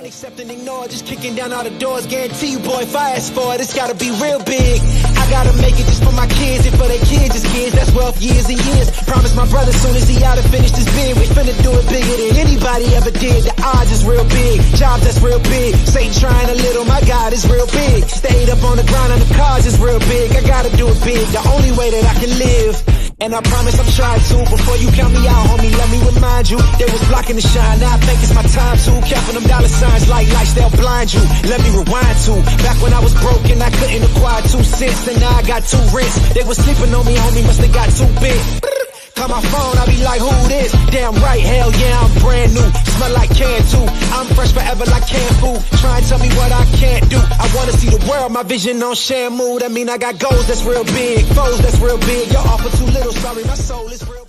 accept and ignore, just kicking down all the doors. Guarantee you, boy, if I ask for it, it's gotta be real big. I gotta make it just for my kids and for their kids, just kids. That's wealth, years and years. Promise my brother soon as he out and finish this bid, we finna do it bigger than anybody ever did. The odds is real big, jobs that's real big. Satan trying a little, my God is real big. Stayed up on the grind on the cars is real big. I gotta do it big, the only way that I can live. And I promise I'm trying to. Before you count me out, homie, let me remind you, they was blocking the shine. Now I think it's my time to. Counting them dollar signs like lights, they'll blind you. Let me rewind to back when I was broke and I couldn't acquire 2 cents, and now I got 2 rents. They was sleeping on me, homie, must have got too big. Call my phone, I be like, who this? Damn right, hell yeah, I'm brand new. Smell like can too. I'm fresh forever like canned food. Try and tell me what I can't do. I wanna see the world, my vision on Shamu. That mean I got goals that's real big, foes that's real big. Y'all offer too little, sorry, my soul is real.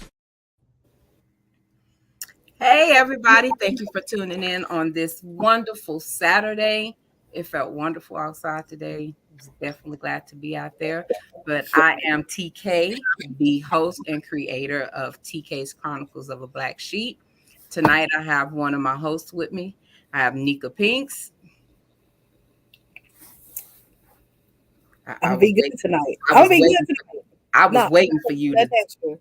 Hey everybody, thank you for tuning in on this wonderful Saturday. It felt wonderful outside today. I was definitely glad to be out there. But I am TK, the host and creator of TK's Chronicles of a Black Sheep. Tonight I have one of my hosts with me. I have Nika Pinks. I'm be good tonight. I was waiting for you. That's true.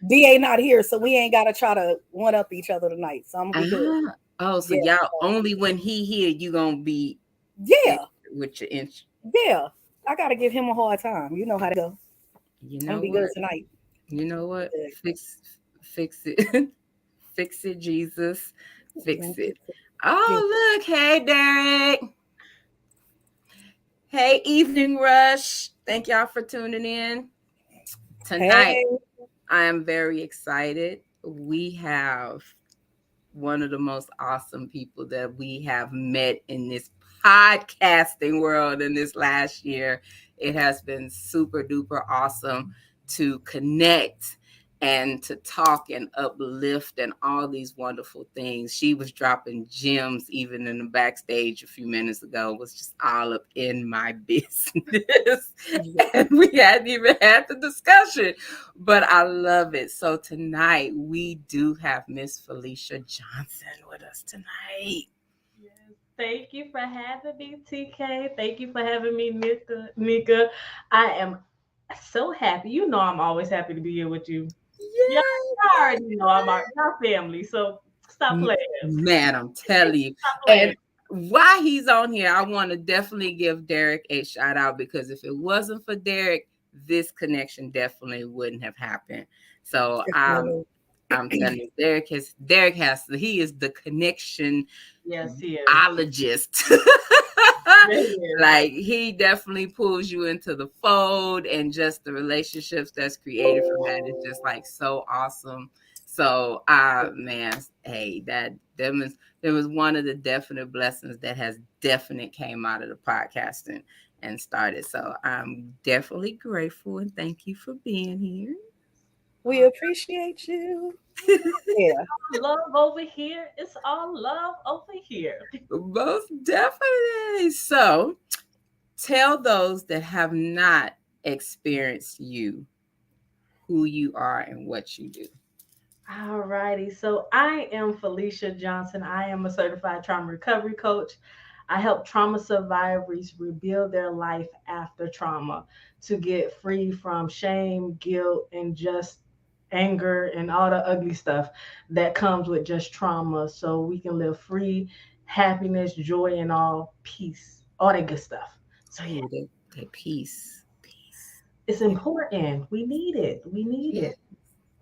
DA not here, so we ain't gotta try to one up each other tonight. So I'm gonna be good. Oh, so y'all only when he here you gonna be with your inch. Yeah, I gotta give him a hard time. You know how to go. You know, I'm gonna be good tonight. You know what? Fix it, fix it, Jesus, fix it. Oh, look, hey Derek. Hey, Evening Rush. Thank y'all for tuning in tonight. Hey. I am very excited. We have one of the most awesome people that we have met in this podcasting world in this last year. It has been super duper awesome to connect and to talk and uplift and all these wonderful things. She was dropping gems even in the backstage a few minutes ago. It was just all up in my business. And we hadn't even had the discussion, but I love it. So tonight we do have Miss Felisha Johnson with us tonight. Thank you for having me, TK. Thank you for having me, Nika. I am so happy. You know I'm always happy to be here with you. Yeah, you already know I'm our family, so stop playing. Man, I'm telling you. And while he's on here, I want to definitely give Derek a shout out, because if it wasn't for Derek, this connection definitely wouldn't have happened. So I'm telling you, Derek he is the connection. Yes, he is. Ologist. Like, he definitely pulls you into the fold, and just the relationships that's created from that is just like so awesome. So man, hey, that was one of the definite blessings that has definitely came out of the podcasting and started. So I'm definitely grateful, and thank you for being here. We appreciate you. Yeah. Love over here. It's all love over here. Most definitely. So tell those that have not experienced you who you are and what you do. All righty. So I am Felisha Johnson. I am a certified trauma recovery coach. I help trauma survivors rebuild their life after trauma to get free from shame, guilt, and just anger and all the ugly stuff that comes with just trauma, so we can live free, happiness, joy, and all peace, all that good stuff. So yeah, that peace. It's important. We need it.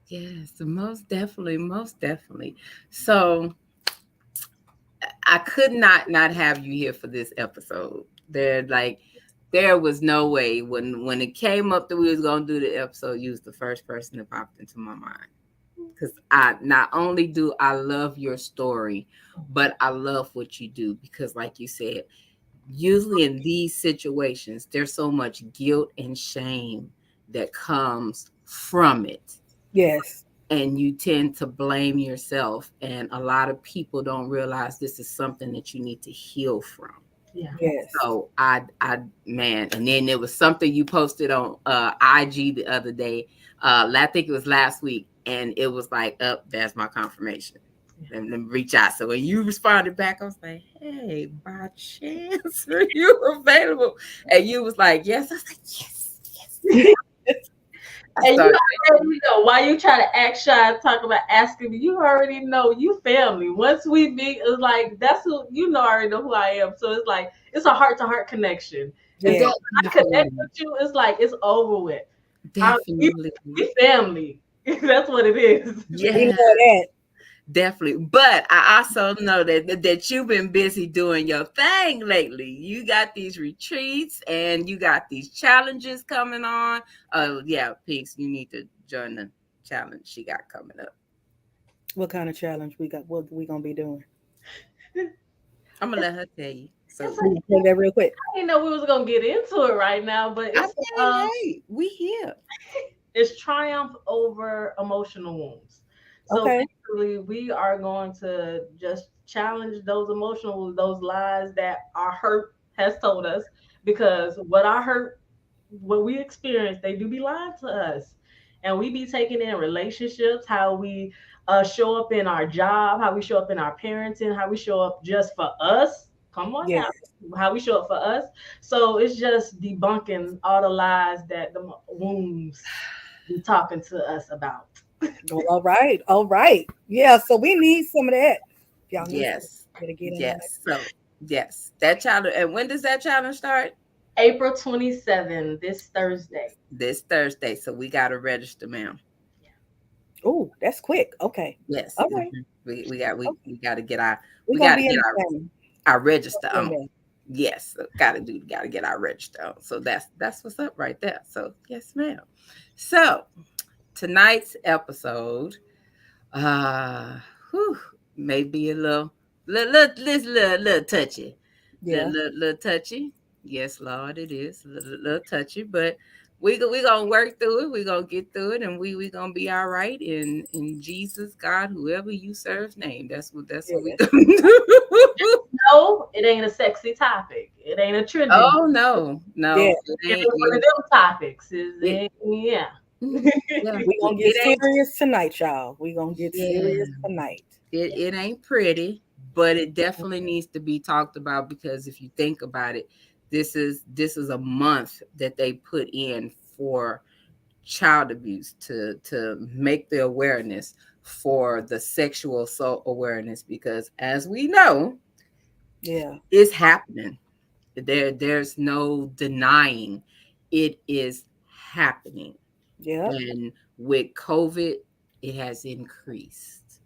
Yes, most definitely. So I could not have you here for this episode. There was no way when it came up that we was gonna do the episode, you was the first person that popped into my mind. Because I not only do I love your story, but I love what you do. Because like you said, usually in these situations, there's so much guilt and shame that comes from it. Yes. And you tend to blame yourself. And a lot of people don't realize this is something that you need to heal from. Yeah. Yes. So man, and then there was something you posted on IG the other day. I think it was last week, and it was like, that's my confirmation. And then reach out. So when you responded back, I was like, hey, by chance, are you available? And you was like, yes. I was like, yes, yes. I And you started. already know why you try to act shy and talk about asking me. You already know you family. Once we meet, it's like that's who you know. I already know who I am. So it's like it's a heart to heart connection. And so Yeah. when I connect Definitely, with you, it's like it's over with. I, we, definitely. we family. That's what it is. We Yeah. love that. Definitely. But I also know that you've been busy doing your thing lately. You got these retreats and you got these challenges coming on. Oh yeah, Peace, you need to join the challenge she got coming up. What kind of challenge we got? What we gonna be doing? I'm gonna let her tell you. So It's We like, can play that real quick. I didn't know we was gonna get into it right now, but I it's mean, hey, we here. it's triumph over emotional wounds. So Okay. basically, we are going to just challenge those emotional, those lies that our hurt has told us. Because what our hurt, what we experience, they do be lying to us, and we be taking in relationships, how we show up in our job, how we show up in our parenting, how we show up just for us. Come on Yes. now, how we show up for us. So it's just debunking all the lies that the wounds be talking to us about. Well, all right. All right. Yeah. So we need some of that. Y'all need some. Yes. Better get in on that. Yes. So yes, that challenge. And when does that challenge start? April 27th, this Thursday. This Thursday. So we gotta register, ma'am. Oh, that's quick. Okay. Yes. All right. We gotta get our We're we gonna gotta be get in the same. our register In on. there. Yes, gotta get our register on. So that's what's up right there. So yes, ma'am. So tonight's episode, uh whew, may be a little touchy. Yeah. Little touchy. Yes, Lord, it is little touchy, but we gonna work through it. We gonna get through it, and we gonna be all right in Jesus, God, whoever you serve's name. That's what we Yes. gonna do. No, it ain't a sexy topic. It ain't a trending. Oh no, Yeah. no, it It's ain't. one of them topics. Is It, it? Yeah. yeah, We gonna get it ain't. serious tonight, y'all. We gonna get Yeah, serious tonight. it ain't pretty, but it definitely needs to be talked about because if you think about it, this is a month that they put in for child abuse to make the awareness for the sexual assault awareness because as we know, Yeah. it's happening. There's no denying it is happening. Yep. And with COVID, it has increased.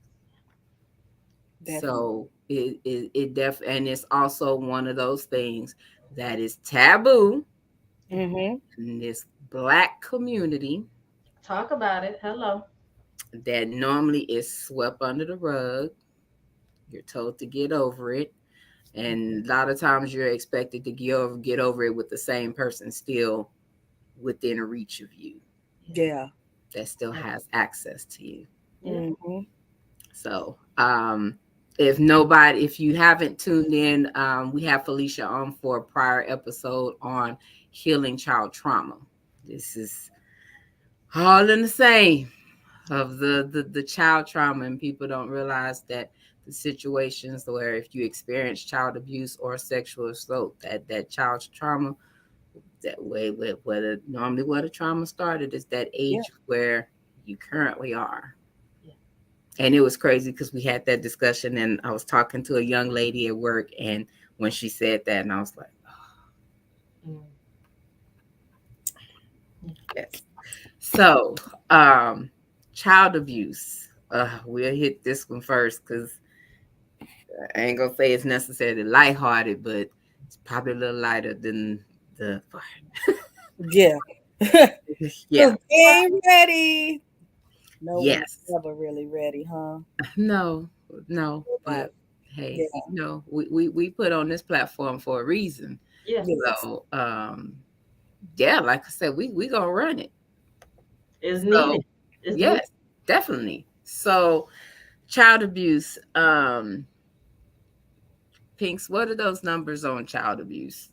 Definitely. So and it's also one of those things that is taboo Mm-hmm. in this black community Talk about it. Hello. that normally is swept under the rug. You're told to get over it. And a lot of times you're expected to get over it with the same person still within reach of you Yeah. that still has access to you. Yeah. Mm-hmm. So, if you haven't tuned in, we have Felisha on for a prior episode on healing child trauma. This is all in the same of the child trauma, and people don't realize that the situations where if you experience child abuse or sexual assault, that child's trauma, that way where the trauma started is that Yeah. age where you currently are. Yeah. And it was crazy because we had that discussion and I was talking to a young lady at work and when she said that and I was like, Mm. yes. So child abuse, we'll hit this one first because I ain't gonna say it's necessarily lighthearted, but it's probably a little lighter than the Yeah. yeah. 'Cause they ain't ready. No one Yes. ever really ready, huh? No, no, Nobody. but hey, Yeah. we put on this platform for a reason. Yeah. Yes. So yeah, like I said, we gonna run it. It's So needed. It's needed. yes, definitely. So child abuse, Pinks, what are those numbers on child abuse?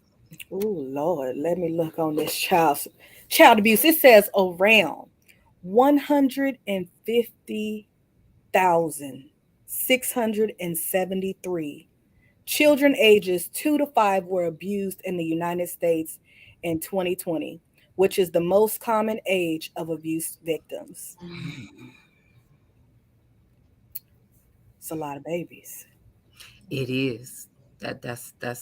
Oh Lord, let me look on this child abuse. It says around 150,673 Children ages 2 to 5 were abused in the United States in 2020, which is the most common age of abuse victims. It's a lot of babies. It is. That's that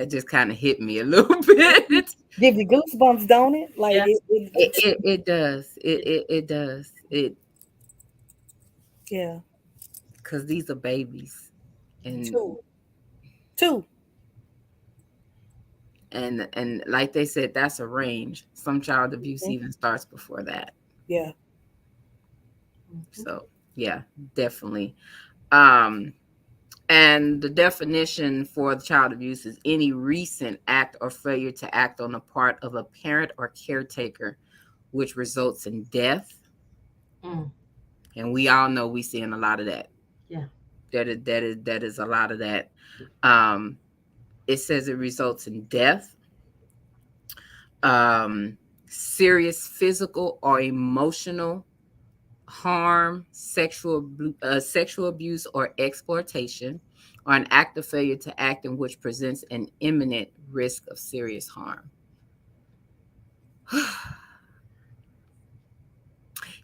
just kind of hit me a little bit. Give you goosebumps, don't it? Like Yeah. It does. It does. It yeah, because these are babies, and two, two. and like they said, that's a range. Some child abuse Mhm. even starts before that. Yeah, Mhm. So yeah, definitely. Um, and the definition for the child abuse is any recent act or failure to act on the part of a parent or caretaker, which results in death. Mm. And we all know we seeing a lot of that. Yeah. That is a lot of that. Um, it says it results in death, um, serious physical or emotional harm, sexual abuse or exploitation, or an act of failure to act in which presents an imminent risk of serious harm.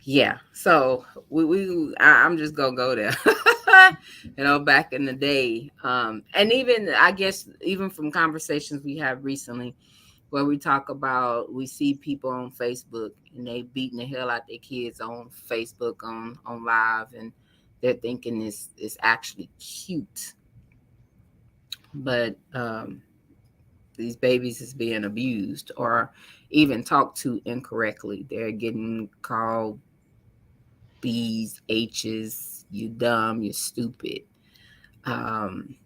Yeah, so I'm just gonna go there. Back in the day, and even I guess even from conversations we have recently, where we talk about we see people on Facebook and they beating the hell out their kids on Facebook on live, and they're thinking it's actually cute, but these babies is being abused or even talked to incorrectly. They're getting called B's, H's, you dumb, you stupid. Um,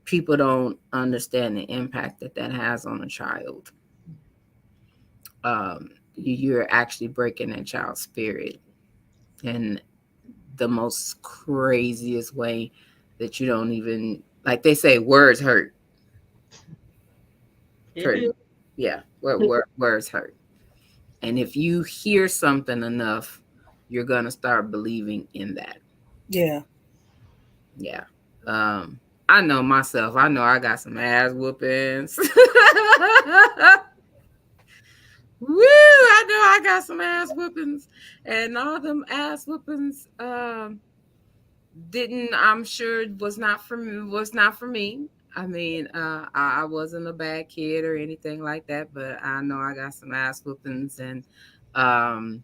People don't understand the impact that has on a child. You're actually breaking that child's spirit in the most craziest way that you don't even like. They say words hurt. It Pretty, do. yeah, words hurt. And if you hear something enough, you're gonna start believing in that. yeah, Yeah. I know myself. I know I got some ass whoopings. Woo! I know I got some ass whoopings, and all them ass whoopings didn't. I'm sure was not for me. Was not for me. I mean, I wasn't a bad kid or anything like that, but I know I got some ass whoopings, and um,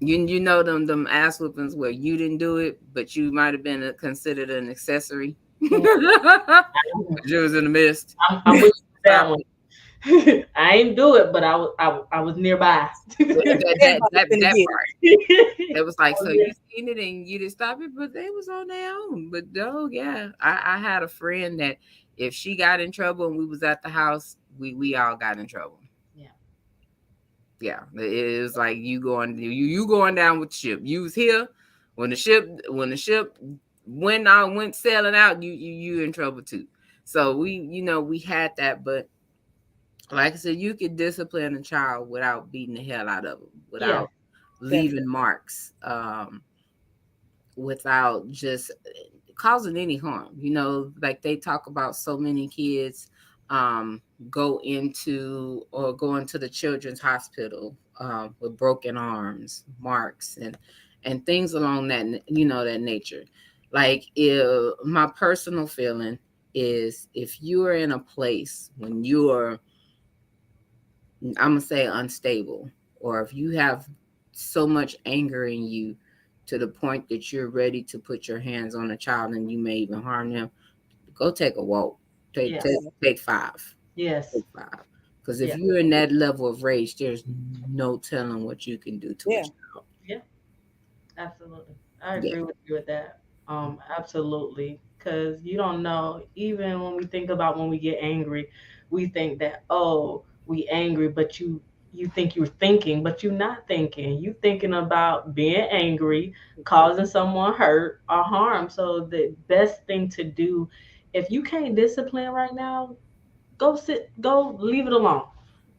you know them ass whoopings where you didn't do it, but you might have been considered an accessory. Mm. You was in the midst. I'm with you with that one. I ain't do it, but I was nearby. everybody's gonna That get part. It was like, so you seen it and you didn't stop it, but they was on their own. But no, yeah, I had a friend that if she got in trouble and we was at the house, we all got in trouble. Yeah. Yeah, it was like you going down with the ship. You was here when the ship went sailing out. You in trouble too. So we had that, but like I said, you could discipline a child without beating the hell out of them, Yeah. without definitely. leaving marks, without just causing any harm. Like they talk about so many kids um, go into the children's hospital with broken arms, marks, and things along that nature. Like if my personal feeling is if you are in a place when you're I'm gonna say unstable, or if you have so much anger in you to the point that you're ready to put your hands on a child and you may even harm them, go take a walk. Take take Yes. take five. Yes. Take five. Because if Yeah. you're in that level of rage, there's no telling what you can do to a Yeah, child. Yeah. Absolutely. I Yeah. agree with you with that. Absolutely. Because you don't know, even when we think about when we get angry, we think that, oh, we angry, but you think you're thinking, but you're not thinking. You thinking about being angry, causing someone hurt or harm. So the best thing to do, if you can't discipline right now, go leave it alone.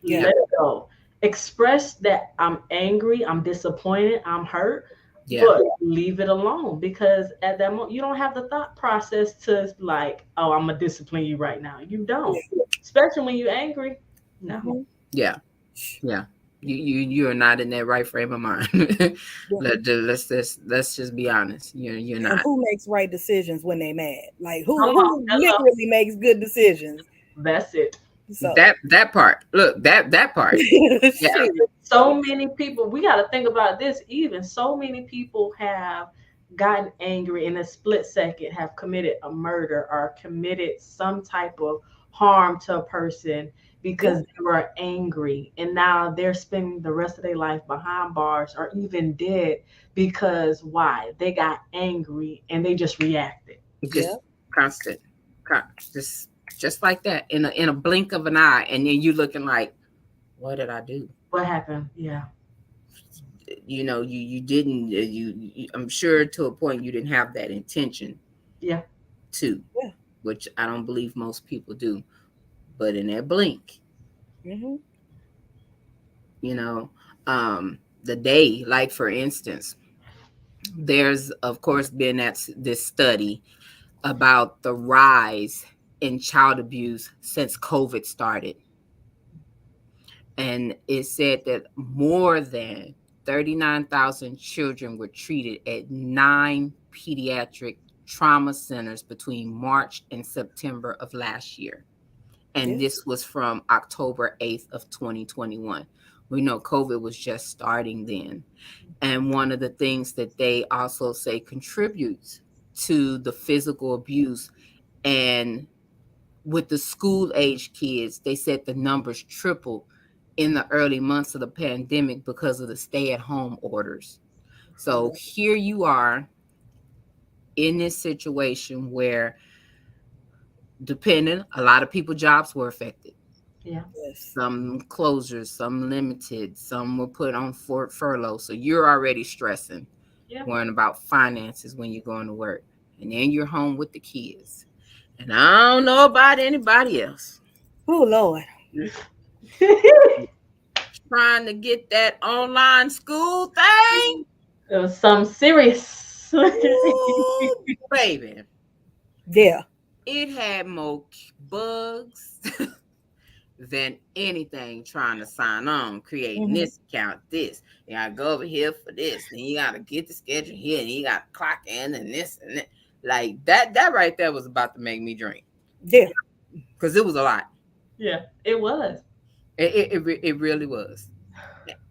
yeah, Yeah. Let it go. Express that I'm angry, I'm disappointed, I'm hurt, Yeah. but leave it alone, because at that moment you don't have the thought process to like, oh, I'm gonna discipline you right now. You don't, especially when you're angry. No. Mm-hmm. Yeah. Yeah. You are not in that right frame of mind. Let's just be honest. You're And not. who makes right decisions when they mad? Like Come on, who hello. literally makes good decisions? That's it. So That part. Look, that part. Yeah. shit. So many people, we got to think about this. Even so many people have gotten angry in a split second, have committed a murder or committed some type of harm to a person Yeah. because they were angry, and now they're spending the rest of their life behind bars or even dead because why? They got angry and they just reacted. Yeah. Just constant. Just like that in a blink of an eye, and then you looking like, what did I do? What happened? Yeah. You didn't. I'm sure to a point you didn't have that intention Yeah. to, Yeah. which I don't believe most people do. But in that blink, Mm-hmm. you know, the day, like for instance, there's of course been this study about the rise in child abuse since COVID started. And it said that more than 39,000 children were treated at 9 pediatric trauma centers between March and September of last year. And Yeah. this was from October 8th of 2021. We know COVID was just starting then. And one of the things that they also say contributes to the physical abuse, and with the school age kids, they said the numbers tripled in the early months of the pandemic because of the stay at home orders. So here you are in this situation where, depending, a lot of people jobs were affected. Yeah. Yes. Some closures, some limited, some were put on furlough. So you're already stressing, Yeah. worrying about finances when you're going to work. And then you're home with the kids. And I don't know about anybody else, Oh Lord. trying to get that online school thing. It was something serious. Ooh, baby. Yeah. It had more bugs than anything trying to sign on, creating Mm-hmm. this account, this. You gotta go over here for this, then you gotta get the schedule here, and you gotta clock in and this and that. Like that right there was about to make me drink. Yeah. Because it was a lot. Yeah, it was. It really was.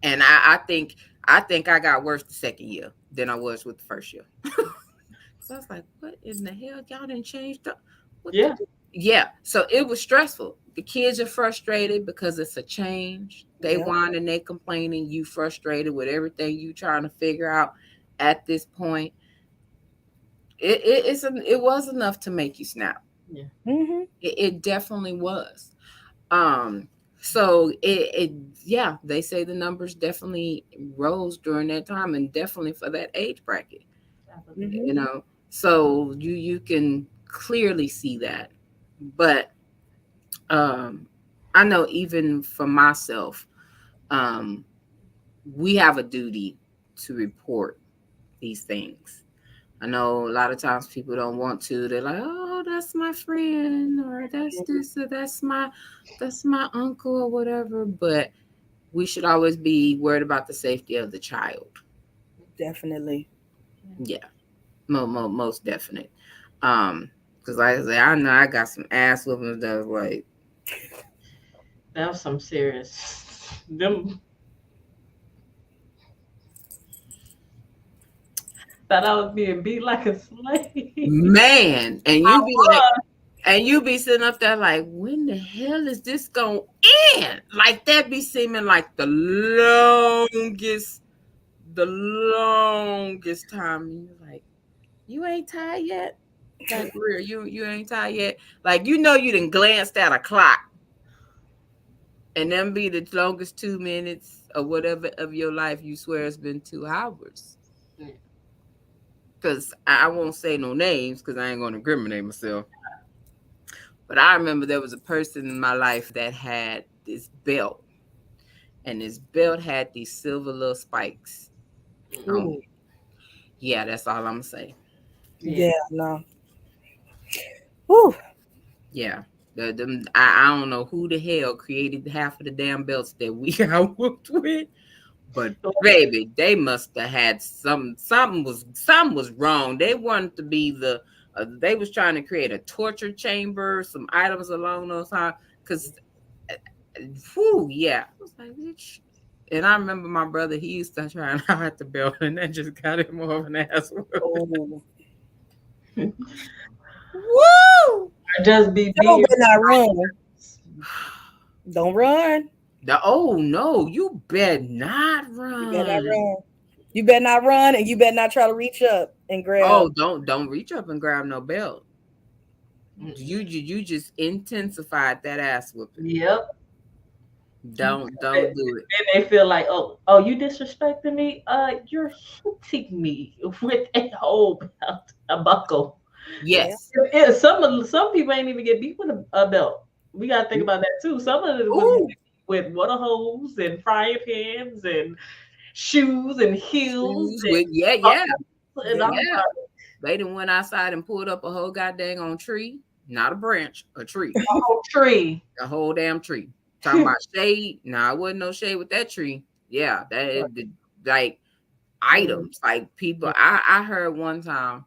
And I think I got worse the second year than I was with the first year. So I was like, what in the hell? Y'all didn't change the what the Yeah. yeah. So it was stressful. The kids are frustrated because it's a change. They Yeah. whining, they complaining, you frustrated with everything you trying to figure out at this point. It was enough to make you snap. Yeah. Mm-hmm. It definitely was. Um, so it yeah, they say the numbers definitely rose during that time, and definitely for that age bracket. Mm-hmm. You know, so you can clearly see that. But um, I know even for myself, um, we have a duty to report these things. I know a lot of times people don't want to. They're like, "Oh, that's my friend," or "That's this," or "That's my uncle," or whatever. But we should always be worried about the safety of the child. Definitely. Yeah, most definite. Because like I say, I know I got some ass whoopings that was like, That was some serious. Them thought I was being beat like a slave. man, and I you be like, was. and you be sitting up there like, when the hell is this going to end? Like that be seeming like the longest time. And you're like, you ain't tired yet? Like real, you ain't tired yet? Like you done glanced at a clock, and them be the longest 2 minutes or whatever of your life. You swear it's been 2 hours. Because I won't say no names because I ain't going to incriminate myself. But I remember there was a person in my life that had this belt, and this belt had these silver little spikes on Ooh. it. Yeah, that's all I'm gonna say. Yeah, no. Whew. Yeah. I don't know who the hell created half of the damn belts that we got whooped with, but baby, they must have had something was wrong. They wanted to be they was trying to create a torture chamber, some items along those lines. Because, whoo, yeah, I was like, bitch. And I remember my brother, he used to try and hide the belt, and that just got him more of an ass. Oh. Woo! Just be Y'all being better not run. Don't run. Oh no, you better not You better not run. run. You better not run, and you better not try to reach up and grab. Oh, don't reach up and grab no belt. You just intensified that ass whooping. Yep. Don't And do it. they feel like, oh, you disrespecting me? You're hitting me with a whole belt, a buckle. Yes. Some people ain't even get beat with a belt. We gotta think about that too. Some of it was Ooh, with water hose and frying pans and shoes and heels shoes and with yeah. buckles and all Yeah. They done went outside and pulled up a whole goddamn on tree, not a branch, a tree, the whole tree. a whole damn tree. Talking about shade. Nah, it wasn't no shade with that tree. Yeah, like items, like people. I heard one time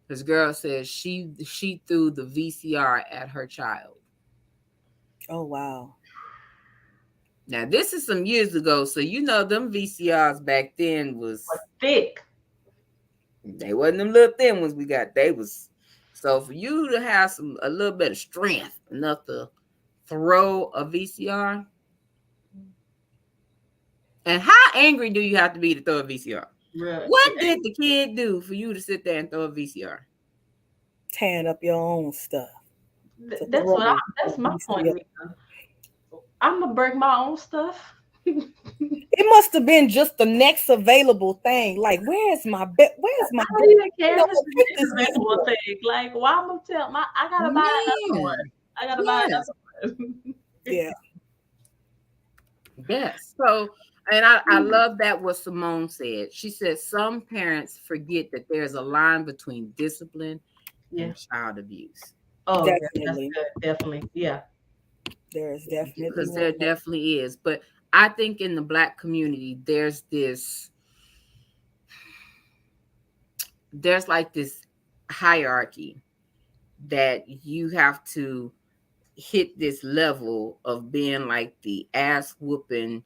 this girl said she threw the VCR at her child. Oh wow. Now this is some years ago, so you know them VCRs back then was Thick. they wasn't them little thin ones we got. They was so for you to have a little bit of strength enough to throw a VCR. And how angry do you have to be to throw a VCR? Right. What did the kid do for you to sit there and throw a VCR? Tearing up your own stuff. That's my point. Rita. I'm gonna break my own stuff. It must have been just the next available thing. Like, where's my bed? Where's my I don't even care You know, if it's take the this available thing. Like, why I'm gonna tell I gotta buy another one. Man, I gotta buy yes, another one. Yeah. yes. So, and I love that what Simone said. She said some parents forget that there's a line between discipline Yeah. and child abuse. Oh, Definitely. that's good. Definitely. Yeah. There's definitely Because one. there definitely is. But I think in the Black community, there's like this hierarchy that you have to hit this level of being like the ass whooping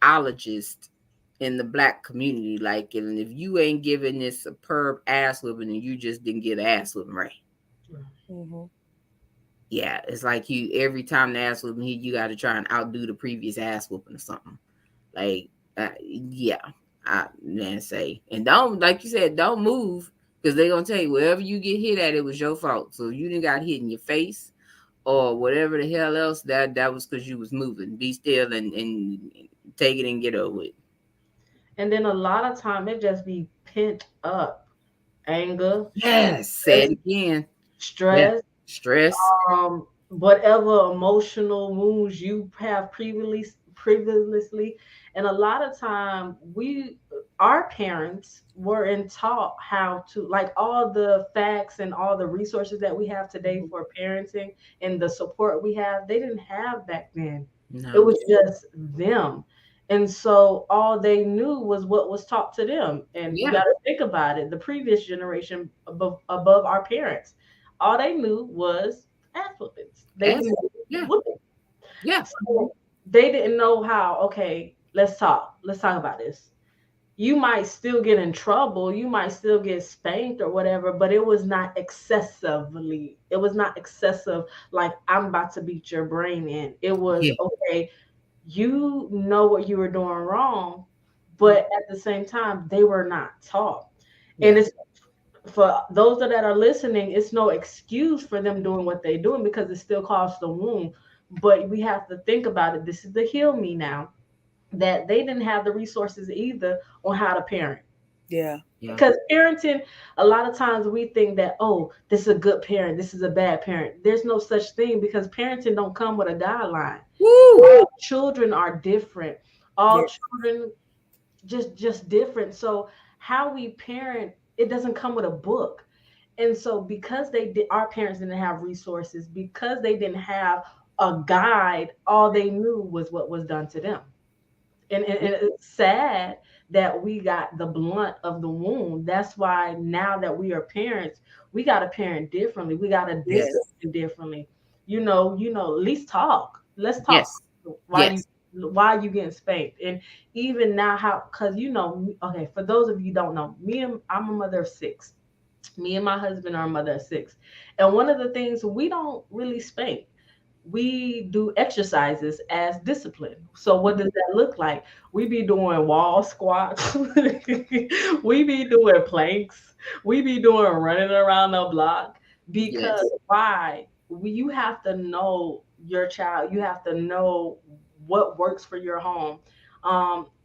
ologist in the Black community. Like, and if you ain't giving this superb ass whooping, then you just didn't get ass whooping right. Mm-hmm. Yeah, it's like you every time the ass whooping hit, you got to try and outdo the previous ass whooping or something. Like, yeah, I then say, and don't, like you said, don't move because they're gonna tell you wherever you get hit at, it was your fault. So you didn't got hit in your face or whatever the hell else, that was because you was moving. Be still and take it and get over it. And then a lot of time it just be pent up anger, Yes, say it again. Yeah, stress, stress. whatever emotional wounds you have previously. And a lot of time our parents weren't taught how to, like, all the facts and all the resources that we have today for parenting and the support we have, they didn't have back then. No. It was just them. And so all they knew was what was taught to them. And you got to think about it, the previous generation above our parents, all they knew was ass whoopings. They knew whooping. Yeah. So they didn't know how, okay, let's talk about this. You might still get in trouble, you might still get spanked or whatever, but it was not excessive, like I'm about to beat your brain in. It was okay, you know what you were doing wrong, but at the same time they were not taught. And it's for those that are listening, it's no excuse for them doing what they're doing because it still caused the wound. But we have to think about it. This is the heal me now, that they didn't have the resources either on how to parent. Yeah. Because parenting, a lot of times we think that, oh, this is a good parent, this is a bad parent. There's no such thing because parenting don't come with a guideline. All children are different. All children just different. So how we parent, it doesn't come with a book. And so because our parents didn't have resources, because they didn't have a guide, all they knew was what was done to them. And it's sad that we got the blunt of the wound. That's why now that we are parents, we got to parent differently. We got to Yes. discipline differently. At least talk. Let's talk. Yes. Why you Yes. why you getting spanked? And even now, how? Because okay. For those of you who don't know, I'm a mother of six. Me and my husband are a mother of six, and one of the things, we don't really spank, we do exercises as discipline. So what does that look like? We be doing wall squats. We be doing planks. We be doing running around the block. Because Yes. why? You have to know your child. You have to know what works for your home.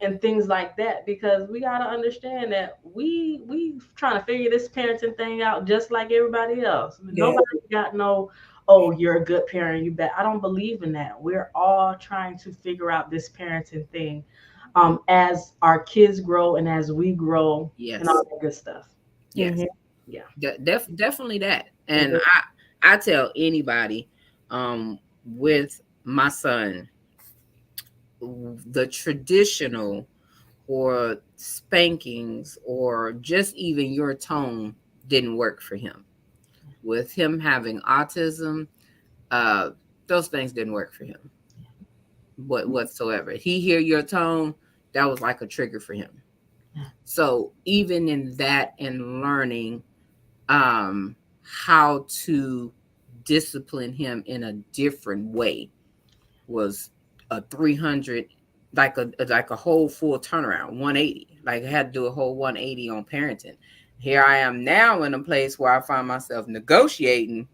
And things like that, because we got to understand that we trying to figure this parenting thing out just like everybody else. Yeah. Nobody got no, oh, you're a good parent, you bet. I don't believe in that. We're all trying to figure out this parenting thing, as our kids grow and as we grow and all Yes. that good stuff. Yes. Yeah. Definitely that. And I tell anybody, with my son, the traditional or spankings or just even your tone didn't work for him. With him having autism, uh, those things didn't work for him whatsoever. He hear your tone, that was like a trigger for him. So even in that and learning how to discipline him in a different way was a 300, like a whole full turnaround, 180. Like I had to do a whole 180 on parenting. Here I am now in a place where I find myself negotiating.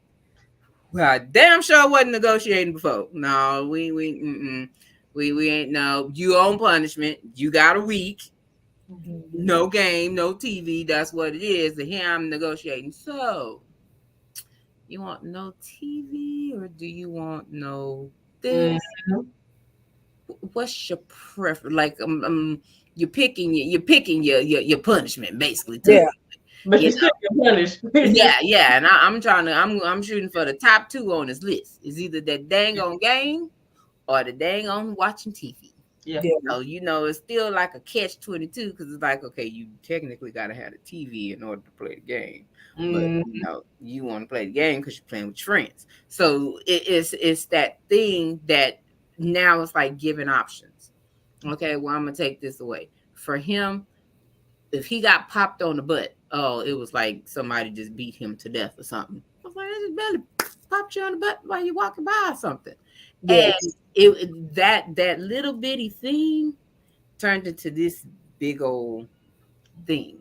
Well, I damn sure wasn't negotiating before. No, we ain't. No, you own punishment. You got a week. No game, no TV. That's what it is. And here I'm negotiating. So, you want no TV or do you want no this? Mhm. What's your preference? Like, you're picking your punishment basically too. Yeah. But You you still get punished. yeah. And I'm trying to, I'm shooting for the top two on this list. It's either that dang on game or the dang on watching TV. Yeah. Yeah. So, it's still like a catch-22 because it's like, okay, you technically got to have a TV in order to play the game. But, Mhm. you want to play the game because you're playing with your friends. So it's that thing that now it's like giving options. Okay, well, I'm going to take this away. For him, if he got popped on the butt, oh, it was like somebody just beat him to death or something. I was like, I just barely popped you on the butt while you're walking by or something. Yeah. And that little bitty thing turned into this big old thing.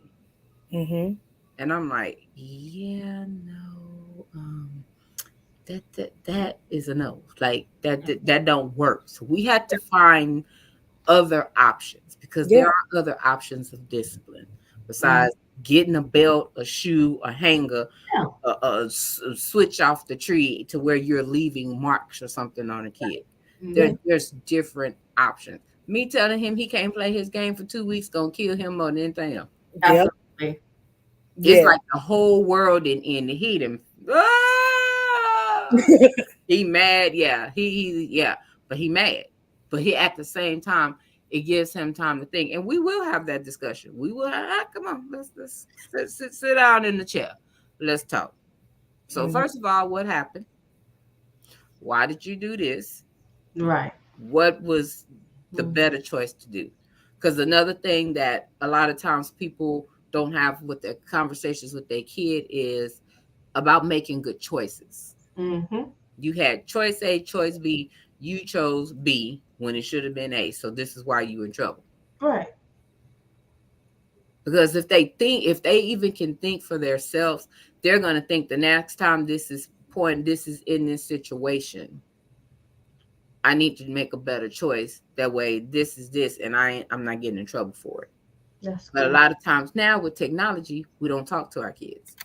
Mm-hmm. And I'm like, yeah, no, that is a no. Like that don't work. So we had to find other options because Yeah. there are other options of discipline besides getting a belt, a shoe, a hanger, Yeah. a switch off the tree to where you're leaving marks or something on a kid. Mhm. There's different options. Me telling him he can't play his game for 2 weeks gonna kill him more than anything else. Yep. Absolutely. It's Yeah. like the whole world in the heat and he mad, yeah. Yeah, but he mad. But he at the same time, it gives him time to think. And we will have that discussion. We will come on, let's sit down in the chair. Let's talk. So Mhm. first of all, what happened? Why did you do this? Right. What was the better choice to do? Because another thing that a lot of times people don't have with their conversations with their kid is about making good choices. Mm-hmm. You had choice A, choice B. You chose B when it should have been A. So this is why you're in trouble. Right. Because if they even can think for themselves, they're going to think the next time this is in this situation, I need to make a better choice. That way, this is this, and I'm not getting in trouble for it. That's But a good. lot of times now with technology, we don't talk to our kids.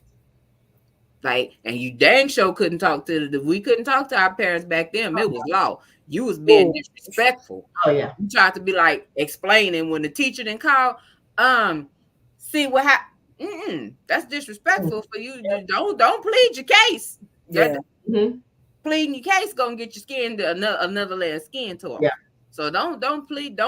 Like, and you dang sure couldn't talk to we couldn't talk to our parents back then. It was law. You was being disrespectful. Oh yeah. You tried to be like explaining when the teacher didn't call. See what that's disrespectful for you. Don't plead your case. Yeah. Mhm. Pleading your case gonna get your skin to another layer of skin tore. Yeah. So don't plead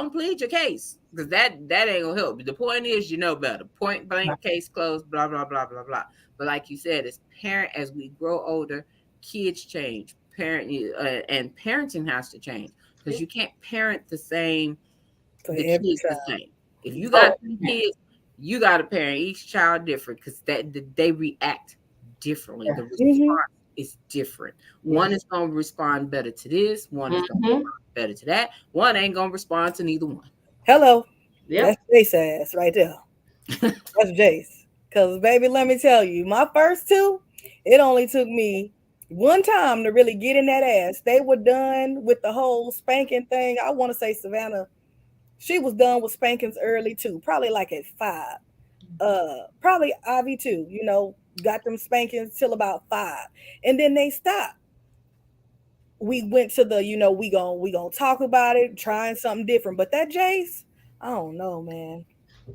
your case, because that ain't gonna help. The point is, you know better. Point blank, case closed. Blah blah blah blah blah. But like you said, as we grow older, kids change. And parenting has to change, because you can't parent For the every kids the child. same. If you got Oh, 3 kids, you got to parent each child different, because they react differently. yeah. The Hmm. response is different. Yeah. One is going to respond better to this. One is going to Mhm. respond better to that. One ain't going to respond to neither one. Hello. That's Yep. Jace ass right there. That's Jace. Because, baby, let me tell you, my first two, it only took me one time to really get in that ass. They were done with the whole spanking thing. I want to say Savannah, she was done with spankings early too, probably like at 5. Probably Ivy too, got them spankings till about 5. And then they stopped. We went to the, we gonna talk about it, trying something different. But that Jace, I don't know, man.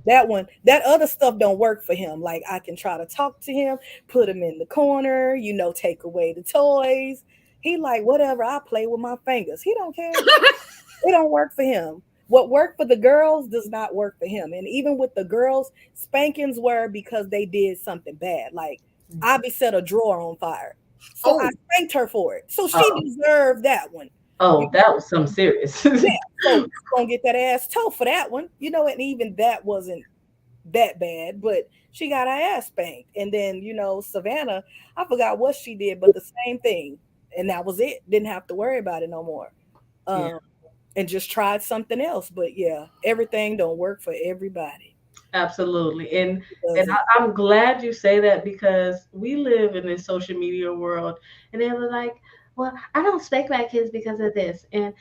That one, that other stuff don't work for him. Like I can try to talk to him, put him in the corner, take away the toys. He like whatever. I play with my fingers. He don't care. It don't work for him. What worked for the girls does not work for him. And even with the girls, spankings were because they did something bad. Like Abby set a drawer on fire. So I Oh, spanked her for it. So she Oh, deserved that one. You oh, that was some serious. Yeah. So she's gonna get that ass toe for that one. And even that wasn't that bad, but she got her ass spanked. And then, Savannah, I forgot what she did, but the same thing. And that was it. Didn't have to worry about it no more. Yeah. Um, and just tried something else. But yeah, everything don't work for everybody. Absolutely. It And doesn't. I'm glad you say that because we live in this social media world and they were like, well, I don't spank my kids because of this. And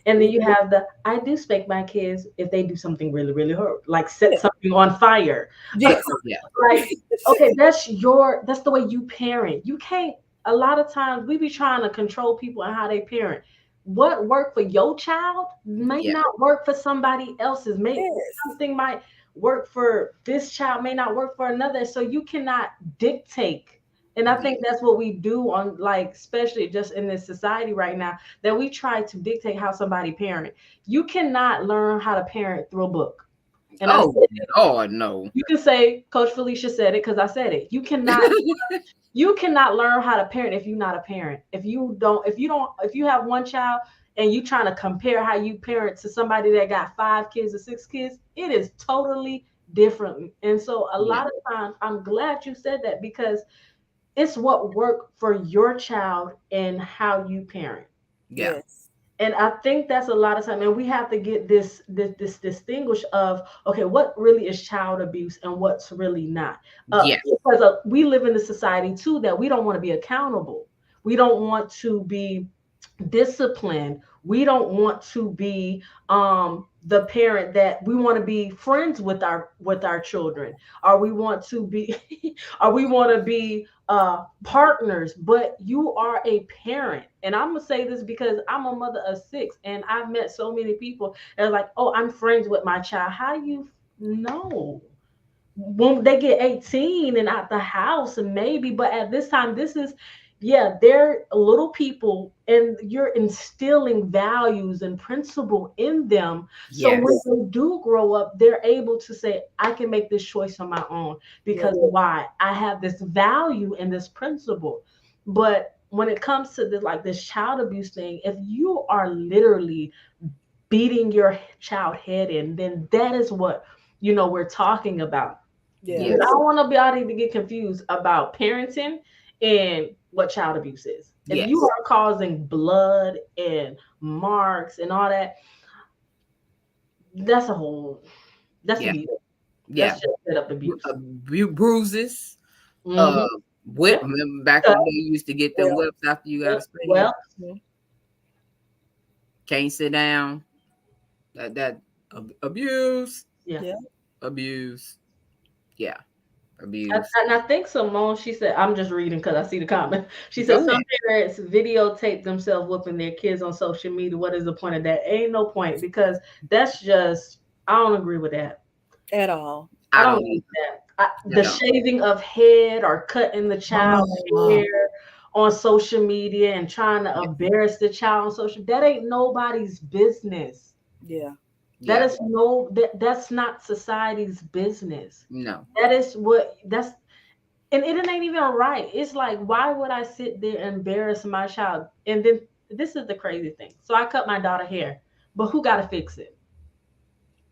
then you have the I do spank my kids if they do something really, really hurt, like set Yeah. something on fire. Yes. yeah. Like, okay, that's the way you parent. You can't a lot of times we be trying to control people and how they parent. What worked for your child may Yeah. not work for somebody else's. May Yes. something might work for this child, may not work for another. So you cannot dictate. And I Yeah. think that's what we do on like, especially just in this society right now, that we try to dictate how somebody parent. You cannot learn how to parent through a book. And I Oh, said Lord, no. you can say Coach Felicia said it because I said it. You cannot learn how to parent if you're not a parent. If you have one child and you trying to compare how you parent to somebody that got 5 kids or 6 kids, it is totally different. And so a Yeah. lot of times I'm glad you said that because it's what worked for your child and how you parent. Yeah. Yes. And I think that's a lot of time, and we have to get this distinguish of okay, what really is child abuse and what's really not. Yes. Because we live in a society too that we don't want to be accountable. We don't want to be disciplined. We don't want to be the parent that we want to be friends with our children, or we want to be or we want to be partners, but you are a parent. And I'm gonna say this because I'm a mother of 6 and I've met so many people that are like, oh, I'm friends with my child. How you know? When they get 18 and out the house and maybe, but at this time this is, yeah, they're little people and you're instilling values and principle in them, so Yes. when they do grow up they're able to say I can make this choice on my own Yeah. because why, I have this value and this principle. But when it comes to this, like this child abuse thing, if you are literally beating your child head in, then that is what we're talking about. Yeah. Yes. I don't want nobody to get confused about parenting and what child abuse is. If you Yes. are causing blood and marks and all that, that's a whole that's Yeah. abuse. That's Yeah. just set up abuse. Bruises. Uh, Mm-hmm. whip. Yep. Remember back in Cut. the day, you used to get them Well, whips after you got Yep. a spanking. Well, mhm. Can't sit down. That abuse. yeah. Yeah. Abuse. Yeah. And Abuse. and I think Simone, she said, I'm just reading because I see the comment. She Go said some ahead. parents videotape themselves whooping their kids on social media. What is the point of that? Ain't no point because that's just, I don't agree with that. At all. I I don't don't need either. that. I The don't. shaving of head or cutting the child's Oh, hair on social media and trying to embarrass the child on social, that ain't nobody's business. yeah. That Yeah. is no that's not society's business. No. That is what that's and it ain't even right. It's like, why would I sit there and embarrass my child? And then this is the crazy thing. So I cut my daughter hair, but who got to fix it?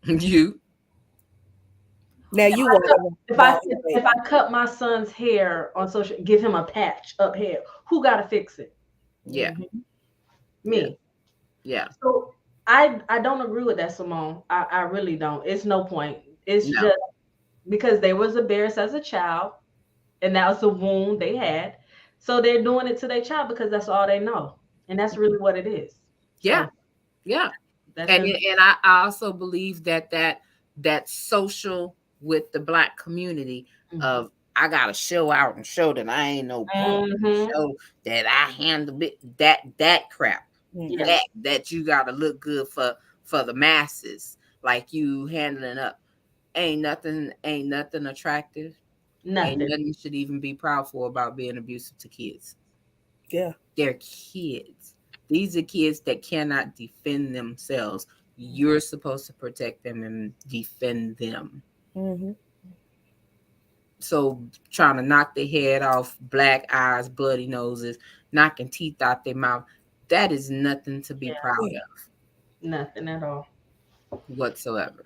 You. Now you want to If I about your if baby. I cut my son's hair on social, give him a patch up hair, who got to fix it? Yeah. Mhm. Yeah. Me. Yeah. So I don't agree with that, Simone. I really don't. It's no point. It's No. just because they was embarrassed as a child, and that was the wound they had. So they're doing it to their child because that's all they know, and that's really what it is. Yeah. So Yeah. that's And just I also believe that social with the black community of I gotta show out and show that I ain't no punk, mm-hmm. show that I handle it, that crap, Mhm. Yeah, that you gotta look good for the masses, like you handling up. Ain't nothing attractive. Ain't nothing. nothing you should even be proud for about being abusive to kids. Yeah. They're kids. These are kids that cannot defend themselves. You're supposed to protect them and defend them. Mhm. So trying to knock their head off, black eyes, bloody noses, knocking teeth out their mouth, that is nothing to be Yeah, proud Yeah. of nothing at all. whatsoever.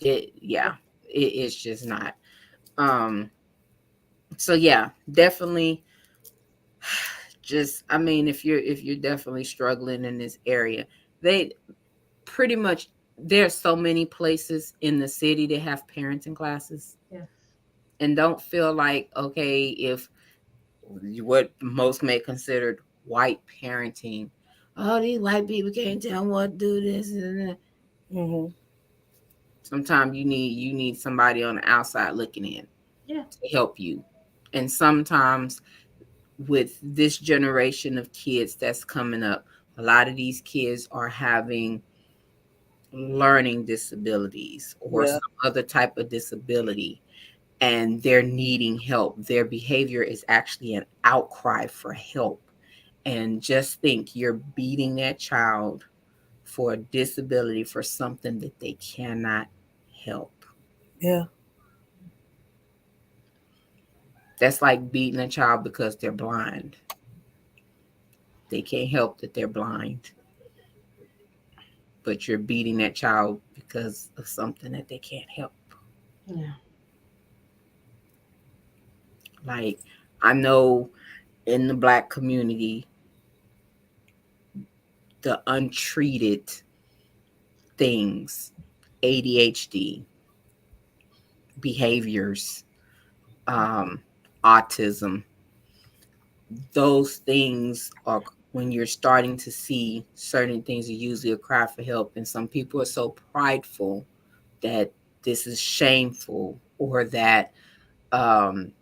It's just not. Um, so yeah, definitely just I mean if you're definitely struggling in this area, they pretty much there's so many places in the city that have parenting classes, Yes. and don't feel like okay if what most may consider white parenting, oh these white people can't tell what to do this and that. Mhm. Sometimes you need somebody on the outside looking in Yeah. to help you. And sometimes with this generation of kids that's coming up, a lot of these kids are having learning disabilities or Yeah. some other type of disability, and they're needing help. Their behavior is actually an outcry for help. And just think you're beating that child for a disability for something that they cannot help. Yeah. That's like beating a child because they're blind. They can't help that they're blind, but you're beating that child because of something that they can't help. Yeah. Like, I know in the black community, the untreated things, ADHD, behaviors, um, autism, those things are when you're starting to see certain things are usually a cry for help. And some people are so prideful that this is shameful or that um,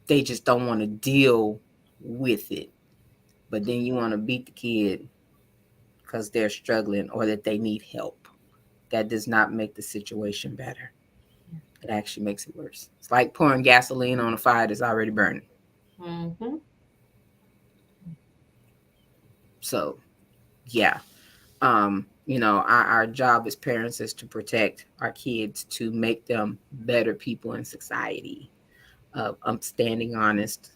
they just don't want to deal with it. But then you want to beat the kid because they're struggling or that they need help. That does not make the situation better. It actually makes it worse. It's like pouring gasoline on a fire that's already burning. Mm-hmm. So, yeah. Our job as parents is to protect our kids, to make them better people in society, upstanding, honest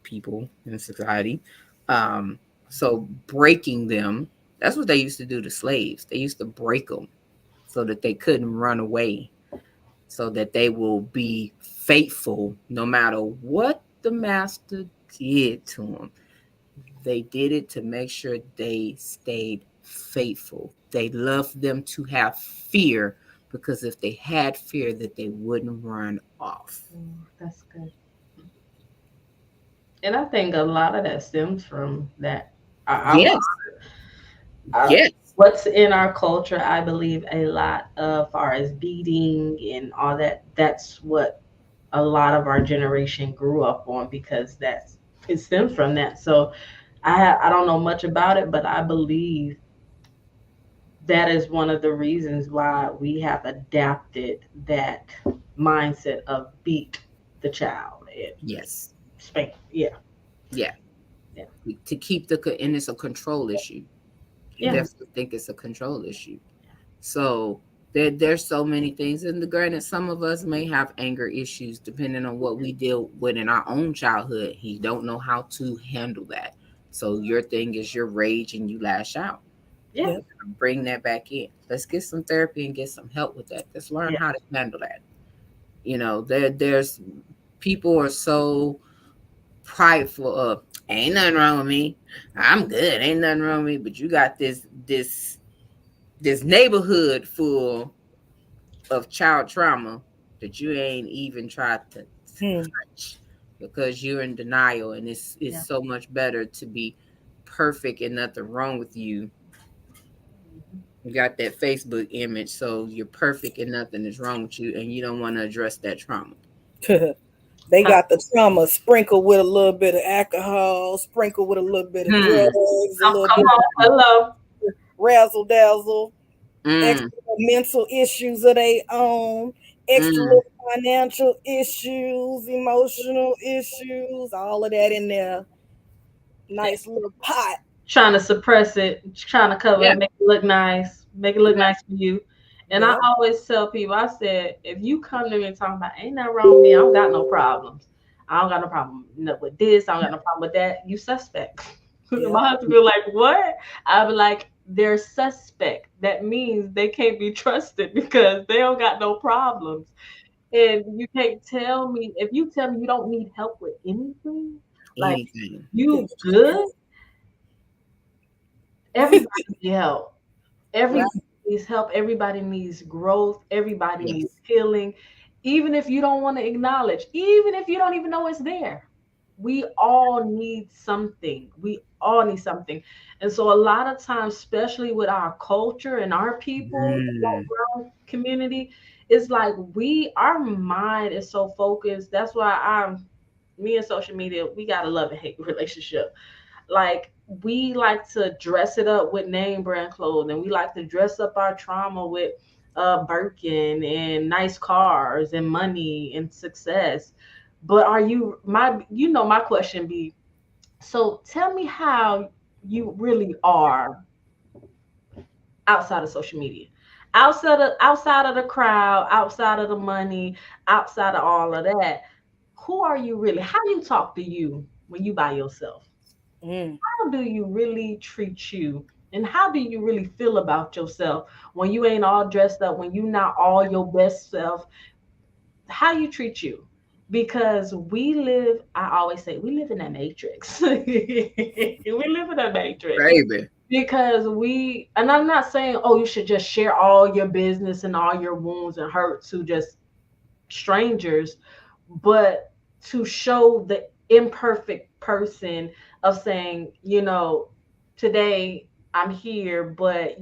people in society. Um, so breaking them, that's what they used to do to slaves. They used to break them so that they couldn't run away, so that they will be faithful no matter what the master did to them. They did it to make sure they stayed faithful. They loved them to have fear because if they had fear that they wouldn't run off. That's good. And I think a lot of that stems from that. I'm Yes, uh, yes, what's in our culture. I believe a lot of far as beating and all that. That's what a lot of our generation grew up on because that's it stems from that. So I don't know much about it, but I believe that is one of the reasons why we have adapted that mindset of beat the child and Yes. spank. Yeah. Yeah. Yeah. To keep and it's a control issue. I Yeah. definitely think it's a control issue. So there's so many things. And granted, some of us may have anger issues depending on what we deal with in our own childhood. You don't know how to handle that. So your thing is your rage and you lash out. Yeah. Yep. Bring that back in. Let's get some therapy and get some help with that. Let's learn Yeah. how to handle that. There's people are so prideful of ain't nothing wrong with me. I'm good. Ain't nothing wrong with me. But you got this neighborhood full of child trauma that you ain't even tried to touch because you're in denial, and it's Yeah. so much better to be perfect and nothing wrong with you. You got that Facebook image, so you're perfect and nothing is wrong with you, and you don't want to address that trauma. They got the trauma sprinkled with a little bit of alcohol, sprinkled with a little bit of drugs, a little Come bit on. Hello. of razzle dazzle, extra Mm, mental issues of their own, extra mm, little financial issues, emotional issues, all of that in there. Nice little pot. Trying to suppress it, trying to cover yeah, it, make it look nice, make it look nice for you. And I Yep. always tell people, I said, if you come to me and talk about ain't nothing wrong with me, I don't got no problems. I don't got no problem with this. I don't got no problem with that. You suspect. Yep. My husband be like, what? I be like, they're suspect. That means they can't be trusted because they don't got no problems. And you can't tell me if you tell me you don't need help with anything, like anything. you good. Everybody needs help. Right. Everybody needs help. Everybody needs growth. Everybody needs Yes. healing. Even if you don't want to acknowledge, even if you don't even know it's there, we all need something. We all need something. And so, a lot of times, especially with our culture and our people, the Black Mm, brown community, it's like our mind is so focused. That's why me and social media, we got a love and hate relationship. Like we like to dress it up with name brand clothes, and we like to dress up our trauma with Birkin and nice cars and money and success. But are you my question be, so tell me how you really are outside of social media, outside of the crowd, outside of the money, outside of all of that. Who are you really? How you talk to you when you by yourself? Mm. How do you really treat you, and how do you really feel about yourself when you ain't all dressed up, when you not all your best self? How you treat you? Because I always say we live in that matrix. We live in that matrix baby. because and I'm not saying, oh, you should just share all your business and all your wounds and hurts to just strangers, but to show the imperfect person of saying, today I'm here, but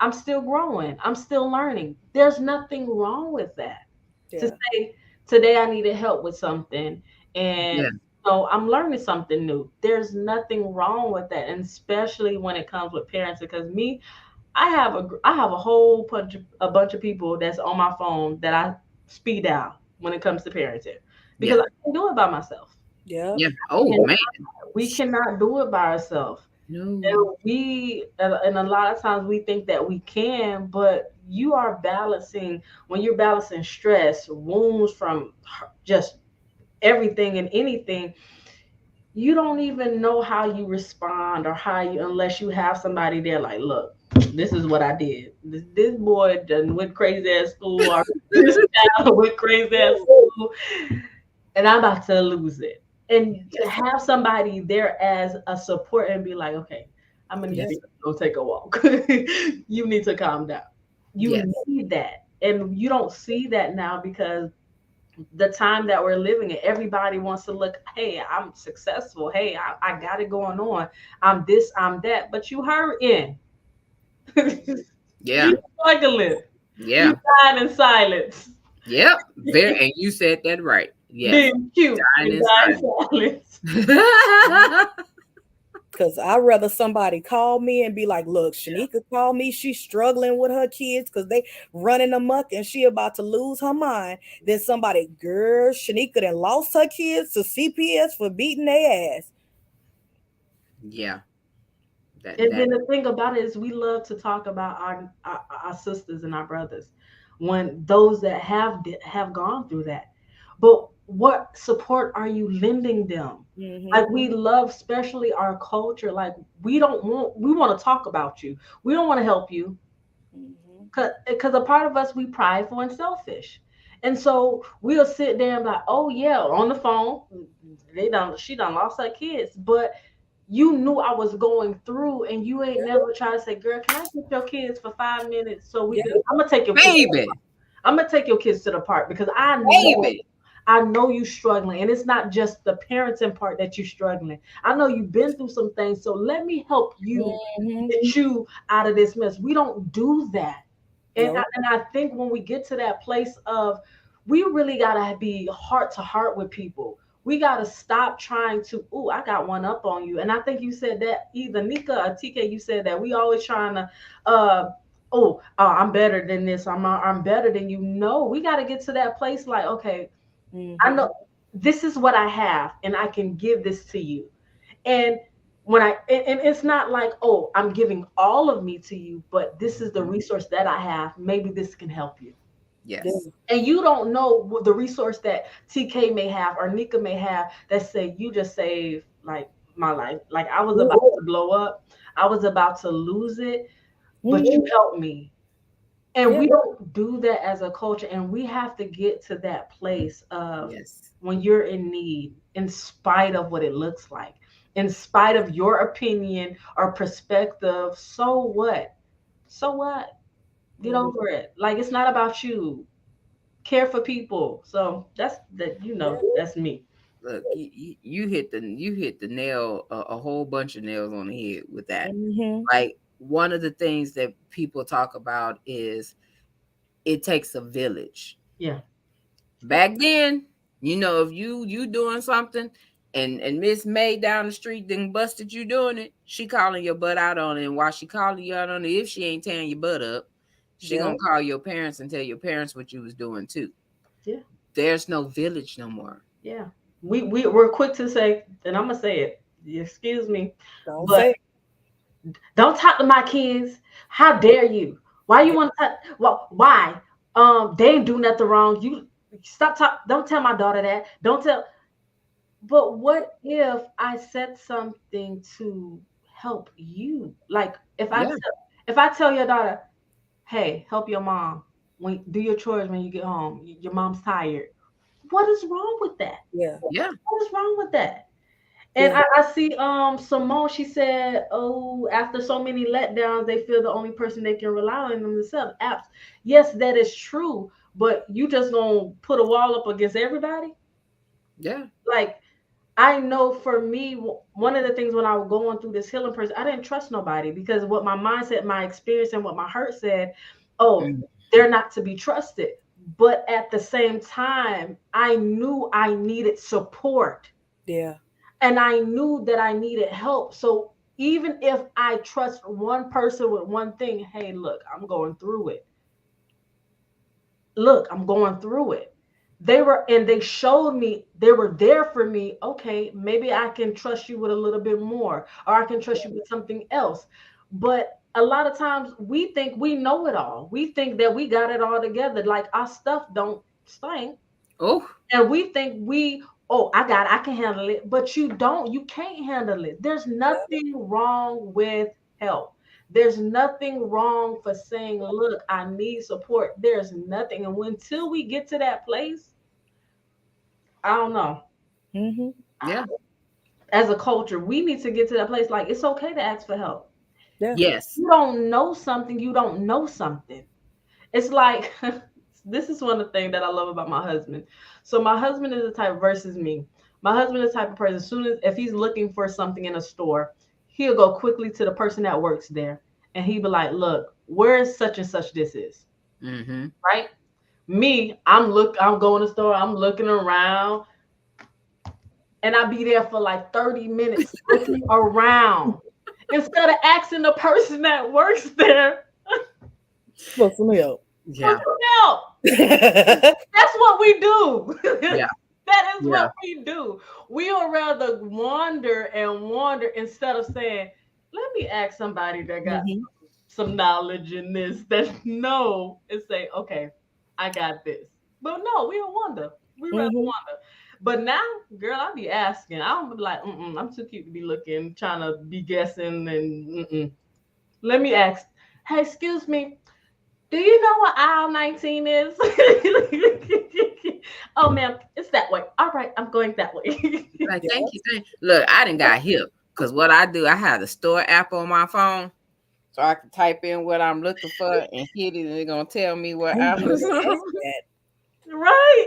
I'm still growing, I'm still learning. There's nothing wrong with that. To Yeah. say today I needed help with something, and Yeah. I'm learning something new. There's nothing wrong with that, and especially when it comes with parents. Because me, I have a whole bunch of people that's on my phone that I speed dial when it comes to parenting because Yeah. I can't do it by myself. Yeah. Yeah. Oh And man. we cannot do it by ourselves. No. And a lot of times we think that we can, but when you're balancing stress, wounds from just everything and anything, you don't even know how you respond or unless you have somebody there like, look, this is what I did. This boy done went crazy at school, or this child went crazy at school, and I'm about to lose it. And to have somebody there as a support and be like, okay, I'm gonna Yes. need you to go take a walk. You need to calm down. Yes. You need that. And you don't see that now because the time that we're living in, everybody wants to look, hey, I'm successful. Hey, I got it going on. I'm this, I'm that. But you hurting. Yeah. You struggling. Yeah. You dying in silence. Yep. Very. And you said that right. Yes. Being cute. Dying You in dying in silence. silence. Cause I'd rather somebody call me and be like, look, Shanika called me. She's struggling with her kids because they running amok and she about to lose her mind. Then somebody, girl, Shanika done lost her kids to CPS for beating their ass. Yeah. And That then the thing about it is, we love to talk about our sisters and our brothers, when those that have gone through that. But what support are you lending them? Mm-hmm. Like, we love, especially our culture. Like, we want to talk about you. We don't want to help you, Mm-hmm. because a part of us, we prideful and selfish. And so we'll sit there and be like, oh yeah, on the phone, she done lost her kids, but you knew I was going through, and you ain't never try to say, girl, can I get your kids for 5 minutes so we Yeah. can, I'm gonna take your kids. baby, I'm gonna take your kids to the park, because baby. I know you struggling, and it's not just the parenting part that you're struggling. I know you've been through some things, so let me help you Mm-hmm. get you out of this mess. We don't do that. No. And I think when we get to that place of, we really gotta be heart to heart with people. We gotta stop trying to, oh, I got one up on you. And I think you said that, either Nika or TK, you said that we always trying to, I'm better than this. I'm better than you. No, we gotta get to that place like, okay, I Mm-hmm. know this is what I have, and I can give this to you. And when and it's not like, oh, I'm giving all of me to you, but this is the Mhm. resource that I have. Maybe this can help you. Yeah. Yes. And you don't know what the resource that TK may have or Nika may have, that say, you just saved like my life. Like, I was about to blow up. I was about to lose it, but you Mm-hmm. helped me. And Yeah. we don't do that as a culture. And we have to get to that place of, Yes. when you're in need, in spite of what it looks like, in spite of your opinion or perspective. So what? So what? Get Mm-hmm. over it. Like, it's not about you. Care for people. So that's that. Yeah. That's me. Look, you hit the nail, a whole bunch of nails on the head with that. Mm-hmm. Like, one of the things that people talk about is it takes a village. Yeah. Back then, if you doing something, and Miss May down the street then busted you doing it, she calling your butt out on it. And while she calling you out on it, if she ain't tearing your butt up, she Yeah. gonna call your parents and tell your parents what you was doing too. Yeah. There's no village no more. Yeah. We're quick to say, and I'm gonna say it. Excuse me, Don't but say. don't talk to my kids. How dare you? Why you Yeah. want to? Well, why? They ain't do nothing wrong. You stop talk. Don't tell my daughter that. Don't tell. But what if I said something to help you? Like, Yeah. if I tell your daughter, hey, help your mom, when do your chores when you get home. Your mom's tired. What is wrong with that? Yeah. Yeah. What is wrong with that? And Yeah. I see Simone, she said, oh, after so many letdowns, they feel the only person they can rely on themselves. Apps. Yes, that is true. But you just gonna put a wall up against everybody? Yeah. Like, I know for me, one of the things when I was going through this healing process, I didn't trust nobody, because what my mindset, my experience, and what my hurt said, oh, Mm. they're not to be trusted. But at the same time, I knew I needed support, Yeah. and I knew that I needed help. So even if I trust one person with one thing, hey, look, I'm going through it. Look, I'm going through it. They showed me, they were there for me. Okay, maybe I can trust you with a little bit more, or I can trust you with something else. But a lot of times we think we know it all. We think that we got it all together. Like, our stuff don't stink. Oh, And we think oh, I can handle it. But you don't. You can't handle it. There's nothing wrong with help. There's nothing wrong for saying, look, I need support. There's nothing. And until we get to that place, I don't know. Mm-hmm. yeah. As a culture, we need to get to that place. Like, it's okay to ask for help. Yeah. Yes. You don't know something, you don't know something. It's like, this is one of the things that I love about my husband. So my husband is the type, versus me. My husband is the type of person, as soon as, if he's looking for something in a store, he'll go quickly to the person that works there, and he'll be like, look, where is such and such this is? Mm-hmm. Right? Me, I'm going to the store, I'm looking around. and I be there for like 30 minutes looking around instead of asking the person that works there For some help. for Yeah. some help. That's what we do. Yeah. That is Yeah. what we do. We would rather wander and wander instead of saying, let me ask somebody that got Mhm. some knowledge in this that know and say, okay, I got this. But no, we don't wonder. We rather Mhm. wonder. But now, girl, I be asking. I don't be like, I'm too cute to be looking, trying to be guessing, and let me ask. Hey, excuse me. Do you know what aisle 19 is? Oh, ma'am, it's that way. All right, I'm going that way. Like, Yeah. thank you. Look, I didn't got hip because what I do, I have the store app on my phone. So I can type in what I'm looking for and hit it, and it's gonna tell me what I I need was to on. ask that. Right.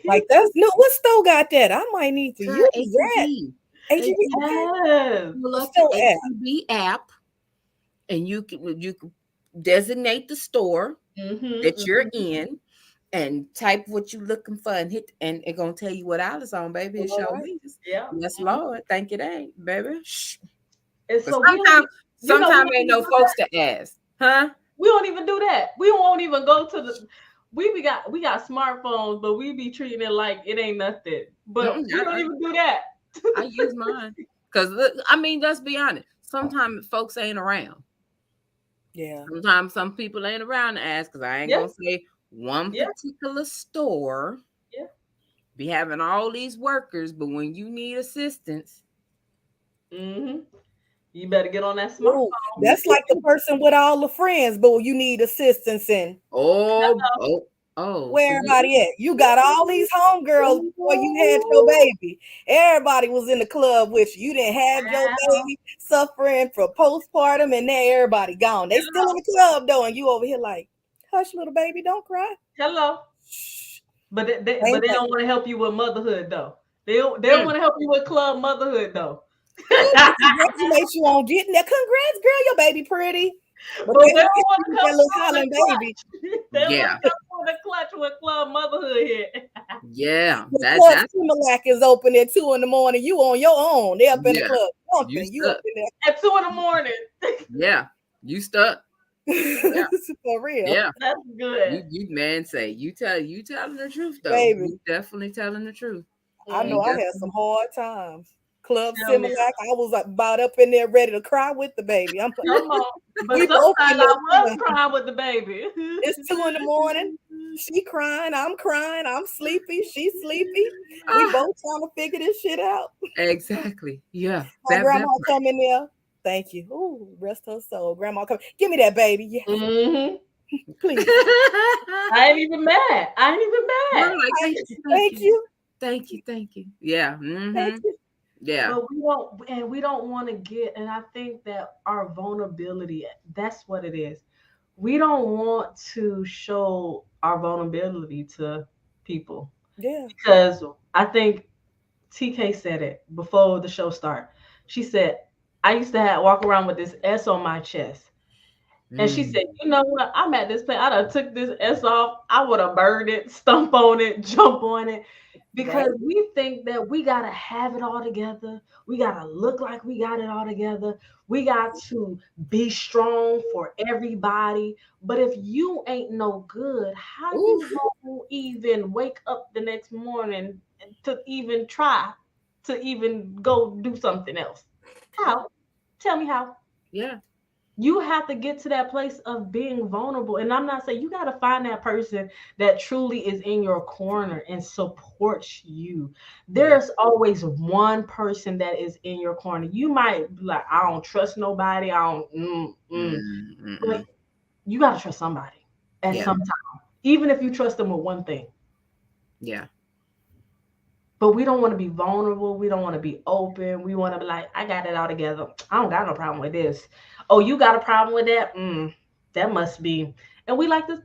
Like that's no, what store got that? I might need to use that. HEB. HEB, okay. Yes. Pull The up the store app. HEB app, and you can designate the store that you're Mm-hmm. in, and type what you're looking for, and hit, and it's gonna tell you what aisle it's on, baby. It All show right. is. Yeah. Yes, Lord. Thank you, dang, baby. Shh. And But so we don't, we sometimes don't ain't even no do folks that. to ask, huh? We don't even do that. We won't even go to the. We got smartphones, but we be treating it like it ain't nothing. But Mm-mm, we don't even do that. I use mine because I mean, let's be honest. Sometimes folks ain't around. Yeah. Sometimes some people ain't around to ask because I ain't Yeah, gonna say one yeah, particular store yeah. be having all these workers, but when you need assistance, Mm-hmm. You better get on that Ooh, smartphone. that's like the person with all the friends, but you need assistance in. oh, Where so everybody at? You got all these homegirls before you had your baby. Everybody was in the club with you. You didn't have your Hello. baby suffering for postpartum, and now everybody gone. They still in the club though, and you over here like, hush, little baby, don't cry. Hello. Shh. But Ain't they that? don't want to help you with motherhood though. They don't mm, want to help you with club motherhood though. Oh, they congratulate you on getting that. Congrats, girl, your baby pretty. But But they they don't don't hit want you to with come that little through the hollering baby. clutch. They don't want yeah, to come through the clutch with club motherhood here. yeah, The club that's Similac is open at 2 in the morning. You on your own. They up in the yeah. club You jumping. You up stuck, in At 2 in the morning. yeah. You stuck, there. yeah, For real. yeah. That's good. You man say you telling the truth though. Baby, You definitely telling the truth. I You know I Mm, had some definitely. hard times. Club tell me, Similac, I was about up in there ready to cry with the baby. I'm like, come on. But we both in sometimes there I was crying. crying with the baby. It's 2 in the morning. She crying, I'm sleepy, she's sleepy. We Ah, both trying to figure this shit out. exactly. Yeah. My grandma That part. come in there. Thank you. Ooh, rest her soul. Grandma come. Give me that baby. Yes, Hmm. please. I ain't even mad. I ain't even We're mad. like, Thank thank you. you, thank Thank you, you. thank you, thank you. Yeah. Thank Mm-hmm. you. Yeah. But we don't want to get, and I think that our vulnerability, that's what it is. We don't want to show our vulnerability to people Yeah. because I think TK said it before the show started. She said, I used to walk around with this S on my chest. And she Mm. said, you know what? I'm at this place. I done took this S off. I would have burned it, stomp on it, jump on it. Right. Because we think that we gotta have it all together. We gotta look like we got it all together. We got to be strong for everybody. But if you ain't no good, how you Oof. gonna even wake up the next morning to even try to even go do something else? Yeah. How? Tell me how. Yeah. You have to get to that place of being vulnerable. And I'm not saying you got to find that person that truly is in your corner and supports you. Yeah. There's always one person that is in your corner. You might be like, I don't trust nobody. I don't, but Mm-mm. you got to trust somebody at Yeah. some time, even if you trust them with one thing. Yeah. But we don't want to be vulnerable. We don't want to be open. We want to be like, I got it all together. I don't got no problem with this. Oh, you got a problem with that? That must be. And we like to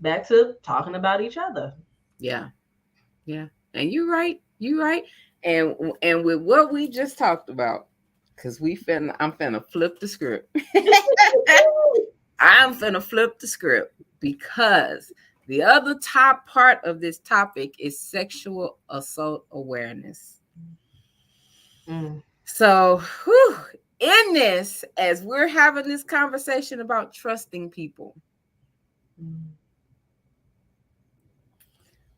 back to talking about each other. Yeah. Yeah. And you're right. You're right. And with what we just talked about, because I'm finna flip the script. I'm finna flip the script because the other top part of this topic is sexual assault awareness. Mm. So, whew, in this, as we're having this conversation about trusting people, Mm.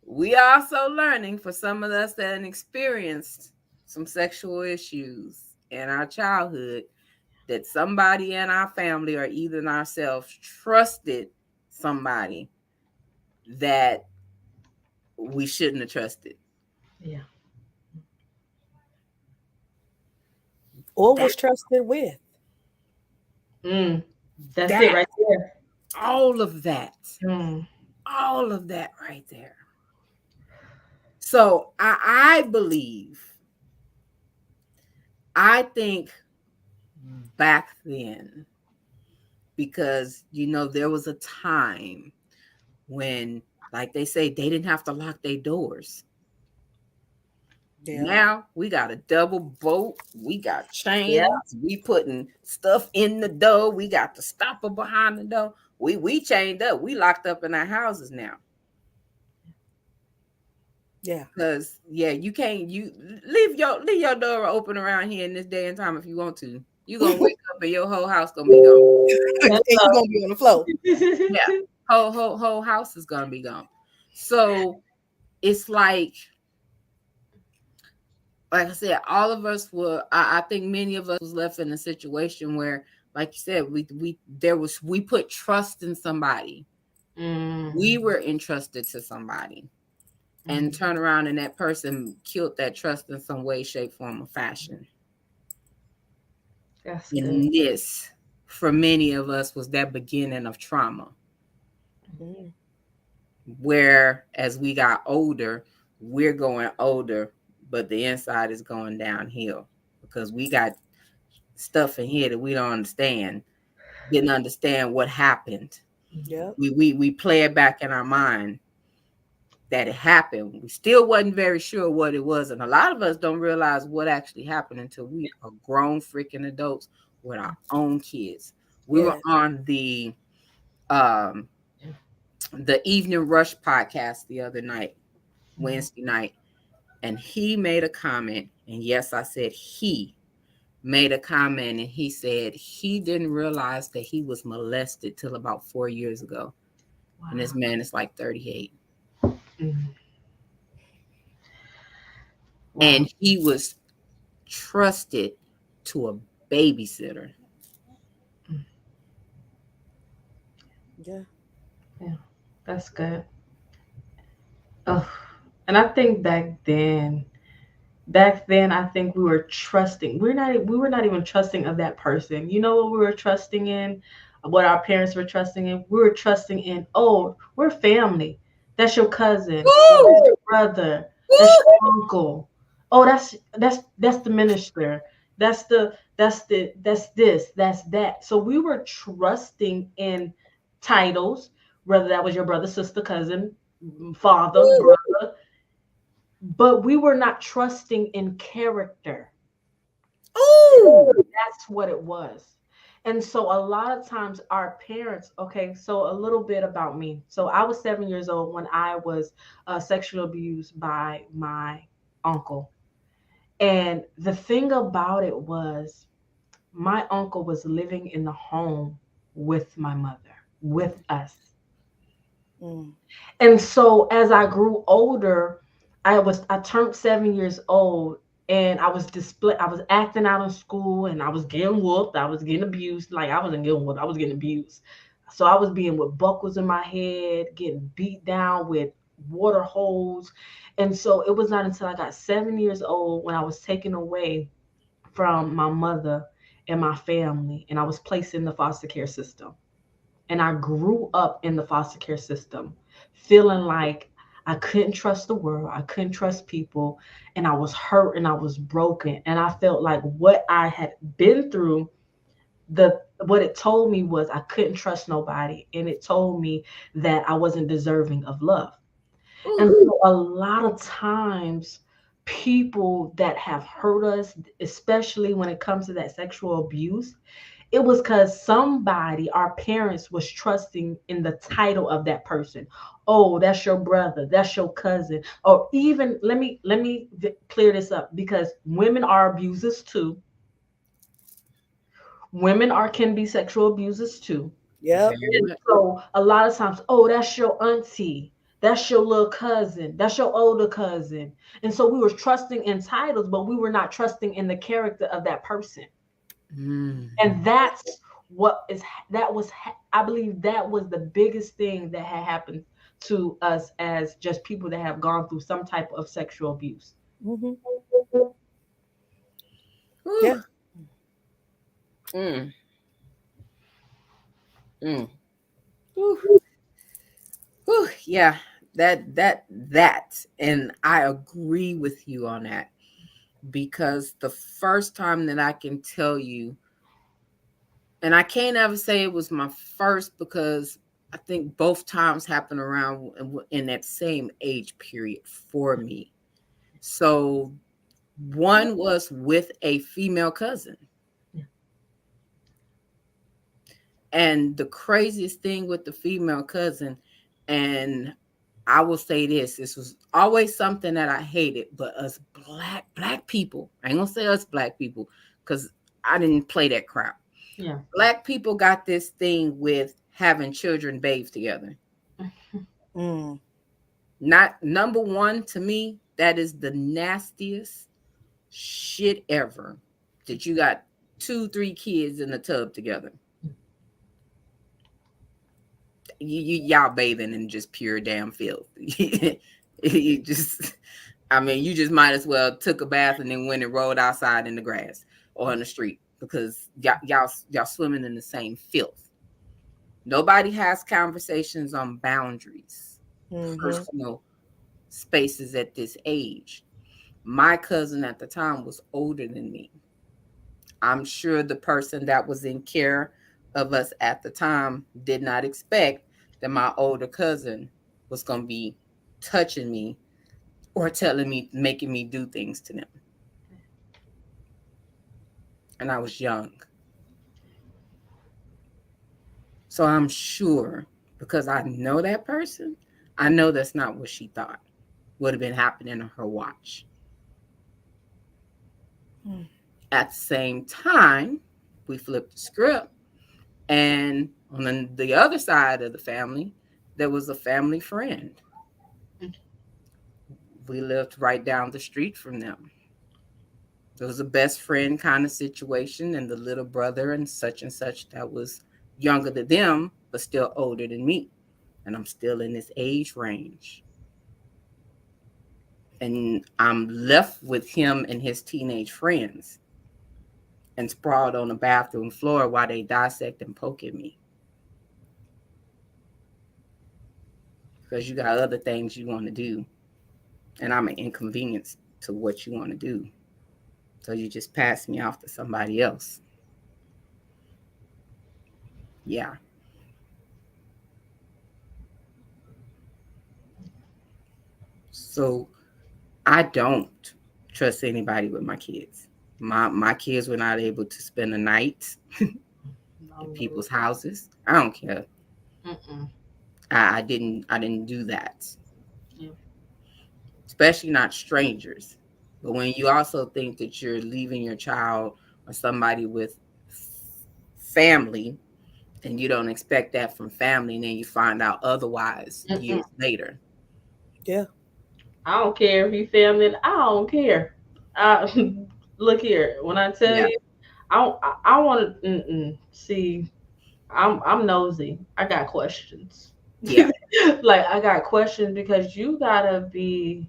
we also learning for some of us that experienced some sexual issues in our childhood that somebody in our family or even ourselves trusted somebody that we shouldn't have trusted. Yeah. Or That was trusted with. Mm. That's it that right there. all of that, Mm. all of that right there. So I believe, I think back then, because there was a time when, like they say, they didn't have to lock their doors. Yeah. Now we got a double bolt. We got Yeah. chains. We putting stuff in the door. We got the stopper behind the door. We chained up. We locked up in our houses now. Yeah. Cause yeah, you can't leave your door open around here in this day and time if you want to. You gonna wake up and your whole house gonna be gone. And you're gonna be on the floor. Yeah, whole house is gonna be gone. So it's like I said, all of us were. I think many of us was left in a situation where, like you said, we put trust in somebody. Mm. We were entrusted to somebody, and Mm. turn around and that person killed that trust in some way, shape, form, or fashion. That's good. And this, for many of us, was that beginning of trauma, Mm. where as we got older, we're going older, but the inside is going downhill because we got stuff in here that we don't understand, didn't understand what happened. Yep. We play it back in our mind that it happened. We still wasn't very sure what it was. And a lot of us don't realize what actually happened until we are grown freaking adults with our own kids. We were Yes. on um the Evening Rush podcast the other night, Wednesday night, and he made a comment. And yes, I said he made a comment, and he said he didn't realize that he was molested till about 4 years ago. And this Wow. man is like 38. Mm. Wow. And he was trusted to a babysitter. Mm. Yeah. Yeah. That's good. Oh, and I think back then I think we were trusting. We were not even trusting of that person. You know what we were trusting in? What our parents were trusting in? We were trusting in, oh, we're family. That's your cousin. Oh, that's Woo! your brother. That's Woo! your uncle. Oh, that's the minister. That's this, that's that. So we were trusting in titles, whether that was your brother, sister, cousin, father, Woo! brother, but we were not trusting in character. Ooh! That's what it was. And so a lot of times our parents, okay, so a little bit about me. So I was 7 years old when I was sexually abused by my uncle. And the thing about it was, my uncle was living in the home with my mother, with us. Mm. And so as I grew older, I turned 7 years old, and I was acting out in school, and I was getting whooped, I was getting abused. Like, I wasn't getting whooped, I was getting abused. So I was being with buckles in my head, getting beat down with water hose. And so it was not until I got 7 years old when I was taken away from my mother and my family, and I was placed in the foster care system. And I grew up in the foster care system feeling like I couldn't trust the world, I couldn't trust people, and I was hurt and I was broken. And I felt like what I had been through, the what it told me was I couldn't trust nobody, and it told me that I wasn't deserving of love. And Ooh! so a lot of times, people that have hurt us, especially when it comes to that sexual abuse, it was because somebody, our parents, was trusting in the title of that person. Oh, that's your brother, that's your cousin. Or even, let me clear this up, because women are abusers too. Women are can be sexual abusers too. Yep. Very And much. so a lot of times, oh, that's your auntie, that's your little cousin, that's your older cousin. And so we were trusting in titles, but we were not trusting in the character of that person. Mm. And that's what is that was I believe that was the biggest thing that had happened to us as just people that have gone through some type of sexual abuse. Hmm. Whew. Yeah. Mm. Mm. Whew. Whew. Yeah, that, and I agree with you on that, because the first time that I can tell you, and I can't ever say it was my first, because I think both times happened around in that same age period for me. So one was with a female cousin. And the craziest thing with the female cousin, and I will say this was always something that I hated, but us black people, I ain't gonna say us black people, because I didn't play that crap. Yeah. Black people got this thing with having children bathe together. Mm. Not number one, to me, that is the nastiest shit ever. That you got 2, 3 kids in the tub together. Y'all bathing in just pure damn filth. You just, I mean, you just might as well took a bath and then went and rolled outside in the grass or in the street, because y'all swimming in the same filth. Nobody has conversations on boundaries, Hmm. personal spaces at this age. My cousin at the time was older than me. I'm sure the person that was in care of us at the time did not expect that my older cousin was going to be touching me or telling me, making me do things to them. And I was young. So I'm sure, because I know that person, I know that's not what she thought would have been happening on her watch. Mm. At the same time, we flipped the script, and on the other side of the family, there was a family friend. We lived right down the street from them. It was a best friend kind of situation, and the little brother and such that was younger than them, but still older than me. And I'm still in this age range. And I'm left with him and his teenage friends and sprawled on the bathroom floor while they dissect and poke at me. Because you got other things you want to do. And I'm an inconvenience to what you want to do. So you just pass me off to somebody else. Yeah. So I don't trust anybody with my kids. My kids were not able to spend a night No, at no. people's houses. I don't care. Mm-mm. I didn't do that. Yeah. Especially not strangers. But when you also think that you're leaving your child or somebody with family, and you don't expect that from family, and then you find out otherwise Mm-mm. years later. Yeah. I don't care if he family. I don't care. Look here. When I tell Yeah. you, I want to see. I'm nosy. I got questions. Yeah. Like I got questions because you gotta be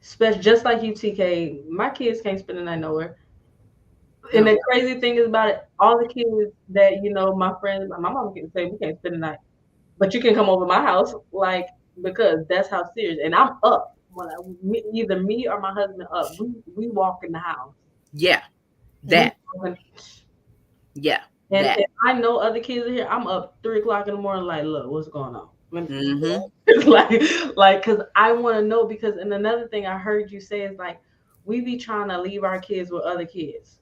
special. Just like you, TK. My kids can't spend the night nowhere. And No. the crazy thing is about it, all the kids that my friends, my mom can say we can't spend the night, but you can come over my house, like because that's how serious. And I'm up when either me or my husband up. We walk in the house. Yeah. We That. walk Yeah. and That. if I know other kids are here, I'm up 3 o'clock in the morning. Like, look, what's going on? Mm-hmm. It's like, cause I want to know. Because and another thing I heard you say is like, we be trying to leave our kids with other kids,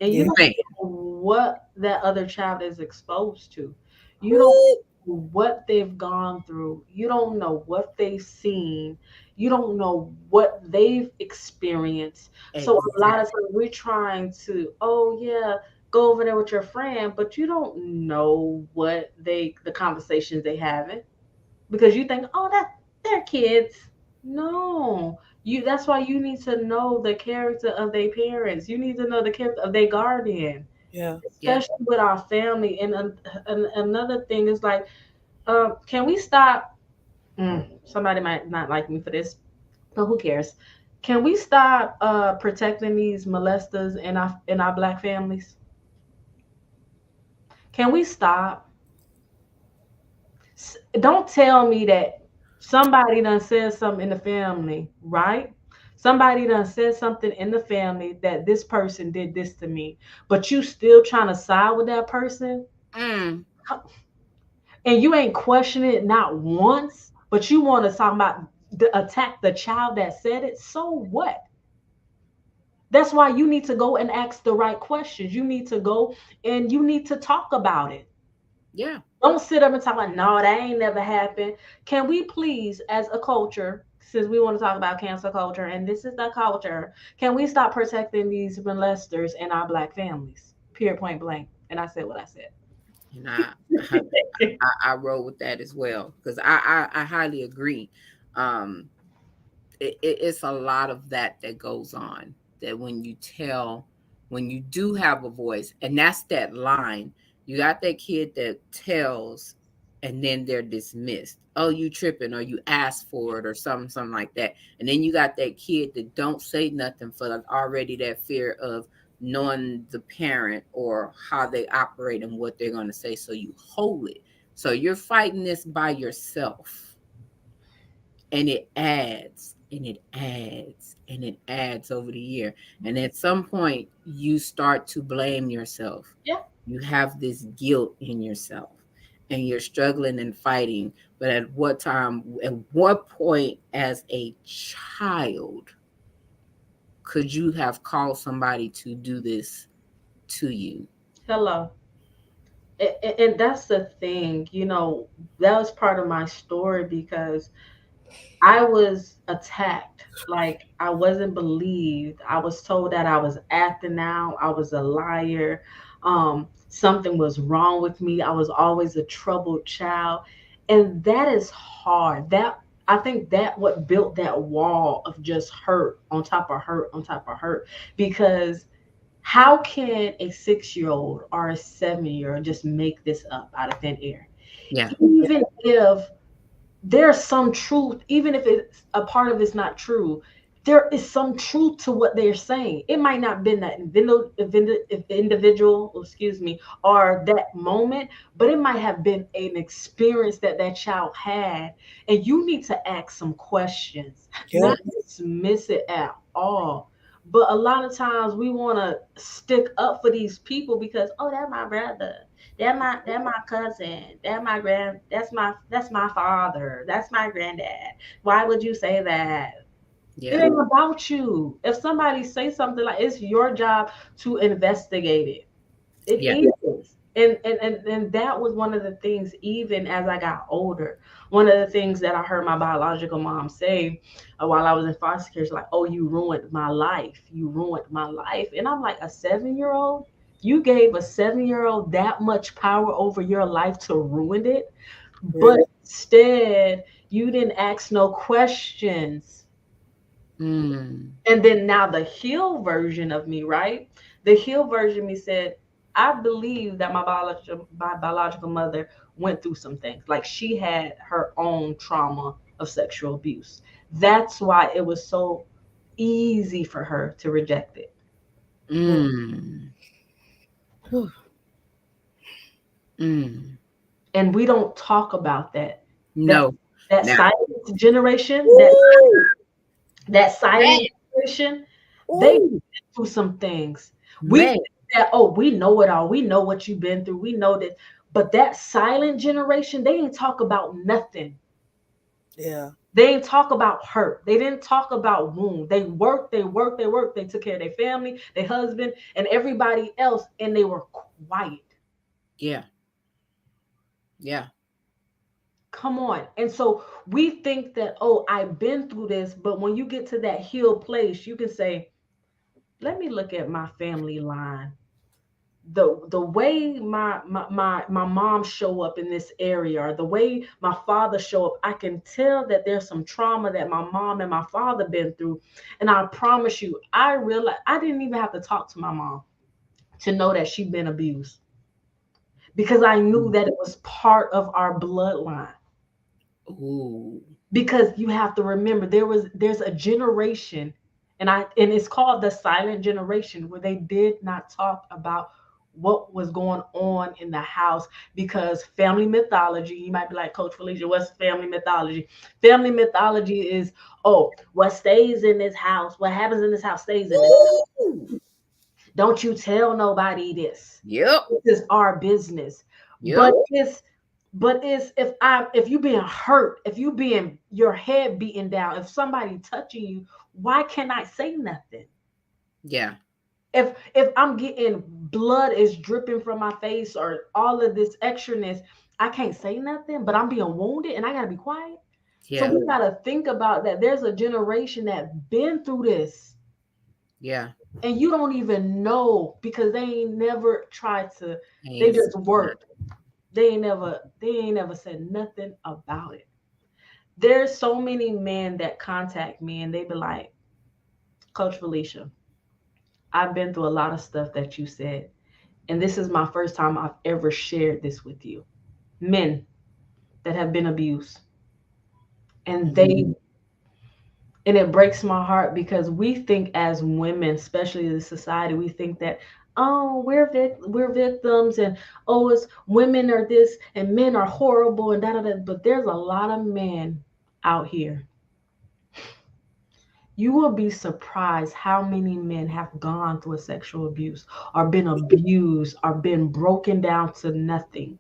and you Yeah. don't Man. know what that other child is exposed to. You don't Ooh, know what they've gone through. You don't know what they've seen. You don't know what they've experienced. So a lot of Exactly. times we're trying to, oh yeah, go over there with your friend, but you don't know what the conversations they having because you think, oh, they're kids. No, that's why you need to know the character of their parents. You need to know the character of their guardian, yeah. Yeah. especially with our family. And another thing is like, can we stop? Somebody might not like me for this, but who cares? Can we stop protecting these molesters in our black families? Can we stop? Don't tell me that somebody done said something in the family, right? Somebody done said something in the family that this person did this to me, but you still trying to side with that person Mm. and you ain't questioning it not once, but you want to talk about attack the child that said it. So what? That's why you need to go and ask the right questions. You need to go and you need to talk about it. Yeah. Don't sit up and talk like, no, that ain't never happened. Can we please, as a culture, since we want to talk about cancel culture and this is the culture, can we stop protecting these molesters in our black families? Period, point blank. And I said what I said. And I roll with that as well because I highly agree. Um, it's a lot of that goes on that when you do have a voice, and that's that line. You got that kid that tells, and then they're dismissed. Oh, you tripping, or you asked for it, or something like that. And then you got that kid that don't say nothing for like already that fear of knowing the parent or how they operate and what they're going to say. So you hold it. So you're fighting this by yourself, and it adds and it adds and it adds over the year, and at some point you start to blame yourself. Yeah. You have this guilt in yourself and you're struggling and fighting, but at what point as a child could you have called somebody to do this to you? Hello. And that's the thing, that was part of my story because I was attacked. Like I wasn't believed. I was told that I was acting out. I was a liar. Something was wrong with me. I was always a troubled child, and that is hard. That I think that what built that wall of just hurt on top of hurt on top of hurt. Because how can a 6-year-old or a 7-year-old just make this up out of thin air? Yeah. Even if there's some truth, even if it's a part of it's not true, there is some truth to what they're saying. It might not have been that individual, excuse me, or that moment, but it might have been an experience that that child had. And you need to ask some questions, Yep. not dismiss it at all. But a lot of times we want to stick up for these people because, oh, that's my brother. That my cousin. That's my father. That's my granddad. Why would you say that? It Yeah. ain't about you. If somebody say something like it's your job to investigate it. It Yeah. is. And that was one of the things, even as I got older, one of the things that I heard my biological mom say while I was in foster care is like, oh, you ruined my life. You ruined my life. And I'm like, a 7-year-old? You gave a 7-year-old that much power over your life to ruin it? But Really? instead, you didn't ask no questions. Mm. And then now the heal version of me, right? The heal version of me said, I believe that my biological mother went through some things. Like she had her own trauma of sexual abuse. That's why it was so easy for her to reject it. Mm. Whew. Mm. And we don't talk about that. That No. that Now. silent generation, that Ooh, that Man. silent generation, they went ooh, through some things. We Man. think that, oh, we know it all. We know what you've been through. We know this. But that silent generation, they ain't talk about nothing. yeah, They didn't talk about hurt. They didn't talk about wound. They worked, they worked, they worked. They took care of their family, their husband, and everybody else, and they were white. Yeah. Yeah. Come on. And so we think that, oh, I've been through this. But when you get to that healed place, you can say, let me look at my family line. The way my mom show up in this area, or the way my father show up, I can tell that there's some trauma that my mom and my father been through. And I promise you, I realized I didn't even have to talk to my mom to know that she'd been abused, because I knew that it was part of our bloodline. Ooh. Because you have to remember, there's a generation, and it's called the silent generation, where they did not talk about what was going on in the house. Because family mythology, you might be like, Coach Felisha, what's family mythology? Family mythology is, oh, what stays in this house, what happens in this house stays in this house. Ooh. Don't you tell nobody this. Yep. This is our business. Yep. But it's if you being hurt, if you being your head beaten down, if somebody touching you, why can't I say nothing? Yeah. If I'm getting blood is dripping from my face, or all of this extraness, I can't say nothing, but I'm being wounded and I gotta be quiet. So Yeah. we gotta think about that. There's a generation that been through this, Yeah. and you don't even know, because they ain't never tried to. They Ain't just seen that. worked. They ain't never said nothing about it. There's so many men that contact me and they be like, Coach Felicia, I've been through a lot of stuff that you said, and this is my first time I've ever shared this with you. Men that have been abused. And they Mhm. and it breaks my heart, because we think as women, especially in the society, we think that, oh, we're victims, and oh, it's women are this and men are horrible and da da da. But there's a lot of men out here. You will be surprised how many men have gone through a sexual abuse, or been abused, or been broken down to nothing.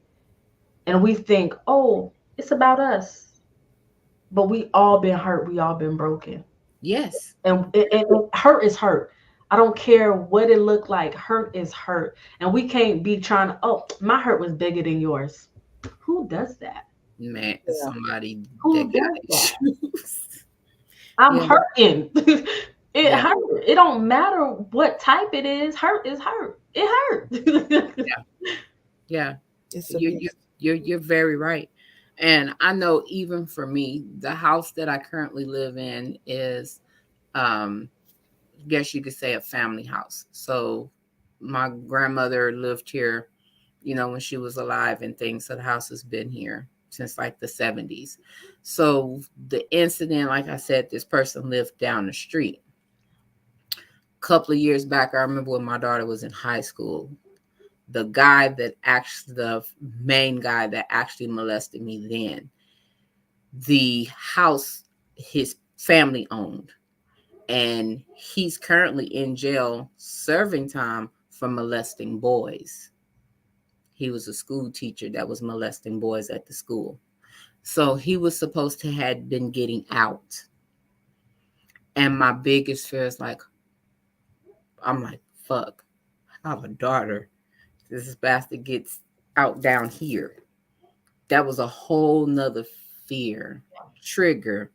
And we think, oh, it's about us. But we all been hurt. We all been broken. Yes. And hurt is hurt. I don't care what it looked like. Hurt is hurt. And we can't be trying to, oh, my hurt was bigger than yours. Who does that? Man, Yeah. somebody that Who got does that? issues. I'm Yeah. hurting. It Yeah. hurt. It don't matter what type it is. Hurt is hurt. It hurt. Yeah. Yeah. It's You abuse. you're very right. And I know, even for me, the house that I currently live in is, um I guess you could say, a family house. So my grandmother lived here, when she was alive and things. So the house has been here since like the 70s. So the incident, like I said, this person lived down the street. A couple of years back, I remember when my daughter was in high school, the main guy that actually molested me then, the house his family owned, and he's currently in jail serving time for molesting boys. He was a school teacher that was molesting boys at the school. So he was supposed to have been getting out. And my biggest fear is like, I'm like, fuck, I have a daughter. This bastard gets out down here. That was a whole nother fear, trigger,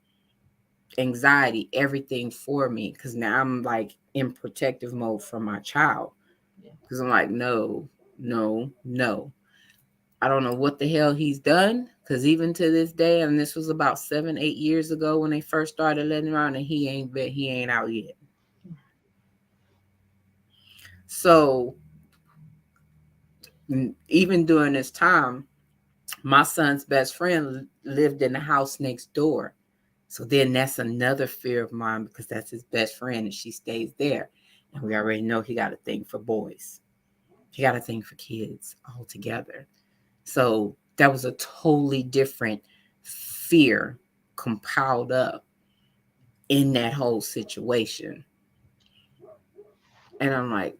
anxiety, everything for me. Because now I'm like in protective mode for my child. Because I'm like, no, no, no. I don't know what the hell he's done. Because even to this day, and this was about 7, 8 years ago when they first started letting him out, and he ain't out yet. So even during this time, my son's best friend lived in the house next door. So then that's another fear of mine, because that's his best friend and she stays there. And we already know he got a thing for boys. He got a thing for kids altogether. So that was a totally different fear compiled up in that whole situation. And I'm like,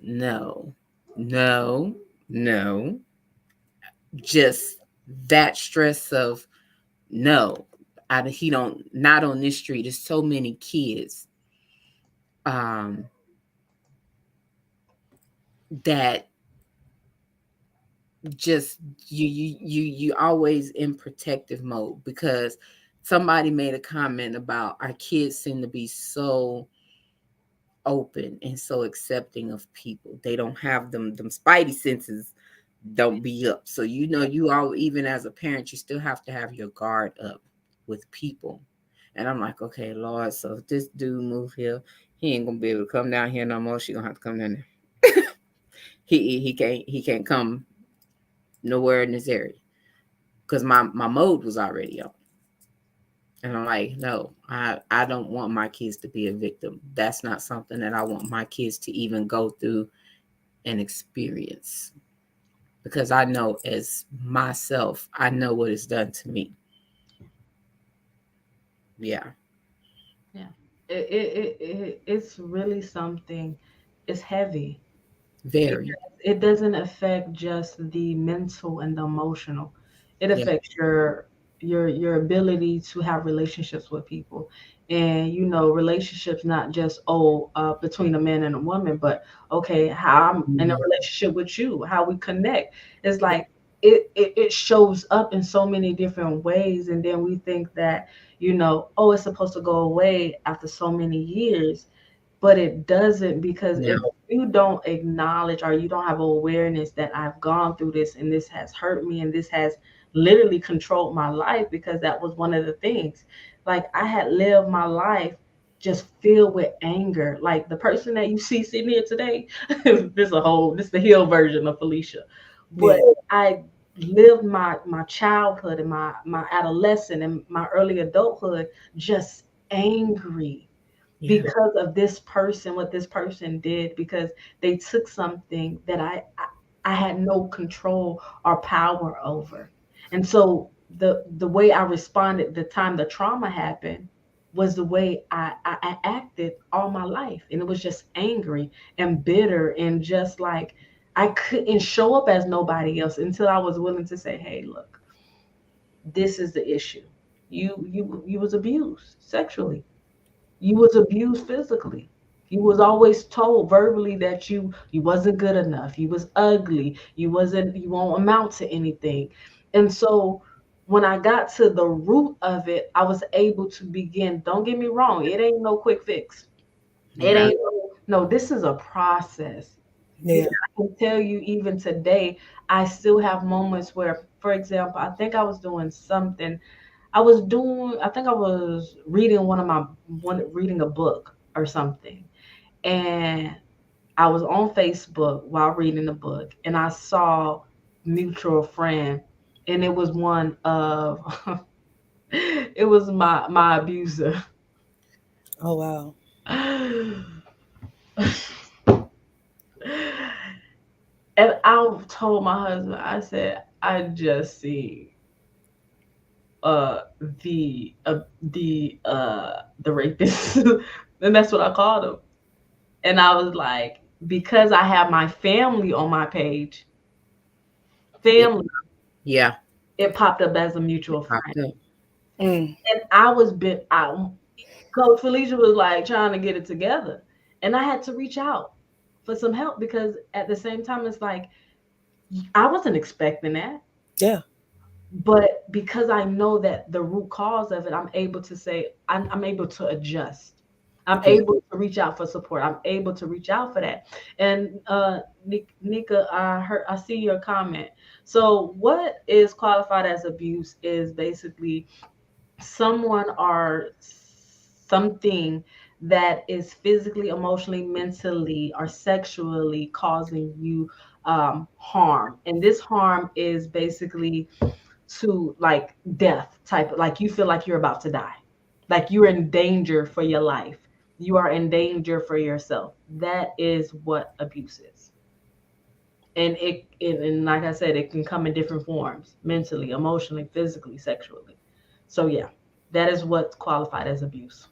no, no, no. Just that stress of, no, he don't, not on this street. There's so many kids um, that just you always in protective mode, because somebody made a comment about our kids seem to be so open and so accepting of people. They don't have them spidey senses don't be up. So you all, even as a parent, you still have to have your guard up with people. And I'm like, okay, Lord, so if this dude move here, he ain't gonna be able to come down here no more. She gonna have to come down there. He can't come nowhere in this area, because my mode was already on. And I'm like, no, I don't want my kids to be a victim. That's not something that I want my kids to even go through and experience. Because I know, as myself, I know what it's done to me. Yeah. Yeah. It's really something. It's heavy. Very. It doesn't affect just the mental and the emotional. It Yeah. affects your ability to have relationships with people. And relationships not just between a man and a woman, but okay, how I'm in a relationship with you, how we connect. It's like it shows up in so many different ways, and then we think that, it's supposed to go away after so many years, but it doesn't, because if No. you don't acknowledge or you don't have awareness that I've gone through this and this has hurt me and this has literally controlled my life, because that was one of the things. Like, I had lived my life just filled with anger. Like, the person that you see sitting here today, this is the hill version of Felicia. But I lived my childhood and my adolescent and my early adulthood just angry Yeah. because of this person, what this person did, because they took something that I had no control or power over. And so the way I responded the time the trauma happened was the way I acted all my life. And it was just angry and bitter, and just like I couldn't show up as nobody else until I was willing to say, hey, look, this is the issue. You was abused sexually. You was abused physically. You was always told verbally that you wasn't good enough. You was ugly. You won't amount to anything. And so when I got to the root of it, I was able to begin. Don't get me wrong, it ain't no quick fix. It Yeah. ain't no, this is a process. Yeah. I can tell you, even today, I still have moments where, for example, I think I was doing something. I think I was reading reading a book or something. And I was on Facebook while reading the book, and I saw mutual friend, and it was one of it was my abuser. Oh wow. And I told my husband, I said, I just see uh the rapist. And that's what I called him. And I was like, because I have my family on my page, Yeah. family, Yeah. it popped up as a mutual friend. Popped up. Mm. And I was bit out. Coach Felicia was like trying to get it together. And I had to reach out for some help, because at the same time, it's like I wasn't expecting that. Yeah. But because I know that the root cause of it, I'm able to say, I'm able to adjust. I'm Yeah. able to reach out for support. I'm able to reach out for that. And Nika, I see your comment. So what is qualified as abuse is basically someone or something that is physically, emotionally, mentally, or sexually causing you harm. And this harm is basically to like death type, like you feel like you're about to die, like you're in danger for your life, you are in danger for yourself. That is what abuse is. And and like I said, it can come in different forms: mentally, emotionally, physically, sexually. So yeah, that is what's qualified as abuse.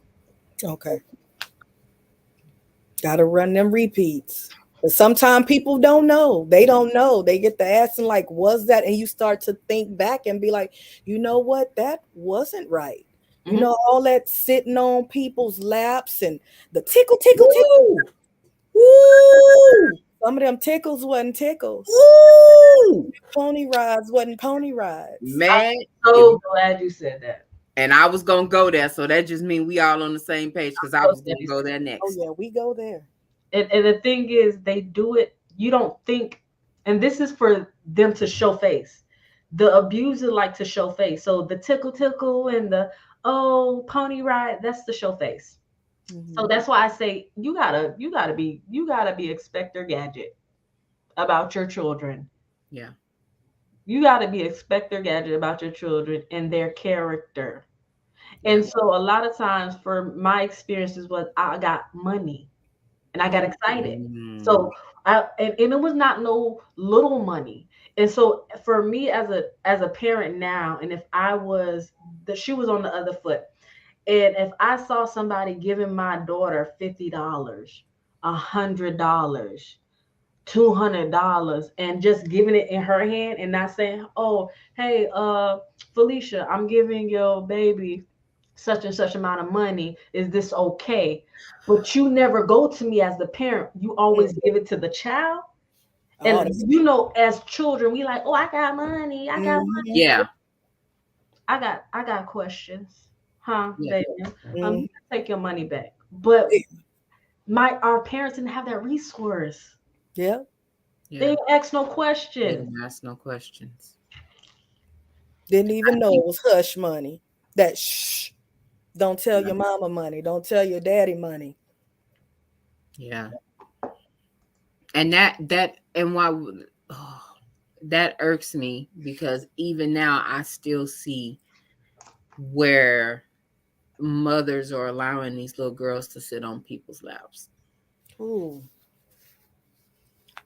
Okay. Gotta run them repeats. But sometimes people don't know. They don't know. They get the asking like, was that? And you start to think back and be like, you know what? That wasn't right. You Mhm. know, all that sitting on people's laps and the tickle, tickle, tickle. Woo! Some of them tickles wasn't tickles. Woo! Pony rides wasn't pony rides. Man, So glad you said that. and I was gonna go there, so that just means we all on the same page because I So was gonna go there Oh next. yeah, we go there. And the thing is, they do it. You don't think, and this is for them to show face. The abuser like to show face. So the tickle and the pony ride, that's the show face. So that's why I say you gotta be Expector Gadget about your children. Yeah. You gotta be Expector Gadget about your children and their character. And so a lot of times for my experiences was I got money and I got excited. Mm. So and it was not no little money. And so for me as a parent now, and if I was the shoe was on the other foot, and if I saw somebody giving my daughter $50, $100, $200, and just giving it in her hand and not saying, "Oh, hey, Felicia, I'm giving your baby such and such amount of money. Is this okay?" But you never go to me as the parent. You always give it to the child. Oh, And as children, we like, "Oh, I got money. I got money. Yeah. I got questions, huh, Yeah. baby? You can take your money back." But our parents didn't have that resource. yeah. They Yeah. didn't ask no They questions. didn't ask no questions. Didn't even know it was hush money. That shh. Don't tell your mama money. Don't tell your daddy money. Yeah. And that irks me because even now I still see where mothers are allowing these little girls to sit on people's laps. Ooh.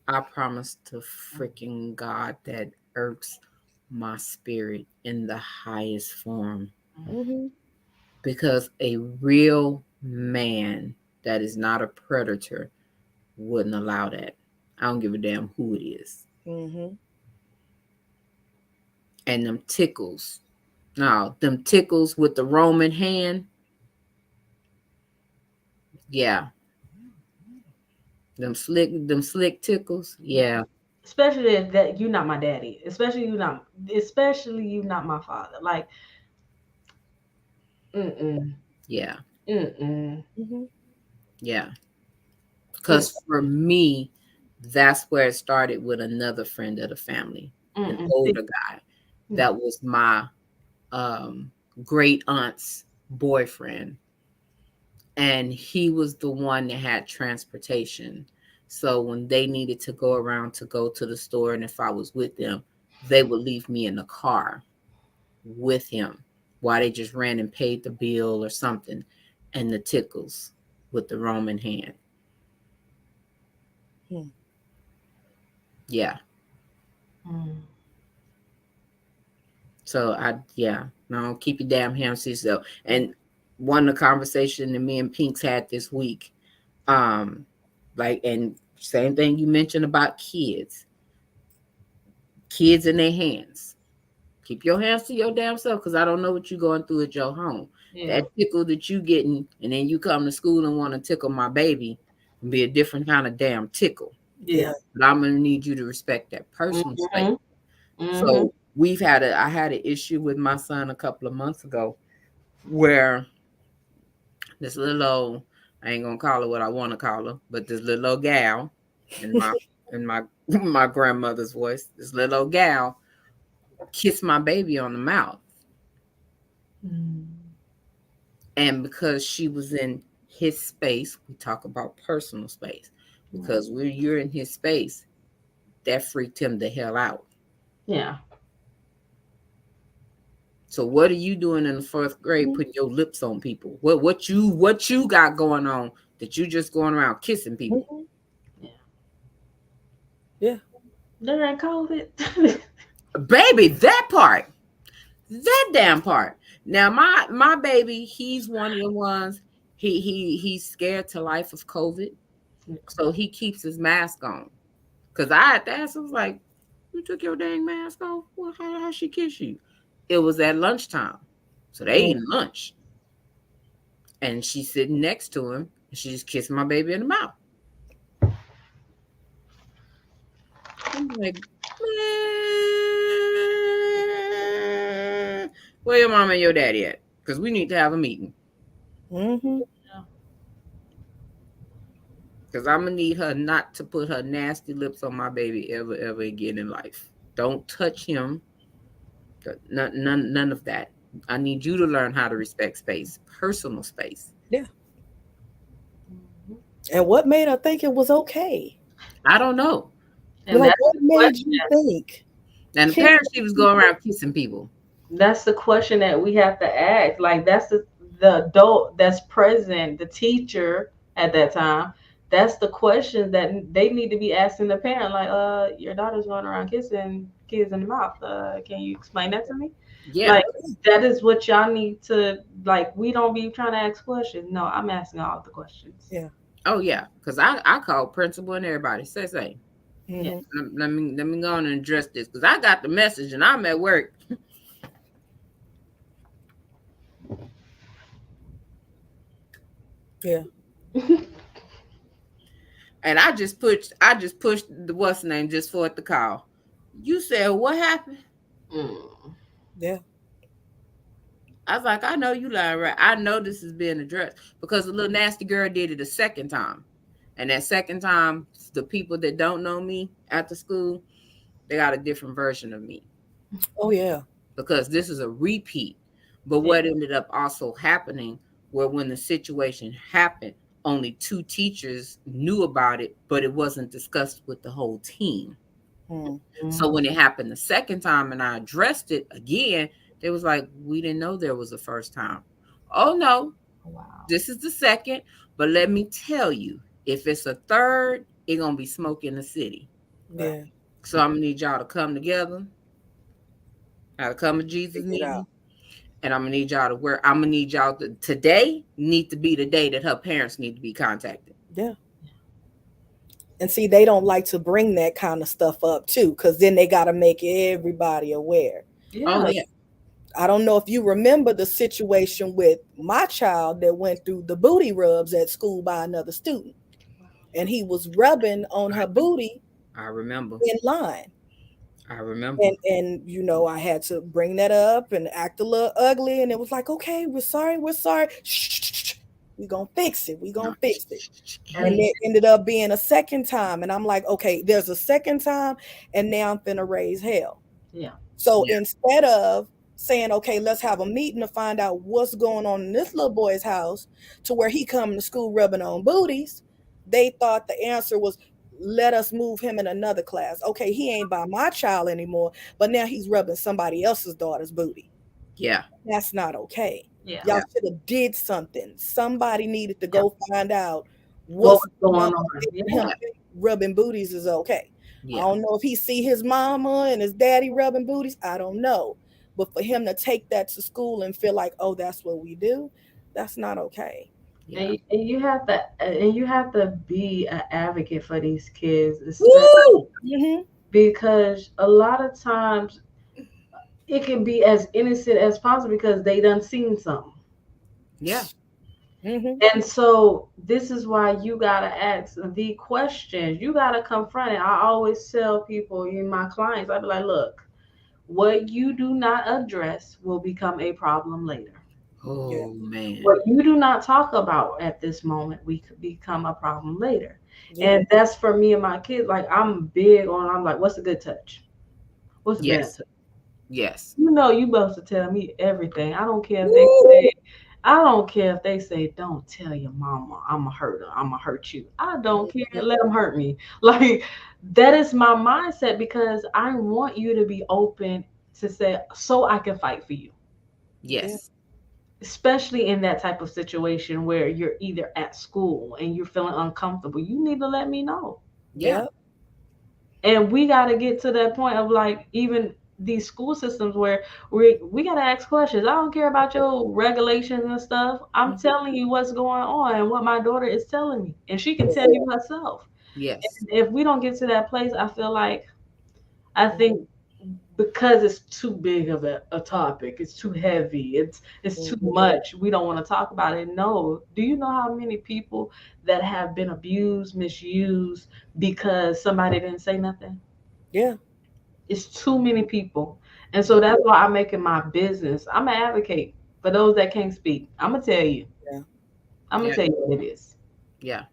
I promise to freaking God that irks my spirit in the highest form. Mm-hmm. Because a real man that is not a predator wouldn't allow that. I don't give a damn who it is. Mm-hmm. And them tickles. No, them tickles with the Roman hand. Yeah. Them slick tickles. Yeah. Especially if that you're not my daddy. Especially you not my father. Like, mm-mm. Yeah. Mm-mm. Mm-hmm. Yeah. Because for me, that's where it started with another friend of the family, an Mm-mm. older guy. That was my great aunt's boyfriend. And he was the one that had transportation. So when they needed to go around to go to the store, and if I was with them, they would leave me in the car with him while they just ran and paid the bill or something. And the tickles with the Roman hand. Hmm. Yeah. So no, keep your damn hands to yourself. And one of the conversation that me and Pinks had this week, and same thing you mentioned about kids in their hands. Keep your hands to your damn self, because I don't know what you're going through at your home. Yeah. That tickle that you getting, and then you come to school and want to tickle my baby, can be a different kind of damn tickle. Yeah. But I'm gonna need you to respect that personal space. Mm-hmm. So I had an issue with my son a couple of months ago where this little old, I ain't gonna call her what I want to call her, but this little old gal in my my grandmother's voice, this little old gal kissed my baby on the mouth. And because she was in his space, we talk about personal space. Because when you're in his space, that freaked him the hell out. Yeah. So what are you doing in the 4th grade putting your lips on people? What you got going on that you just going around kissing people? Mm-hmm. Yeah. That ain't COVID. Baby, that damn part. Now my baby, he's one of the ones, he's scared to life of COVID. So he keeps his mask on. Cause I had to ask, I was like, you took your dang mask off? Well, how she kiss you? It was at lunchtime. So they eating lunch. And she's sitting next to him, and she just kissed my baby in the mouth. I'm like, Where your mom and your daddy at? Because we need to have a meeting. Mm-hmm. Because I'm gonna need her not to put her nasty lips on my baby ever again in life. Don't touch him. None of that. I need you to learn how to respect space, personal space. Yeah. And what made her think it was okay? I don't know. And Like, that's what the made question. you think? And Kissing apparently she was going people? around kissing people. That's the question that we have to ask. Like that's the adult that's present, the teacher at that time. That's the questions that they need to be asking the parent. Like, your daughter's going around kissing kids in the mouth. Can you explain that to me? Yeah. Like that is what y'all need to like. We don't be trying to ask questions. No, I'm asking all the questions. Yeah. Oh yeah. Because I called principal and everybody. Say. Yeah. Mm-hmm. Let me go on and address this because I got the message and I'm at work. Yeah. And I just pushed the what's name just for it to call. You said what happened? Mm. Yeah. I was like, I know you lying, right? I know this is being addressed because the little nasty girl did it a second time. And that second time, the people that don't know me after school, they got a different version of me Oh yeah. because this is a repeat. But Yeah. what ended up also happening where when the situation happened, only two teachers knew about it, but it wasn't discussed with the whole team. Mm. So Mhm. when it happened the second time and I addressed it again, they was like, we didn't know there was a first time. Oh no, Wow. this is the second. But let me tell you, if it's a third, it's gonna be smoke in the city. Right. Yeah. So I'm gonna need y'all to come together, how to come to Jesus Figure it out. meeting. And I'm gonna need y'all to today need to be the day that her parents need to be contacted. Yeah. And see, they don't like to bring that kind of stuff up too, because then they got to make everybody aware. Oh Yeah. yeah. I don't know if you remember the situation with my child that went through the booty rubs at school by another student, and he was rubbing on her booty I remember. in line. I remember. And I had to bring that up and act a little ugly, and it was like, okay, we're sorry. Shh, we gonna fix it. We gonna fix it. And And it ended up being a second time, and I'm like, okay, there's a second time, and now I'm finna raise hell. yeah. So Yeah. instead of saying, okay, let's have a meeting to find out what's going on in this little boy's house to where he coming to school rubbing on booties, they thought the answer was let us move him in another class. Okay, he ain't by my child anymore, but now he's rubbing somebody else's daughter's booty. Yeah. That's not okay. Yeah. Y'all Yeah. should have did something. Somebody needed to Yeah. go find out What what's was going going on. on? Making Yeah. him think rubbing booties is okay. I Yeah. don't know if he see his mama and his daddy rubbing booties. I don't know. But for him to take that to school and feel like, oh, that's what we do, that's not okay. Yeah. And you have to be an advocate for these kids, especially Woo! Mm-hmm. because a lot of times it can be as innocent as possible because they done seen something. Yeah. Mm-hmm. And so this is why you gotta ask the questions. You gotta confront it. I always tell people, my clients, I be like, look, what you do not address will become a problem later. Yeah. Oh man. What you do not talk about at this moment, we could become a problem later. Yeah. And that's for me and my kids. Like I'm like, what's a good touch? What's a bad Yes. touch? Yes. You supposed to tell me everything. Woo! I don't care if they say, don't tell your mama, I'm a hurt her, I'm a hurt you. I don't care. Let them hurt me. Like, that is my mindset because I want you to be open to say, so I can fight for you. Yeah. Yes. Especially in that type of situation where you're either at school and you're feeling uncomfortable. You need to let me know. Yeah. Yeah. And we got to get to that point of like even these school systems where we got to ask questions. I don't care about your regulations and stuff. I'm Mhm. telling you what's going on and what my daughter is telling me, and she can Yeah. tell you herself. Yes. And if we don't get to that place, I Mhm. think because it's too big of a topic, it's too heavy, it's too Mhm. much, we don't want to talk about it. No, do you know how many people that have been abused, misused because somebody didn't say nothing? Yeah. It's too many people. And so that's why I make it my business. I'm an advocate for those that can't speak. I'm gonna tell you. Yeah. I'm gonna Yeah. tell you what it is. Yeah.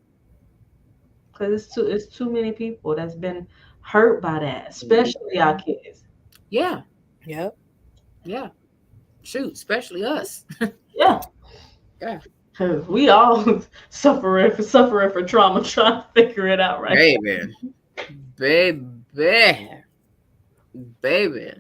Because it's too many people that's been hurt by that, especially our kids. Yeah. Yep. Yeah. Shoot, especially us. Yeah. Yeah. 'Cause we all suffering for trauma, trying to figure it out right. Baby. Baby. Baby.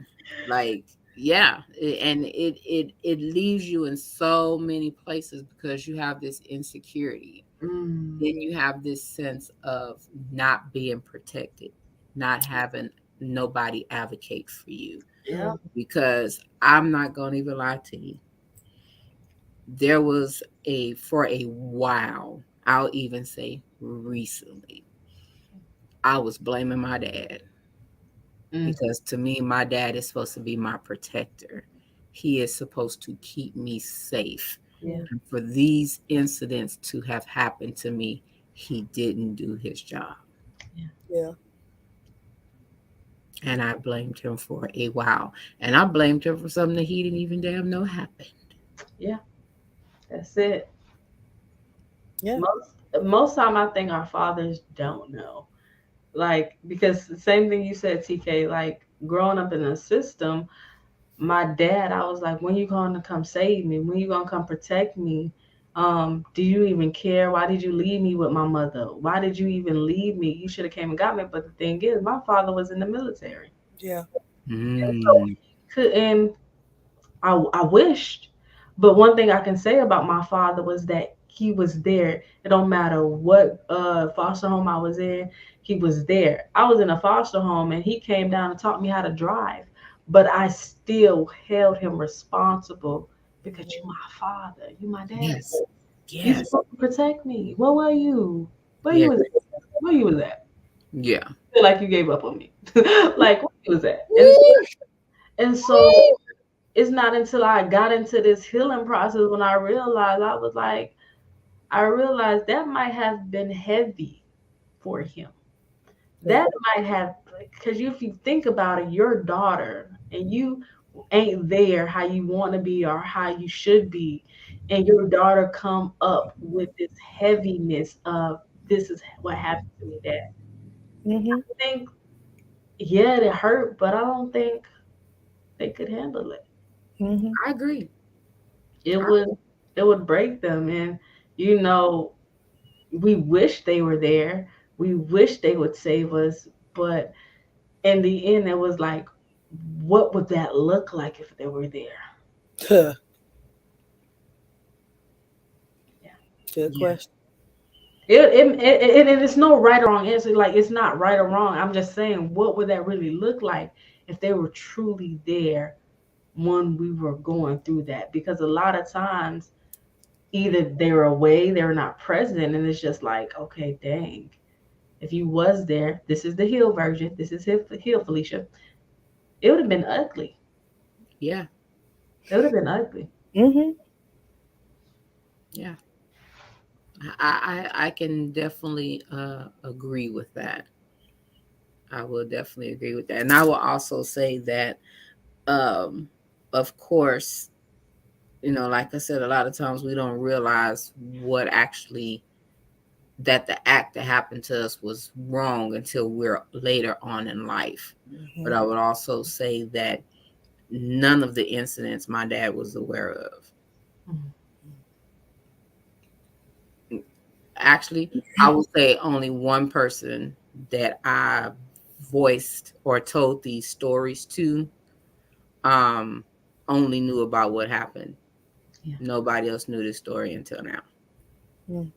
Like, yeah. And it leaves you in so many places because you have this insecurity. Mm, Then you have this sense of not being protected, not having nobody advocate for you. yeah. Because I'm not gonna even lie to you. There was for a while, I'll even say recently, I was blaming my dad Mm, because to me, my dad is supposed to be my protector. He is supposed to keep me safe. yeah. And for these incidents to have happened to me, he didn't do his job. Yeah. And I blamed him for a while. And I blamed him for something that he didn't even damn know happened. Yeah. That's it. Yeah. Most time I think our fathers don't know. Like, because the same thing you said, TK, like growing up in a system, my dad, I was like, when you going to come save me? When you going to come protect me? Do you even care? Why did you leave me with my mother? Why did you even leave me? You should have came and got me. But the thing is, my father was in the military. Yeah. And so Mm, he couldn't, I wished. But one thing I can say about my father was that he was there. It don't matter what foster home I was in, he was there. I was in a foster home and he came down and taught me how to drive. But I still held him responsible because you my father, you my daddy. yes. You Yes. supposed to protect me. Where were you? Where Yeah. you was at? Where you was at? Yeah. I feel like you gave up on me. Like where you was at? Woo! And so it's not until I got into this healing process when I realized that might have been heavy for him. Yeah. That might have, because if you think about it, your daughter and you ain't there how you want to be or how you should be, and your daughter come up with this heaviness of this is what happened to me, Dad. Mm-hmm. I think, yeah, it hurt, but I don't think they could handle it. Mm-hmm. I agree. It I, would it would break them, and you know we wish they were there. We wish they would save us, but in the end, it was like, what would that look like if they were there? Huh. Yeah. Good yeah. question. It's no right or wrong answer. Like it's not right or wrong. I'm just saying, what would that really look like if they were truly there when we were going through that? Because a lot of times, either they're away, they're not present, and it's just like, okay, dang. If you was there, this is the heal version. This is heal Felicia. It would have been ugly. Yeah. It would have been ugly. Mm-hmm. Yeah. I can definitely agree with that. I will definitely agree with that. And I will also say that um of course, like I said, a lot of times we don't realize what actually that the act that happened to us was wrong until we're later on in life. Mm-hmm. But I would also say that none of the incidents my dad was aware of. Actually, I would say only one person that I voiced or told these stories to um only knew about what happened. Yeah. Nobody else knew this story until now. Mm.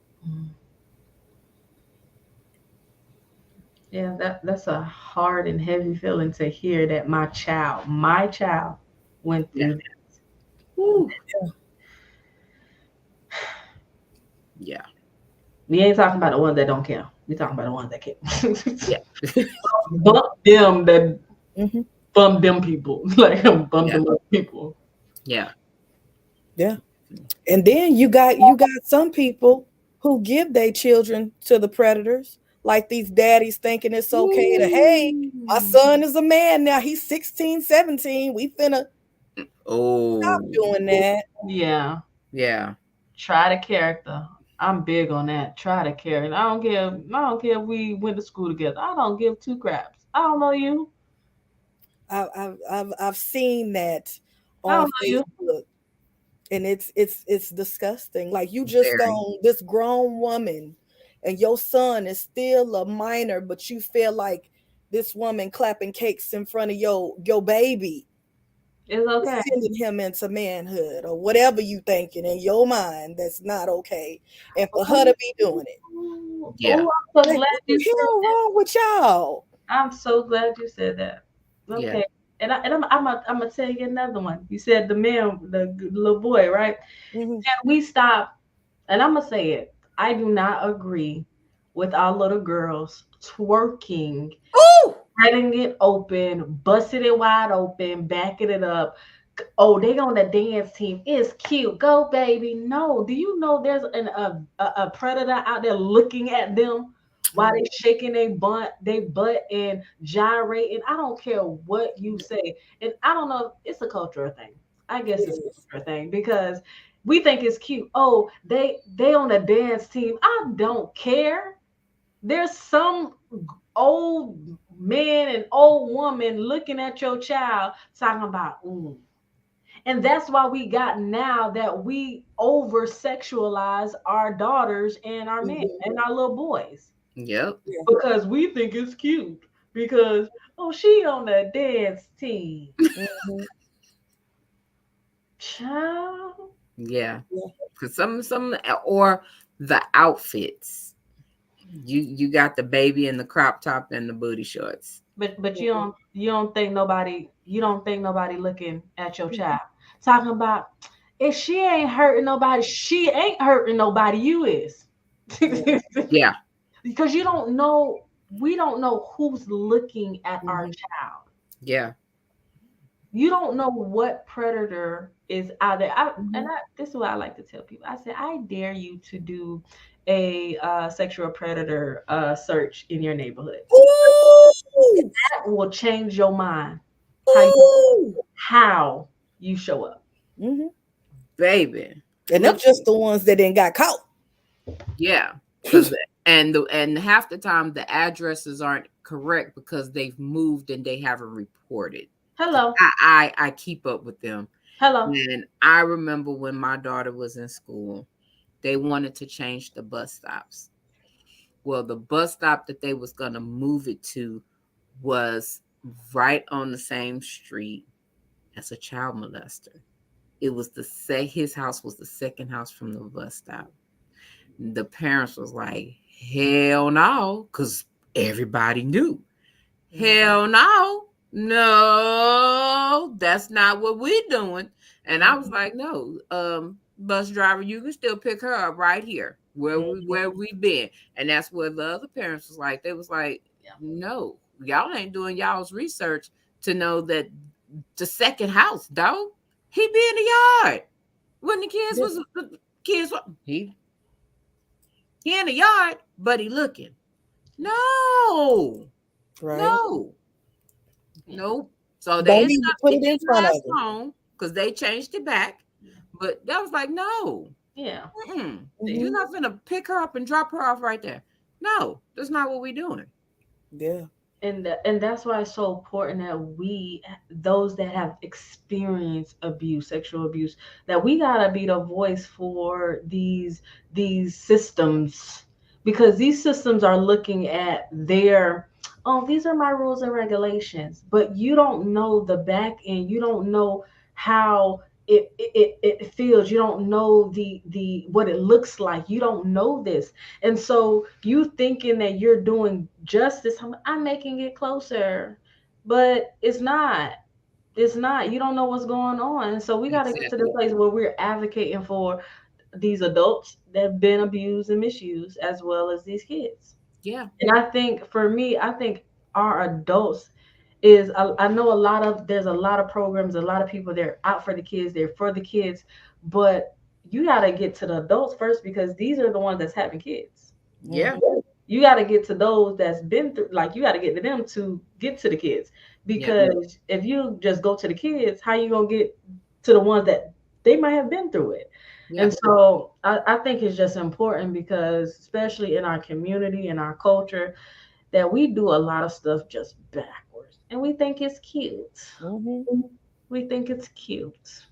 Yeah, that's a hard and heavy feeling to hear that my child went Yeah. through that. Woo. Yeah. We ain't talking about the ones that don't care. We talking about the ones that care. Yeah. Bump them that Mm-hmm. bump them people. Like bump Yeah. them other people. Yeah. Yeah. And then you got some people who give their children to the predators, Like these daddies thinking it's okay to, hey, my Ooh. son is a man now. He's 16, 17. We finna stop Oh, doing that. Yeah. yeah, Try the character. I'm big on that. Try the character. I don't care if we went to school together. I don't give two craps. I don't know you. I've seen that I on don't know you. Facebook, and it's disgusting. Like you just very. don't, this grown woman, and your son is still a minor, but you feel like this woman clapping cakes in front of your baby It's is okay. sending him into manhood or whatever you thinking in your mind that's not okay, and for her to be doing it, Yeah, Oh, I'm so like glad what you the said hell that. wrong with y'all? I'm so glad you said that. yeah, Okay. And I'm gonna tell you another one. You said the man, the little boy, right? Hmm. Can we stop? And I'm gonna say it. I do not agree with our little girls twerking, Ooh, spreading it open, busting it wide open, backing it up. Oh, they on the dance team. It's cute. Go, baby. No, do you know there's a predator out there looking at them while they shaking their butt and gyrating? I don't care what you say, and I don't know. It's a cultural thing. I guess it's a cultural thing because we think it's cute. Oh, they on a dance team. I don't care. There's some old man and old woman looking at your child talking about, ooh. And that's why we got now that we over sexualize our daughters and our men Hmm. and our little boys yep, Yeah. because we think it's cute because oh she on the dance team. Hmm. Child. yeah. Yeah. Cause some or the outfits. You got the baby in the crop top and the booty shorts. But you don't think nobody looking at your child talking about if she ain't hurting nobody, she ain't hurting nobody, you is. Yeah. Yeah, Because you don't know, we don't know who's looking at our Hmm. child. yeah, You don't know what predator is out there. Hmm. This is what I like to tell people. I said, I dare you to do a sexual predator search in your neighborhood. Ooh, That will change your mind. How you ooh. how you show up. Hmm. baby. And them Look, just the ones that didn't got caught. yeah, because and half the time the addresses aren't correct because they've moved and they haven't reported. 'Cause Hello, I keep up with them, hello. and I remember when my daughter was in school, they wanted to change the bus stops. Well, the bus stop that they was gonna move it to was right on the same street as a child molester. It was his house was the second house from the bus stop. The parents was like, hell no, because everybody knew. Hell no, no, that's not what we're doing. And I was like, no, bus driver, you can still pick her up right here where we been. And that's where the other parents was like, they was like, no, y'all ain't doing y'all's research to know that the second house, dog, he be in the yard when the kids was he in the yard, but he looking. No, Right. no, nope. So they Don't ended even up put it it in didn't front of last them. long because they changed it back. But that was like, no, Yeah. mm-mm. Hmm. You're not gonna pick her up and drop her off right there. No, that's not what we're doing. Yeah. And that's why it's so important that we, those that have experienced abuse, sexual abuse, that we gotta be the voice for these systems, because these systems are looking at their, oh, these are my rules and regulations, but you don't know the back end, you don't know how it feels, you don't know the what it looks like, you don't know this. And so you thinking that you're doing justice, I'm making it closer, but it's not. It's not. You don't know what's going on. And so we got to get to the Exactly. place where we're advocating for these adults that have been abused and misused, as well as these kids. Yeah. And I think for me, I think our adults is, I know there's a lot of programs, a lot of people, they're out for the kids, they're for the kids, but you got to get to the adults first because these are the ones that's having kids. Yeah. You got to get to those that's been through, like you got to get to them to get to the kids. Yep. Because if you just go to the kids, how you gonna get to the ones that they might have been through it? And Yep. so I think it's just important because, especially in our community and our culture, that we do a lot of stuff just backwards, and we think it's cute. Mm-hmm. We think it's cute.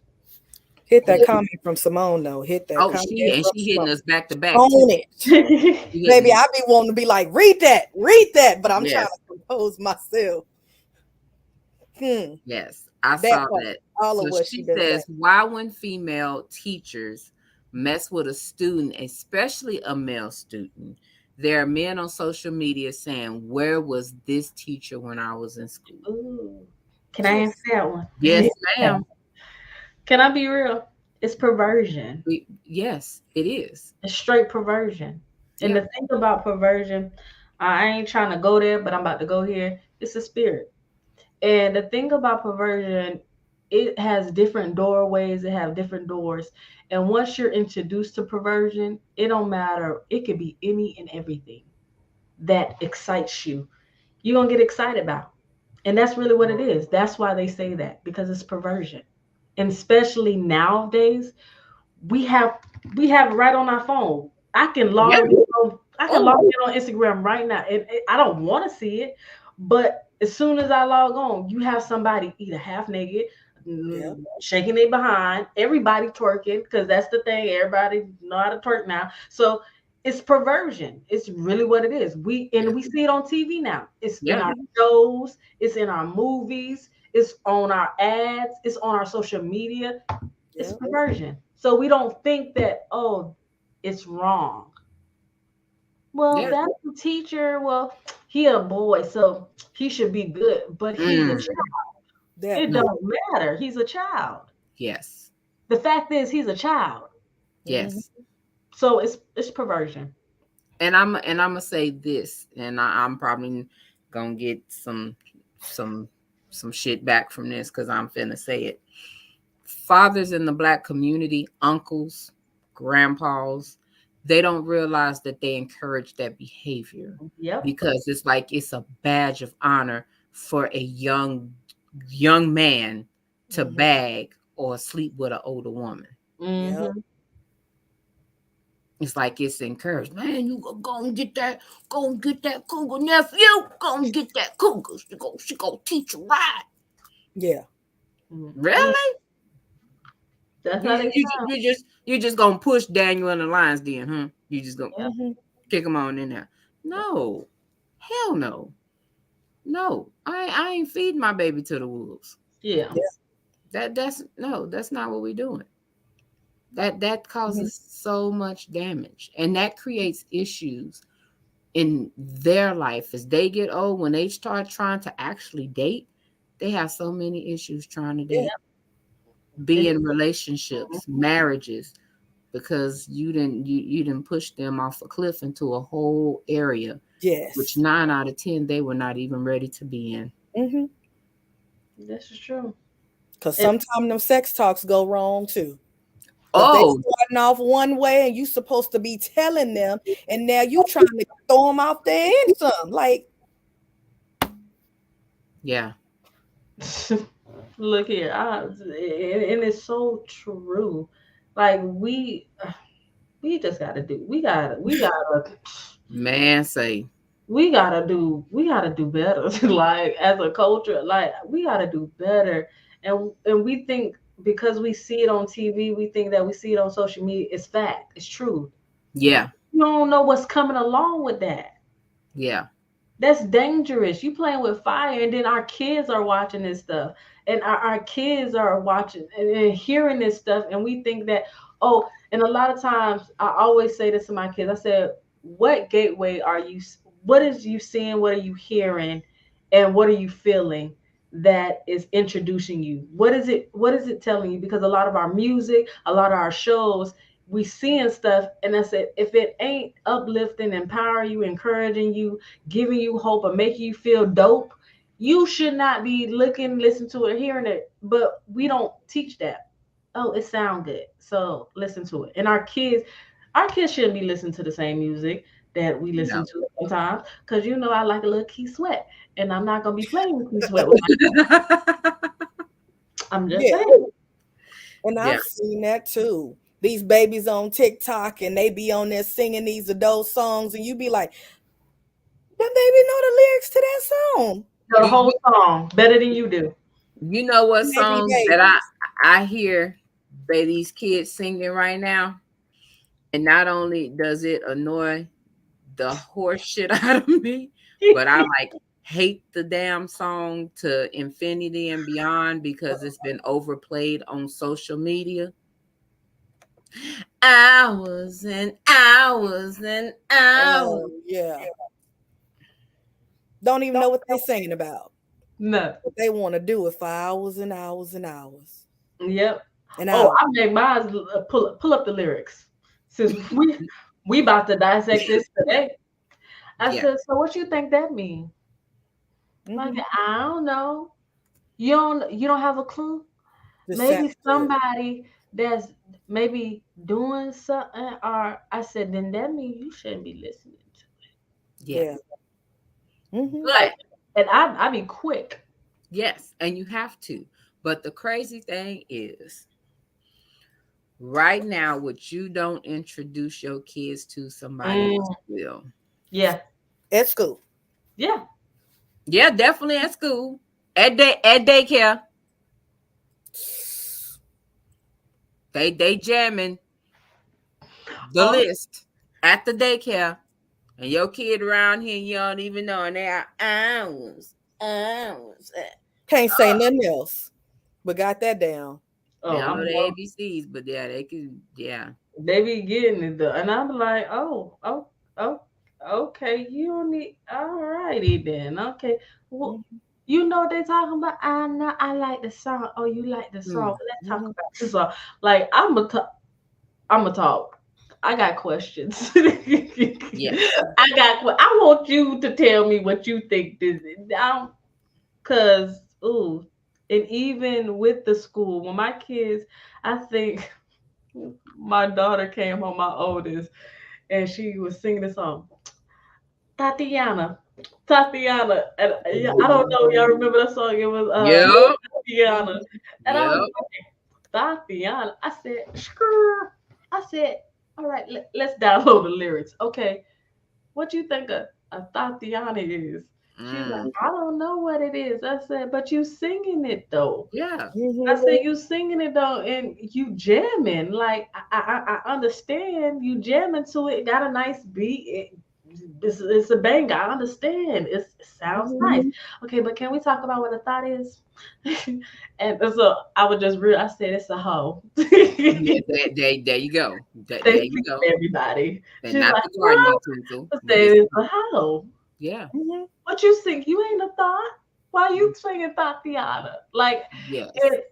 Hit that Yeah. comment from Simone though. Hit that Oh, comment she from hitting Simone. us back to back too. Own it. She Baby, hitting, I be wanting to be like, read that, but I'm trying yes, to compose myself. Hmm. yes. I That saw part. that. All So of what she she been saying. says, why when female teachers mess with a student, especially a male student, there are men on social media saying, where was this teacher when I was in school? Ooh. Can I answer that one? Yes, ma'am. Can I be real? It's perversion. Yes, it is. It's straight perversion. And Yeah. the thing about perversion, I ain't trying to go there, but I'm about to go here. It's a spirit. And the thing about perversion, it has different doorways, it have different doors. And once you're introduced to perversion, it don't matter. It could be any and everything that excites you. You're gonna get excited about. And that's really what it is. That's why they say that, because it's perversion. And especially nowadays, we have we have it right on our phone. Yeah. I can Oh, log in on Instagram right now. I don't want to see it, but as soon as I log on, you have somebody either half naked, Yeah. shaking their behind, everybody twerking because that's the thing. Everybody know how to twerk now. So it's perversion. It's really what it is. We yes. see it on TV now. It's in Yeah. our shows. It's in our movies. It's on our ads. It's on our social media. It's Yeah. perversion. So we don't think that, oh, it's wrong. Well, Yeah. that's the teacher. Well, he a boy, so he should be good. But he's a Mm, child. That It mm, part. don't matter. He's a child. yes. The fact is, he's a child. Mm-hmm. Yes. So it's perversion. And I'm gonna say this, and I'm probably gonna get some some shit back from this because I'm finna say it. Fathers in the black community, uncles, grandpas, they don't realize that they encourage that behavior Yep. because it's like it's a badge of honor for a young man to Mm-hmm. bag or sleep with an older woman. Yeah. Hmm. It's like it's encouraged. Man, you go and go and get that cougar nephew. Go and get that cougar. She go teach you right. Yeah. Really? That's how You they you sound. you just gonna push Daniel in the lines then, huh? You just gonna Yep. Mm-hmm. kick him on in there? No, hell no, no. I ain't feeding my baby to the wolves. Yeah. Yeah. That's no, that's not what we're doing. That Mm-hmm. causes so much damage, and that creates issues in their life as they get old. When they start trying to actually date, they have so many issues trying to Yeah. date, be It, in relationships, marriages, because you didn't push them off a cliff into a whole area which Yes. 9 out of 10 they were not even ready to be in. Mm-hmm. this is true. Because It, sometimes them sex talks go wrong too. Because they Oh, starting off one way and you supposed to be telling them, and now you trying to throw them off there and some. Like, yeah, look here, and it's so true. Like we just gotta do. man, say We gotta do better. Like as a culture, like we gotta do better. And we think because we see it on TV, we think that we see it on social media. It's fact. It's true. yeah, You don't know what's coming along with that. yeah, That's dangerous. You playing with fire, and then our kids are watching this stuff, and our kids are watching and hearing this stuff, and we think that, oh, and a lot of times I always say this to my kids. I said, what gateway are you? What is you seeing? What are you hearing? And what are you feeling that is introducing you? What is it? What is it telling you? Because a lot of our music, a lot of our shows, we seeing stuff, and I said, if it ain't uplifting, empowering you, encouraging you, giving you hope, or making you feel dope, you should not be looking, listening to it, hearing it. But we don't teach that. Oh, it sound good, so listen to it. And our kids shouldn't be listening to the same music. that we listen No. to sometimes. Because you know I like a little Key Sweat, and I'm not gonna be playing with Key Sweat with I'm just Yeah. saying. And Yeah. I've seen that too. These babies on TikTok and they be on there singing these adult songs, and you be like, that baby know the lyrics to that song. You know the You, whole song better than you do. you know what Maybe songs that babies. I hear these kids singing right now? And not only does it annoy the horse shit out of me, but I like hate the damn song to infinity and beyond because it's been overplayed on social media. Hours and hours and hours. Yeah. Don't even know what they're singing about. No. But they want to do it for hours and hours and hours. Yep. And Oh, hours. I made mine pull up the lyrics. Since we about to dissect this today. I Yeah. said, so what you think that means? Like, I don't know. You don't have a clue? The sound Maybe good. somebody that's maybe doing something, or I said, then that means you shouldn't be listening to Yeah. Yeah. Mm-hmm. like, But and I be quick. yes, and you have to. But the crazy thing is, right now, what you don't introduce your kids to, somebody else Mm, will. yeah, At school. yeah. Yeah, definitely at school, at daycare. They jamming the Oh, list at the daycare, and your kid around here you don't even know, and they are hours, hours. Can't say nothing else. But got that down. They oh, don't know I'm the well, ABCs, but yeah, they can. Yeah, they be getting it though, and I'm like, oh, okay. You don't need. All righty then. Okay. Well, Mm-hmm. you know what they talking about. I know. I like the song. Oh, you like the song. mm, Well, let's talk Mm-hmm. about this song. Like I'm a talk. I got questions. yes, I want you to tell me what you think this is. Cause ooh, and even with the school, when my kids, I think my daughter came home, my oldest, and she was singing the song, Tatiana, Tatiana, and yeah, I don't know if y'all remember that song. It was yep, Tatiana, and I was yep, like, Tatiana. I said, Skrr. I said, all right, let's download the lyrics. Okay, what you think a Tatiana is? She's like, mm, I don't know what it is. I said, but you singing it though. yeah, I Mm-hmm. said, you singing it though, and you jamming. Like I understand you jamming to it. Got a nice beat. It's a banger. I understand. It sounds Mm-hmm. nice. Okay, but can we talk about what a thought is? And so I would just real. I said it's a hoe. yeah. There you go. They There you fixed go. everybody. And She's not like, the garden what? utensil, I but said it's it's a hoe. yeah, Mm-hmm. What you think? You ain't a thought. Why you singing Tatiana? Like yes, it.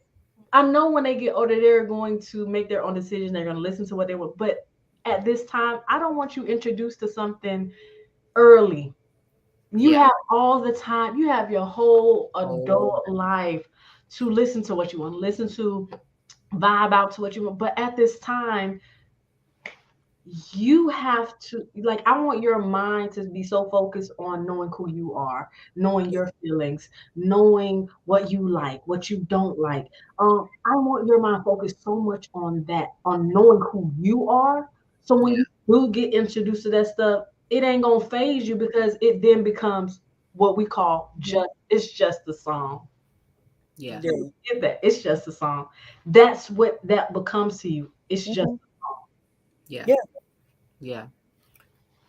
I know when they get older, they're going to make their own decisions. They're going to listen to what they want. But at this time, I don't want you introduced to something early. You yeah. have all the time. You have your whole Oh, adult life to listen to what you want to listen to, vibe out to what you want. But at this time, you have to like I want your mind to be so focused on knowing who you are, knowing your feelings, knowing what you like, what you don't like. I want your mind focused so much on that, on knowing who you are, so when yeah, you do get introduced to that stuff, it ain't gonna phase you because it then becomes what we call just it's just a song. yeah, Yeah. Get that, it's just a song. That's what that becomes to you. It's just Mm-hmm. yeah, Yeah. yeah.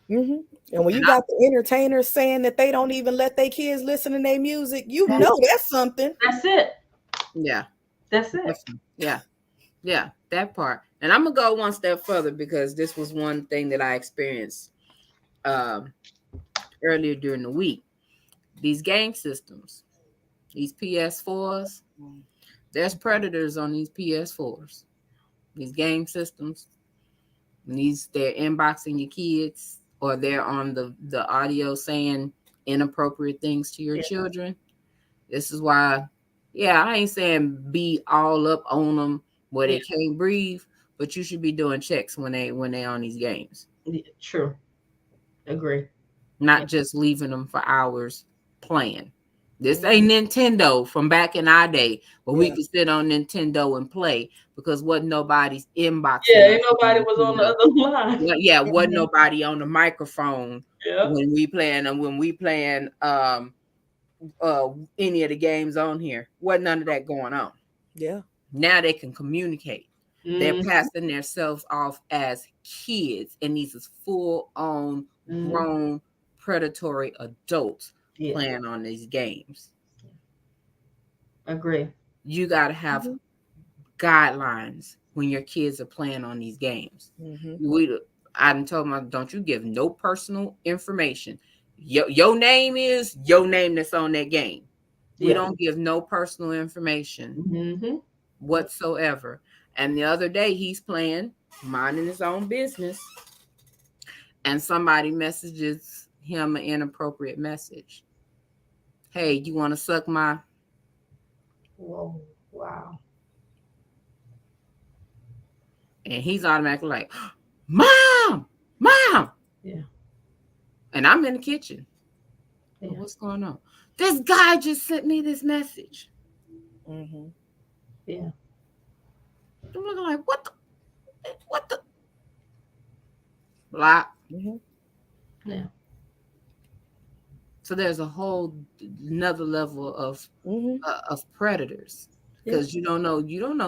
Mm-hmm. And when And you got the entertainers saying that they don't even let their kids listen to their music, you know that's something. that's it. yeah, That's it. definitely. Yeah, yeah, that part. And I'm gonna go one step further because this was one thing that I experienced um, earlier during the week. These game systems, these PS4s, there's predators on these PS4s. These game systems, these they're inboxing your kids or they're on the audio saying inappropriate things to your Yeah. children. This is why, yeah, I ain't saying be all up on them where Yeah, they can't breathe, but you should be doing checks when they on these games. yeah, true. Agree. not just leaving them for hours playing. This ain't Nintendo from back in our day where we could sit on Nintendo and play because wasn't nobody's inboxing. Yeah, ain't nobody was on the other line. Yeah, wasn't nobody on the microphone Yeah. when we playing any of the games on here. Wasn't none of that going on. Yeah. Now they can communicate. They're Mhm. passing themselves off as kids, and these is full-on grown predatory adults Yeah. playing on these games. Agree. You got to have guidelines when your kids are playing on these games. I told them, don't you give no personal information. Your name is your name that's on that game. We don't give no personal information whatsoever. And the other day he's playing, minding his own business, and somebody messages him an inappropriate message. Hey, you want to suck my... Whoa. Wow. And he's automatically like, Mom! Yeah. And I'm in the kitchen. Yeah. What's going on? This guy just sent me this message. Yeah. I'm looking like, what the? Block. Yeah. So there's a whole another level of predators, because you don't know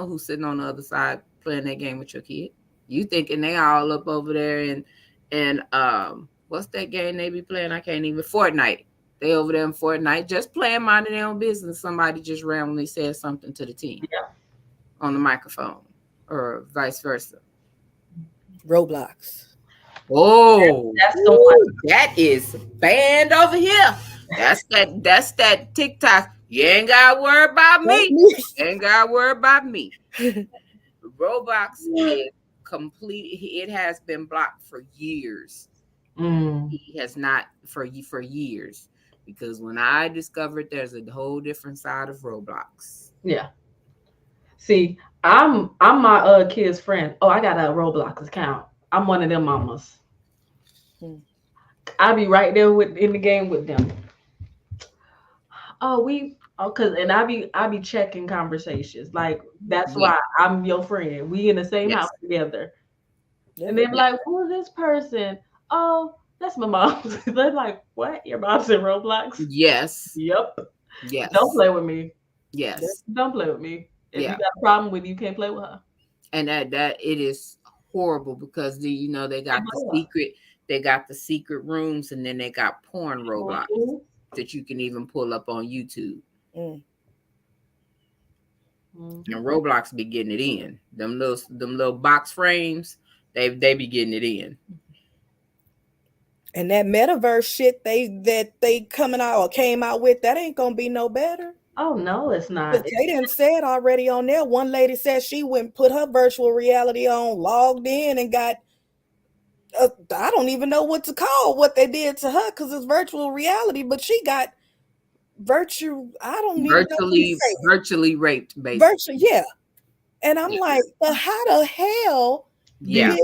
who's sitting on the other side playing that game with your kid. You thinking they all up over there and what's that game they be playing? I can't even... Fortnite. They over there in Fortnite just playing, minding their own business. Somebody just randomly said something to the team on the microphone, or vice versa. Roblox. Oh, that's the one. That is banned over here. That's that TikTok. You ain't gotta worry about me. Ain't gotta worry about me. Roblox is complete. It has been blocked for years. He has not for years, because when I discovered there's a whole different side of Roblox. Yeah. See, I'm my kid's friend. Oh, I got a Roblox account. I'm one of them mamas. I be right there in the game with them. And I be checking conversations. Like, that's why I'm your friend. We in the same house together. And they're like, who is this person? Oh, that's my mom. They're like, what? Your mom's in Roblox? Yes. Yep. Yes. Don't play with me. Yes. Don't play with me. If you got a problem with it, you can't play with her. And that it is horrible, because they got the secret rooms, and then they got porn Roblox that you can even pull up on YouTube. And Roblox be getting it in. Them little box frames, they be getting it in. And that metaverse shit they came out with, that ain't gonna be no better. Oh no, it's not. They didn't say it already on there. One lady said she went and put her virtual reality on, logged in, and got I don't even know what to call what they did to her, because it's virtual reality, but she got virtually raped, basically. Yeah. And I'm like, but how the hell now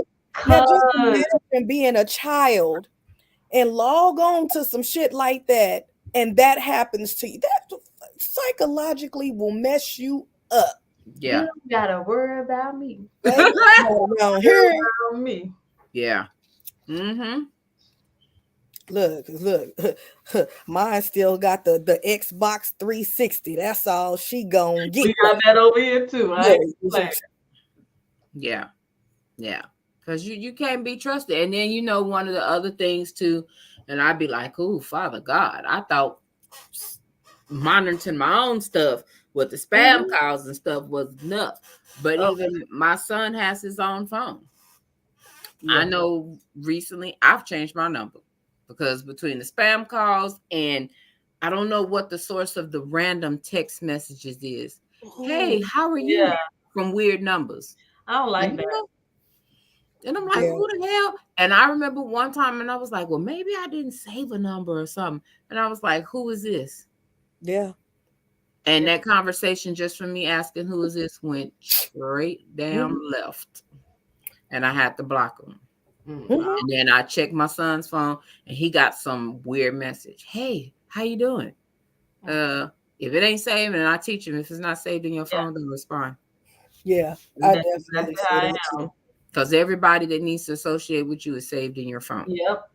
just imagine being a child and log on to some shit like that, and that happens to you. That psychologically will mess you up. Yeah. You don't gotta worry about me. Around here. Around me. Yeah. Look, mine still got the Xbox 360. That's all she gonna get. We got that over here too. Yeah. Because you can't be trusted. And then one of the other things too, and I'd be like, oh, Father God, I thought monitoring my own stuff with the spam calls and stuff was enough. But even my son has his own phone. I know recently I've changed my number, because between the spam calls and I don't know what the source of the random text messages is. Hey, how are you? From weird numbers. I don't like that. And I'm like, who the hell? And I remember one time, and I was like, well, maybe I didn't save a number or something. And I was like, who is this? Yeah. And that conversation, just from me asking who is this, went straight down left. And I had to block them. Wow. And then I checked my son's phone, and he got some weird message. Hey, how you doing? If it ain't saved, and I teach him, if it's not saved in your Yeah. phone, then respond. Yeah, I That's definitely exactly say how I that am. too. Because everybody that needs to associate with you is saved in your phone. Yep.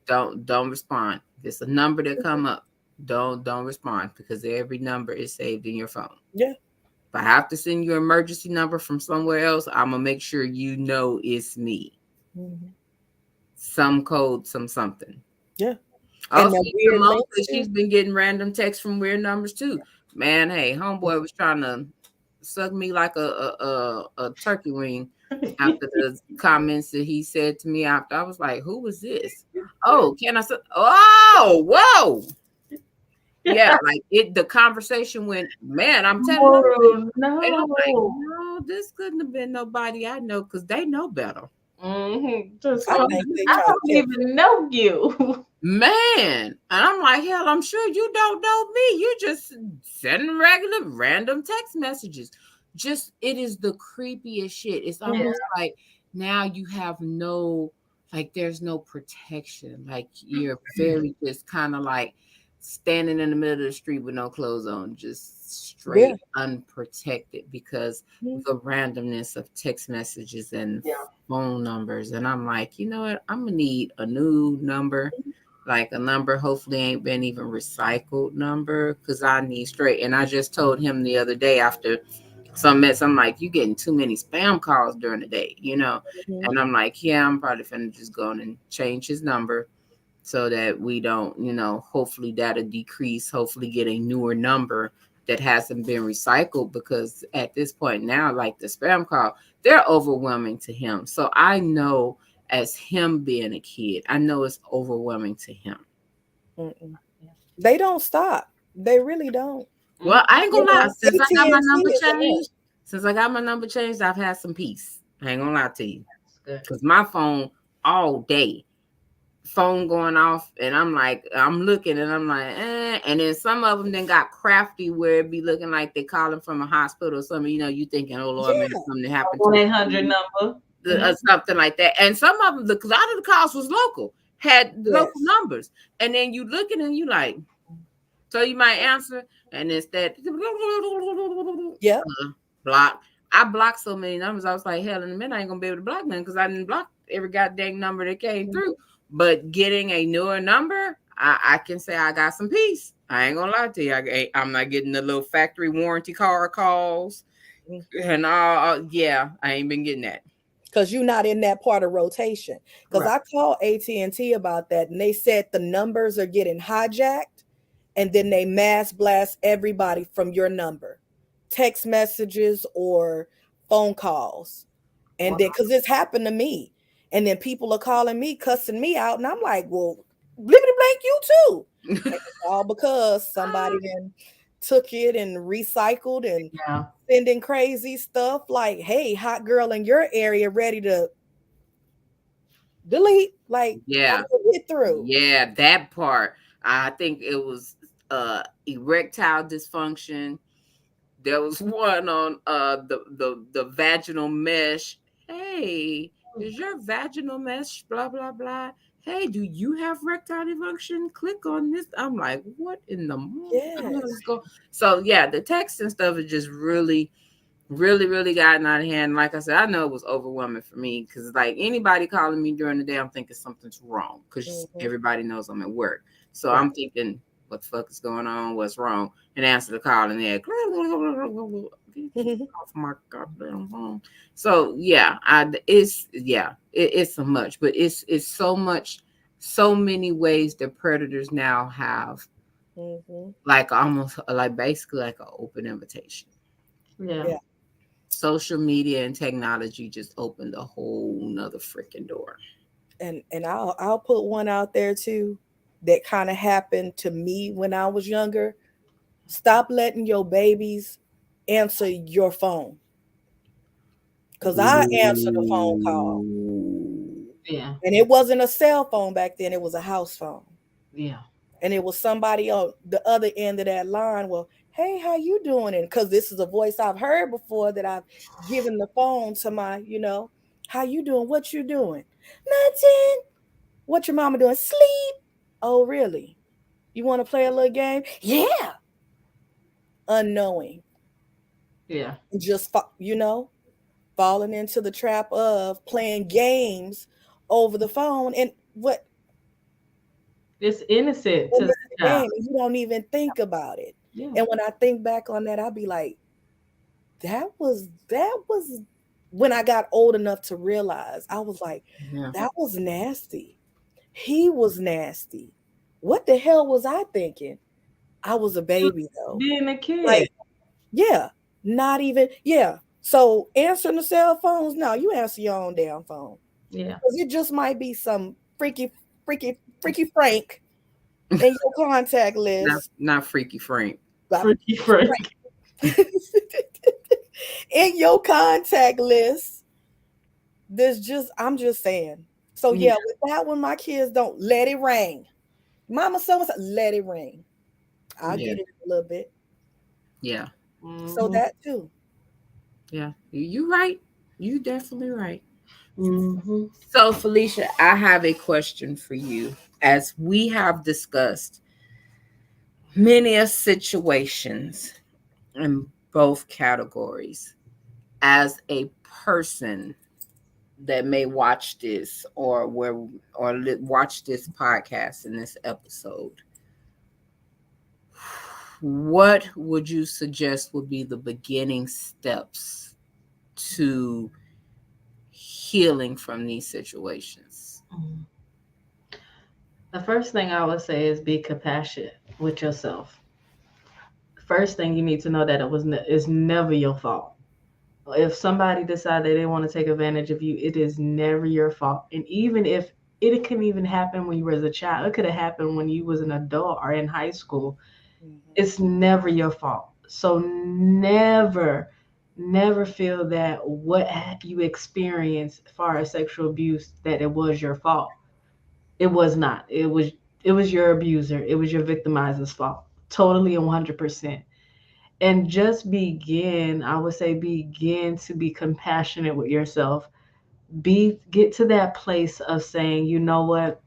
Don't respond. If it's a number that come up, don't respond, because every number is saved in your phone. Yeah. If I have to send you an emergency number from somewhere else, I'm gonna make sure you know it's me. Mhm. Some code, some something. Yeah. Oh, And the weird Simone link said she's too. been getting random texts from weird numbers too. Man, hey, homeboy was trying to suck me like a turkey wing after the comments that he said to me after. I was like, who was this? Oh, can I say, oh, whoa. Yeah, like the conversation went, man, I'm telling you. Oh And I'm like, no. no, this couldn't have been nobody I know, because they know better. Just I So, think they I try to don't catch you. even know you. man, and I'm like, hell, I'm sure you don't know me. You just sending regular random text messages. Just, it is the creepiest shit. It's Yeah. almost like now you have no, like, there's no protection. Like, you're very just kind of like standing in the middle of the street with no clothes on, just Yeah. straight unprotected, because Mhm. the randomness of text messages and Yeah. phone numbers. And I'm like, you know what? I'm gonna need a new number, like a number hopefully ain't been even recycled number, because I need straight. And I just told him the other day after some mess, I'm like, you getting too many spam calls during the day, you know? Mhm. And I'm like, yeah, I'm probably finna just go on and change his number so that we don't, hopefully that'll decrease, hopefully get a newer number that hasn't been recycled, because at this point now, like the spam call, they're overwhelming to him. So I know, as him being a kid, I know it's overwhelming to him. Mm-mm. They don't stop. They really don't. Well, I ain't You gonna lie. know, Since I got my AT&T number is a mess. changed, I've had some peace. I ain't gonna lie to you. That's good. Because my phone all day, phone going off, and I'm like, I'm looking, and I'm like, and then some of them then got crafty where it be looking like they calling from a hospital or something. You thinking, oh Lord, maybe Yeah. something happened to 1-800 number. something like that. And some of them, a lot of the calls was local, had local Yes. numbers, and then you looking and you like, so you might answer, and instead, Yep. block. I blocked so many numbers. I was like, hell, in a minute, I ain't gonna be able to block them, because I didn't block every goddamn number that came through. But getting a newer number, I can say I got some peace. I ain't gonna lie to you. I'm not getting the little factory warranty car calls and all. Yeah, I ain't been getting that. Because you're not in that part of rotation. Because Right. I called AT&T about that, and they said the numbers are getting hijacked, and then they mass blast everybody from your number, text messages or phone calls. And Wow. then, because it's happened to me, and then people are calling me, cussing me out, and I'm like, well, blippity blank, you too. And it's all because somebody then took it and recycled and Yeah. sending crazy stuff like, hey, hot girl in your area ready to delete, like, how Yeah. to get through. Yeah, that part. I think it was erectile dysfunction. There was one on the vaginal mesh. Hey, is your vaginal mesh blah blah blah? Hey, do you have erectile dysfunction? Click on this. I'm like, what in the Yes. is going? So yeah, the text and stuff is just really, really, really gotten out of hand. Like I said, I know it was overwhelming for me, because like anybody calling me during the day, I'm thinking something's wrong, because Mhm. everybody knows I'm at work. So Right. I'm thinking, what the fuck is going on? What's wrong? And answer the call, and they're off my goddamn phone. So yeah, it's so much, but it's so much, so many ways that predators now have, Mhm. like almost like basically like an open invitation. Yeah. Yeah. Social media and technology just opened a whole nother freaking door. And I'll put one out there too that kind of happened to me when I was younger. Stop letting your babies answer your phone. Cause I answered a phone call. Ooh. Yeah. And it wasn't a cell phone back then, it was a house phone. Yeah. And it was somebody on the other end of that line. Well, hey, how you doing? And because this is a voice I've heard before that I've given the phone to my, how you doing? What you doing? Nothing. What your mama doing? Sleep. Oh, really? You want to play a little game? Yeah. Unknowing. Yeah. Just, falling into the trap of playing games over the phone. And what It's innocent and to the it's a child. game, and you don't even think about it. Yeah. And when I think back on that, I'll be like, that was when I got old enough to realize. I was like, Yeah. that was nasty. He was nasty. What the hell was I thinking? I was a baby though. Being a kid. Like, yeah, not even, yeah. So answering the cell phones, no, you answer your own damn phone. Yeah. Because it just might be some freaky Frank in your contact list. Not Freaky Frank. Freaky Frank. In your contact list. I'm just saying. So Yeah. yeah, with that one, my kids don't let it ring. Mama so let it ring. I'll Yeah. get it a little bit. Yeah. So that too. Yeah. You right. You definitely right. Mm-hmm. So, Felicia, I have a question for you. As we have discussed many a situations in both categories, as a person that may watch this watch this podcast in this episode, what would you suggest would be the beginning steps to healing from these situations? The first thing I would say is be compassionate with yourself. First thing you need to know that it's never your fault. If somebody decided they want to take advantage of you, it is never your fault. And even if it couldn't even happen when you were as a child, it could have happened when you was an adult or in high school. It's never your fault. So never feel that what you experienced as far as sexual abuse that it was your fault. It was not. It was your abuser. It was your victimizer's fault. Totally and 100%. And just begin, I would say begin to be compassionate with yourself. Get to that place of saying, you know what?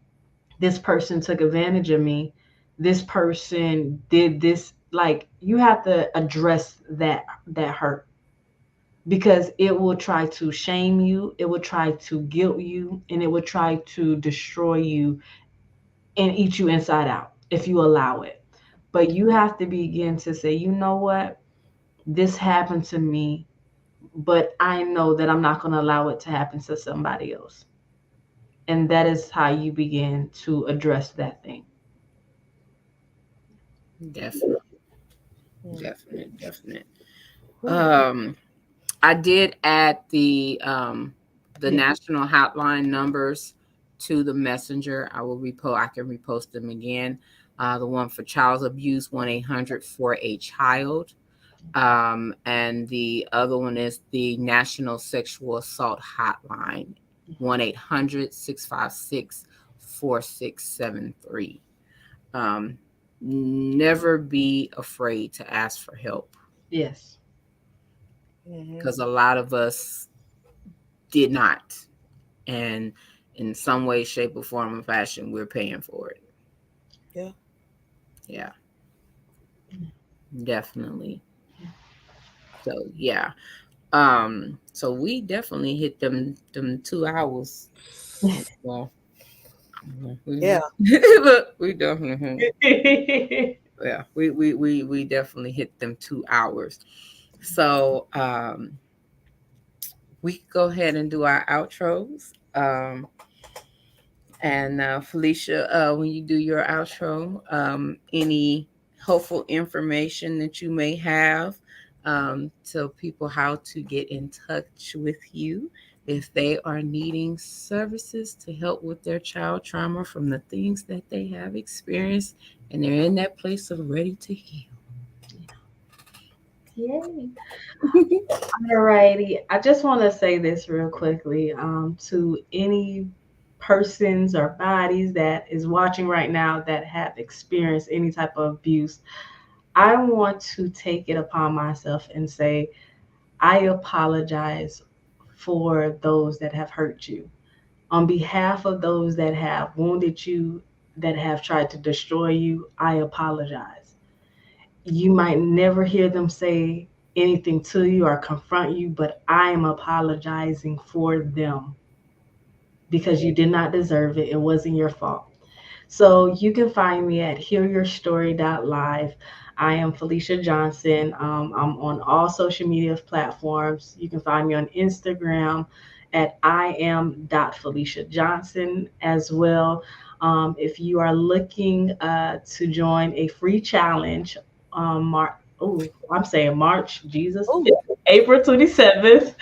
This person took advantage of me. This person did this. Like, you have to address that hurt, because it will try to shame you, it will try to guilt you, and it will try to destroy you and eat you inside out if you allow it. But you have to begin to say, you know what? This happened to me, but I know that I'm not going to allow it to happen to somebody else. And that is how you begin to address that thing. Definitely. Definite. I did add the Yeah. national hotline numbers to the messenger. I can repost them again. The one for child abuse, 1-800 for a child. And the other one is the National Sexual Assault Hotline, 1-800-656-4673. Never be afraid to ask for help, Yes. because a lot of us did not. And in some way, shape, or form, or fashion, we're paying for it. Yeah. Yeah, definitely. So yeah. So we definitely hit them 2 hours. Well, Yeah. we definitely yeah, we definitely hit them 2 hours. So we could go ahead and do our outros. And Felisha, when you do your outro, any helpful information that you may have, tell people how to get in touch with you if they are needing services to help with their child trauma from the things that they have experienced, and they're in that place of ready to heal. Yay. Alrighty. I just want to say this real quickly to any persons or bodies that is watching right now that have experienced any type of abuse. I want to take it upon myself and say, I apologize for those that have hurt you. On behalf of those that have wounded you, that have tried to destroy you, I apologize. You might never hear them say anything to you or confront you, but I am apologizing for them because you did not deserve it. It wasn't your fault. So you can find me at hearyourstory.live. I am Felisha Johnson. I'm on all social media platforms. You can find me on Instagram at iam.Felisha Johnson as well. If you are looking to join a free challenge, I'm saying March, Jesus, Oh, April 27th.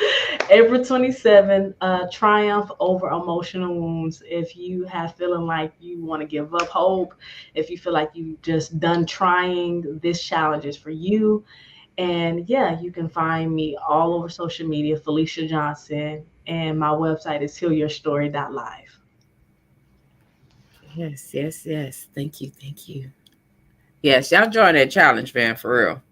April 27th, triumph over emotional wounds. If you have feeling like you want to give up hope, if you feel like you just done trying, this challenge is for you. And yeah, you can find me all over social media, Felisha Johnson, and my website is healyourstory.live. Yes, yes, yes. Thank you, thank you. Yes, y'all join that challenge, man, for real.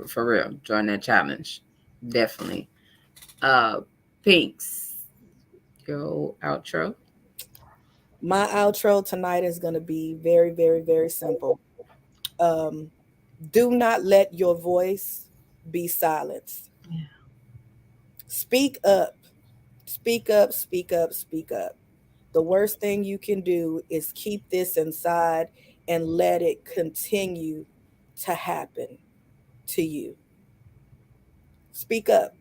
For real. Join that challenge. Definitely. Pinks, your outro. my outro tonight is going to be very, very, very simple. Um, do not let your voice be silenced. Yeah. Speak up. Speak up, speak up, speak up. The worst thing you can do is keep this inside and let it continue to happen to you. Speak up.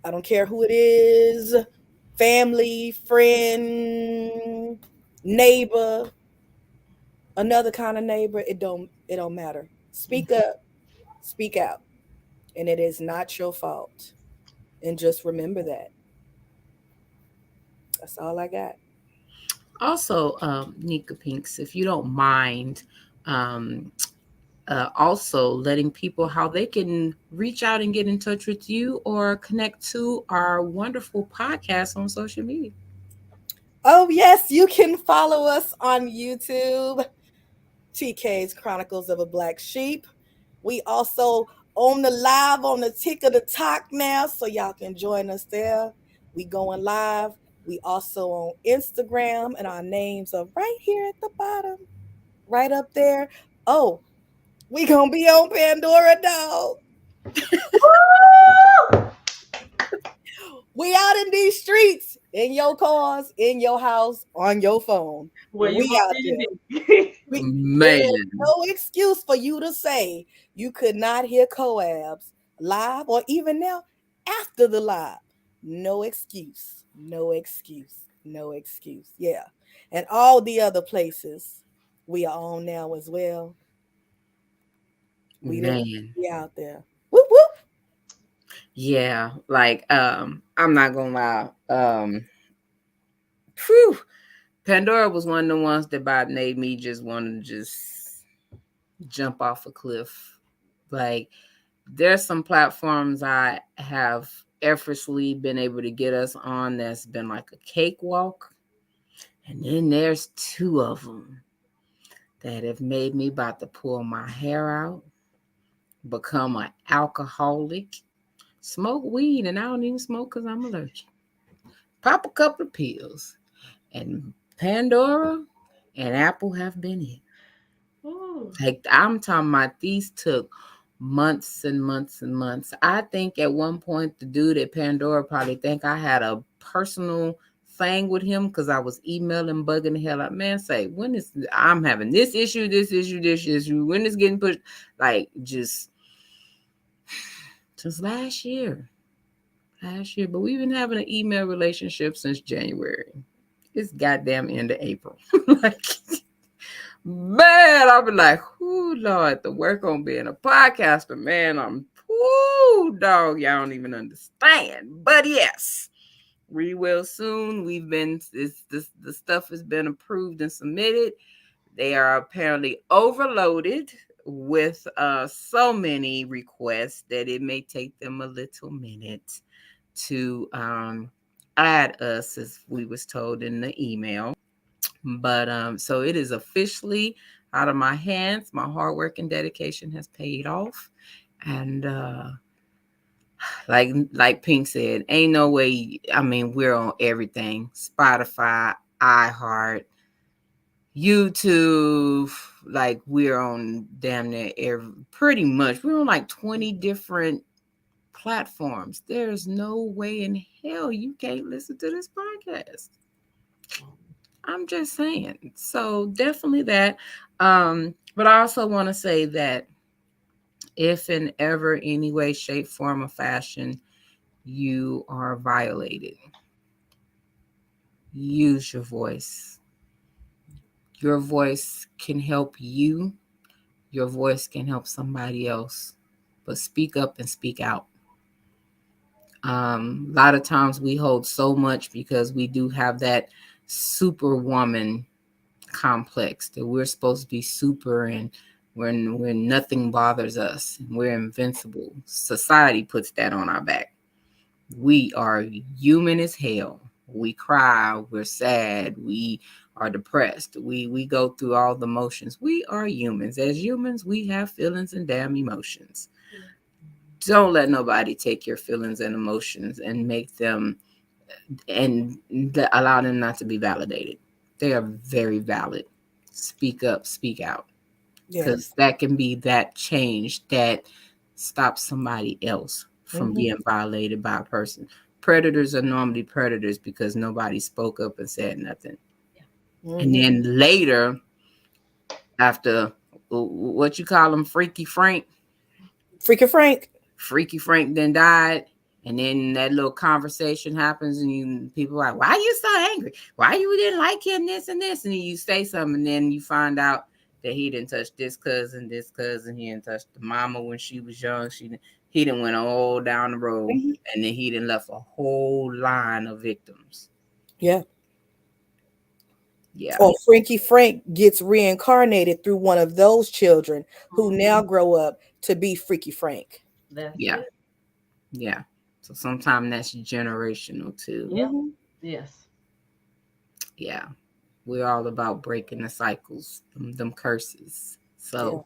I don't care who it is, family, friend, neighbor, another kind of neighbor, it don't matter. Speak up, speak out, and it is not your fault. And just remember that. That's all I got. Also, Nika Pinks, if you don't mind, also letting people how they can reach out and get in touch with you or connect to our wonderful podcast on social media. Oh, yes, you can follow us on YouTube, TK's Chronicles of a Black Sheep. We also on the live on the tick of the talk now, so y'all can join us there. We going live. We also on Instagram, and our names are right here at the bottom, right up there. Oh, we gonna be on Pandora, dog. Woo! We out in these streets, in your cars, in your house, on your phone. Where you We gonna out there. do your dick? There is Man, no excuse for you to say you could not hear Coabs live or even now after the live. No excuse. No excuse. No excuse. Yeah. And all the other places we are on now as well. man. We out there. Whoop whoop. Yeah, like I'm not gonna lie. Phew, Pandora was one of the ones that about made me just want to just jump off a cliff. Like there's some platforms I have effortlessly been able to get us on that's been like a cakewalk. And then there's two of them that have made me about to pull my hair out, become an alcoholic, smoke weed, and I don't even smoke because I'm allergic. Pop a couple of pills, and Pandora and Apple have been it. Ooh. Like I'm talking about these took months and months and months. I think at one point the dude at Pandora probably think I had a personal thing with him because I was emailing, bugging the hell out. Man, say when is I'm having this issue, this issue, this issue. When is getting pushed? Like just since last year. Last year, but we've been having an email relationship since January. It's goddamn end of April. Like, man, I'll be like, whoo, Lord, the work on being a podcaster, man, I'm, whoo, dog, y'all don't even understand. But yes, we will soon. We've been, the stuff has been approved and submitted. They are apparently overloaded with so many requests that it may take them a little minute to add us, as we was told in the email. But so it is officially out of my hands. My hard work and dedication has paid off, and like Pink said, ain't no way. I mean, we're on everything: Spotify, iHeart, YouTube. Like we're on damn near pretty much. We're on like 20 different platforms. There's no way in hell you can't listen to this podcast. I'm just saying. So definitely that. But I also want to say that if in ever any way, shape, form, or fashion you are violated, use your voice. Your voice can help you. Your voice can help somebody else. But speak up and speak out. A lot of times we hold so much because we do have that superwoman complex that we're supposed to be super and when nothing bothers us, we're invincible. Society puts that on our back. We are human as hell. We cry, we're sad, we are depressed, we go through all the motions. We are humans. As humans, we have feelings and damn emotions. Don't let nobody take your feelings and emotions and make them and allow them not to be validated. They are very valid. Speak up, speak out, because that can be that change that stops somebody else from being violated by a person. Predators are normally predators because nobody spoke up and said nothing. And then later, after what you call him, Freaky Frank then died. And then that little conversation happens, and people are like, "Why are you so angry? Why you didn't like him? This and this." And then you say something, and then you find out that he didn't touch this cousin. He didn't touch the mama when she was young. He didn't went all down the road, and then he didn't left a whole line of victims. Yeah. Yeah. Or Frankie Frank gets reincarnated through one of those children who now grow up to be Freaky Frank. That's Yeah. it. Yeah. So sometimes that's generational too. Yeah. Yes. Yeah. We're all about breaking the cycles, them curses. So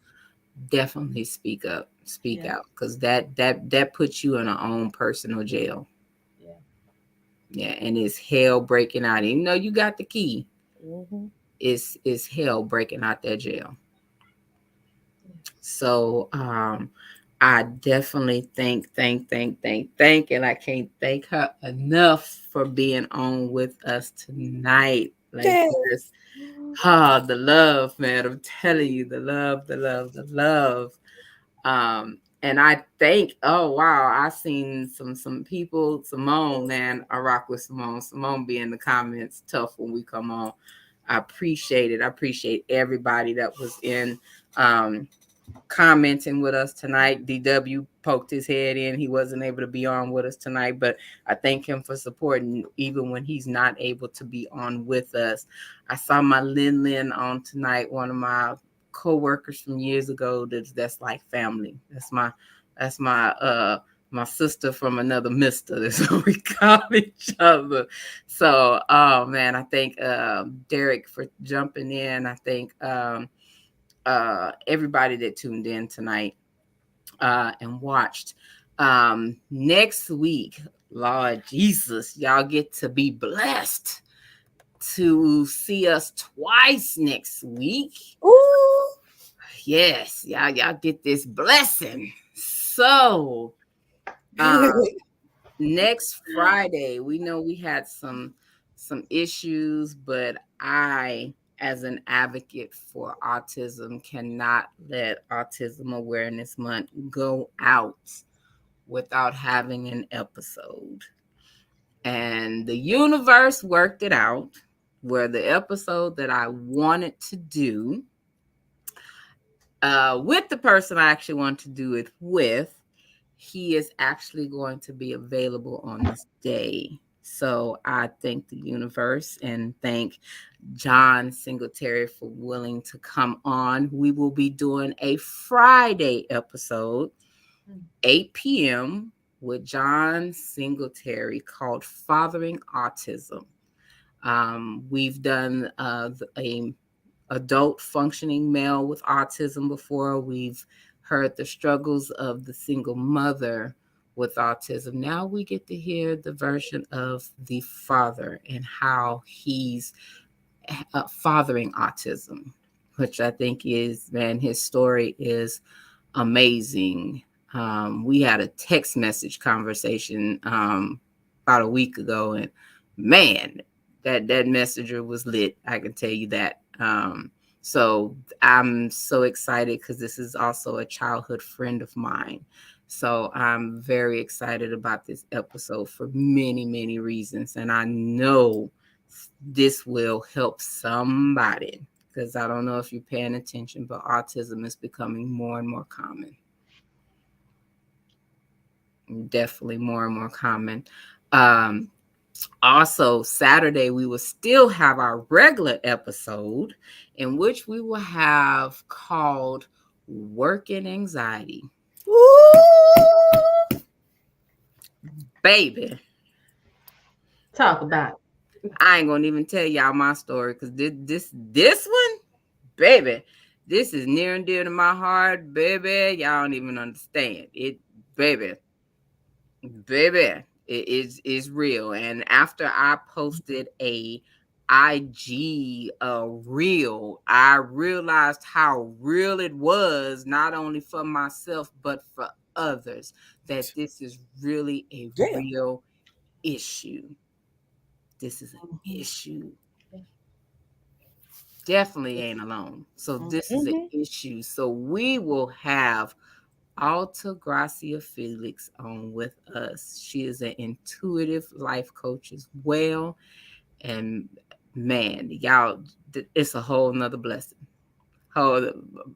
definitely speak up, speak out, because that puts you in our own personal jail. Yeah, and it's hell breaking out. Even though you got the key, it's hell breaking out that jail. So I definitely thank, and I can't thank her enough for being on with us tonight. Like this, the love, man. I'm telling you, the love. And I think, oh wow, I seen some people. Simone, man, I rock with Simone. Simone be in the comments tough when we come on. I appreciate it. I appreciate everybody that was in commenting with us tonight. DW poked his head in. He wasn't able to be on with us tonight, but I thank him for supporting even when he's not able to be on with us. I saw my Lin on tonight, one of my co-workers from years ago. That's like family. That's my sister from another mister. That's what we call each other. So man, I thank Derek for jumping in. I think everybody that tuned in tonight and watched. Next week, Lord Jesus, y'all get to be blessed to see us twice next week. Ooh. Yes, y'all get this blessing. So next Friday, we know we had some issues, but I, as an advocate for autism, cannot let Autism Awareness Month go out without having an episode. And the universe worked it out where the episode that I wanted to do with the person I actually want to do it with, he is actually going to be available on this day. So I thank the universe and thank John Singletary for willing to come on. We will be doing a Friday episode, 8 p.m. with John Singletary, called Fathering Autism. We've done a adult functioning male with autism before. We've heard the struggles of the single mother with autism. Now we get to hear the version of the father and how he's fathering autism, which I think is, man, his story is amazing. We had a text message conversation about a week ago, and man, that messenger was lit. I can tell you that. So I'm so excited because this is also a childhood friend of mine. So I'm very excited about this episode for many, many reasons, and I know this will help somebody because I don't know if you're paying attention, but autism is becoming more and more common. Definitely more and more common. Um, Also, Saturday, we will still have our regular episode in which we will have called Working Anxiety. Ooh. Baby, Talk about it. I ain't gonna even tell y'all my story because this one, baby, this is near and dear to my heart, baby. Y'all don't even understand it, baby. Baby, it is real. And after I posted a IG reel, I realized how real it was, not only for myself but for others, that this is really a Damn. real issue. This is an Mhm. issue. Definitely ain't alone. So this is an Mhm. issue. So we will have Alta Gracia Felix on with us. She is an intuitive life coach as well. And man, y'all, it's a whole nother blessing. Whole,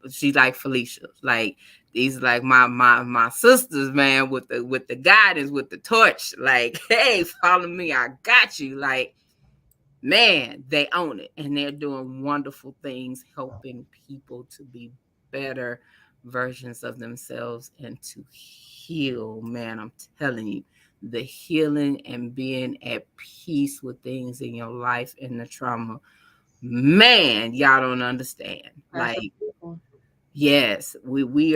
she like Felisha. Like these like my sisters, man, with the guidance, with the torch. Like, hey, follow me, I got you. Like, man, they own it and they're doing wonderful things, helping people to be better versions of themselves and to heal. Man, I'm telling you, the healing and being at peace with things in your life and the trauma, man, y'all don't understand. That's a Like, big one. yes, we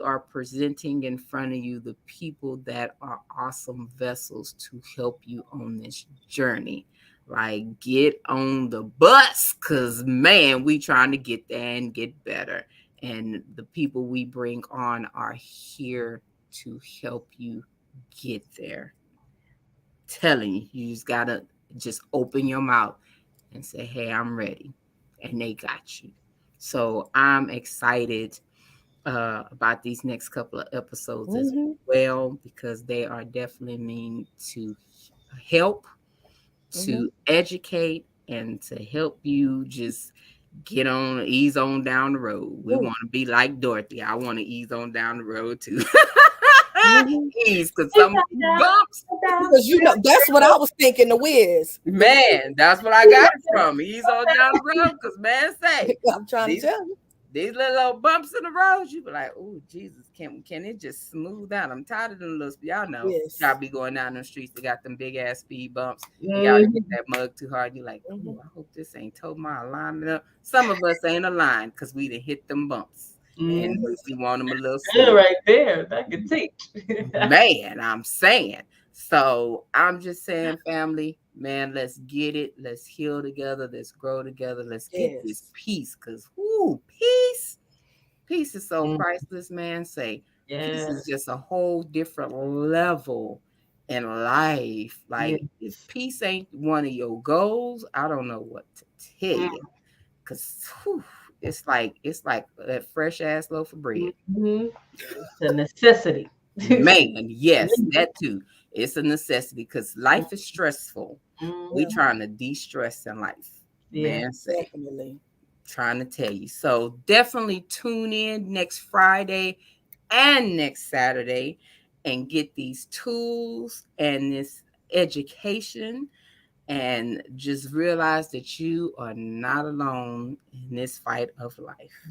are presenting in front of you the people that are awesome vessels to help you on this journey. Like get on the bus cuz man, we trying to get there and get better. And the people we bring on are here to help you get there. Telling you, you just got to just open your mouth and say, "Hey, I'm ready." And they got you. So, I'm excited about these next couple of episodes as Mhm. well because they are definitely mean to help, Mhm. to educate, and to help you just get on, ease on down the road. We Ooh. want to be like Dorothy. I want to ease on down the road too. Mhm. Ease, because Sit some back down, bumps, sit down. Because that's what I was thinking. The whiz, the whiz. man, that's what I got it from. Ease on down the road, because man, say I'm trying to these tell you. these little bumps in the road, you be like, oh Jesus, can it just smooth out? I'm tired of them little, y'all know, y'all Yes. be going down them streets, they got them big ass speed bumps, and y'all hit Mhm. that mug too hard. You like, Mhm. oh, I hope this ain't told my alignment up. Some of us ain't aligned because we done hit them bumps, and Mhm. Yes. we want them a little Good smooth. right there. That could teach. Man, I'm saying. So I'm just saying, family, man, let's get it. Let's heal together. Let's grow together. Let's get this Yes. peace. Cause whoo, peace. Peace is so Mm, priceless, man. Say peace is yes. just a whole different level in life. Yes. Like if peace ain't one of your goals, I don't know what to tell Mm, you. Cause whew, it's like that fresh ass loaf of bread. mhm. It's a necessity. Man, yes, that too. It's a necessity because life is stressful. We Mhm. Yeah. trying to de-stress in life. Yeah. Man, say Definitely. trying to tell you. So definitely tune in next Friday and next Saturday and get these tools and this education and just realize that you are not alone in this fight of life.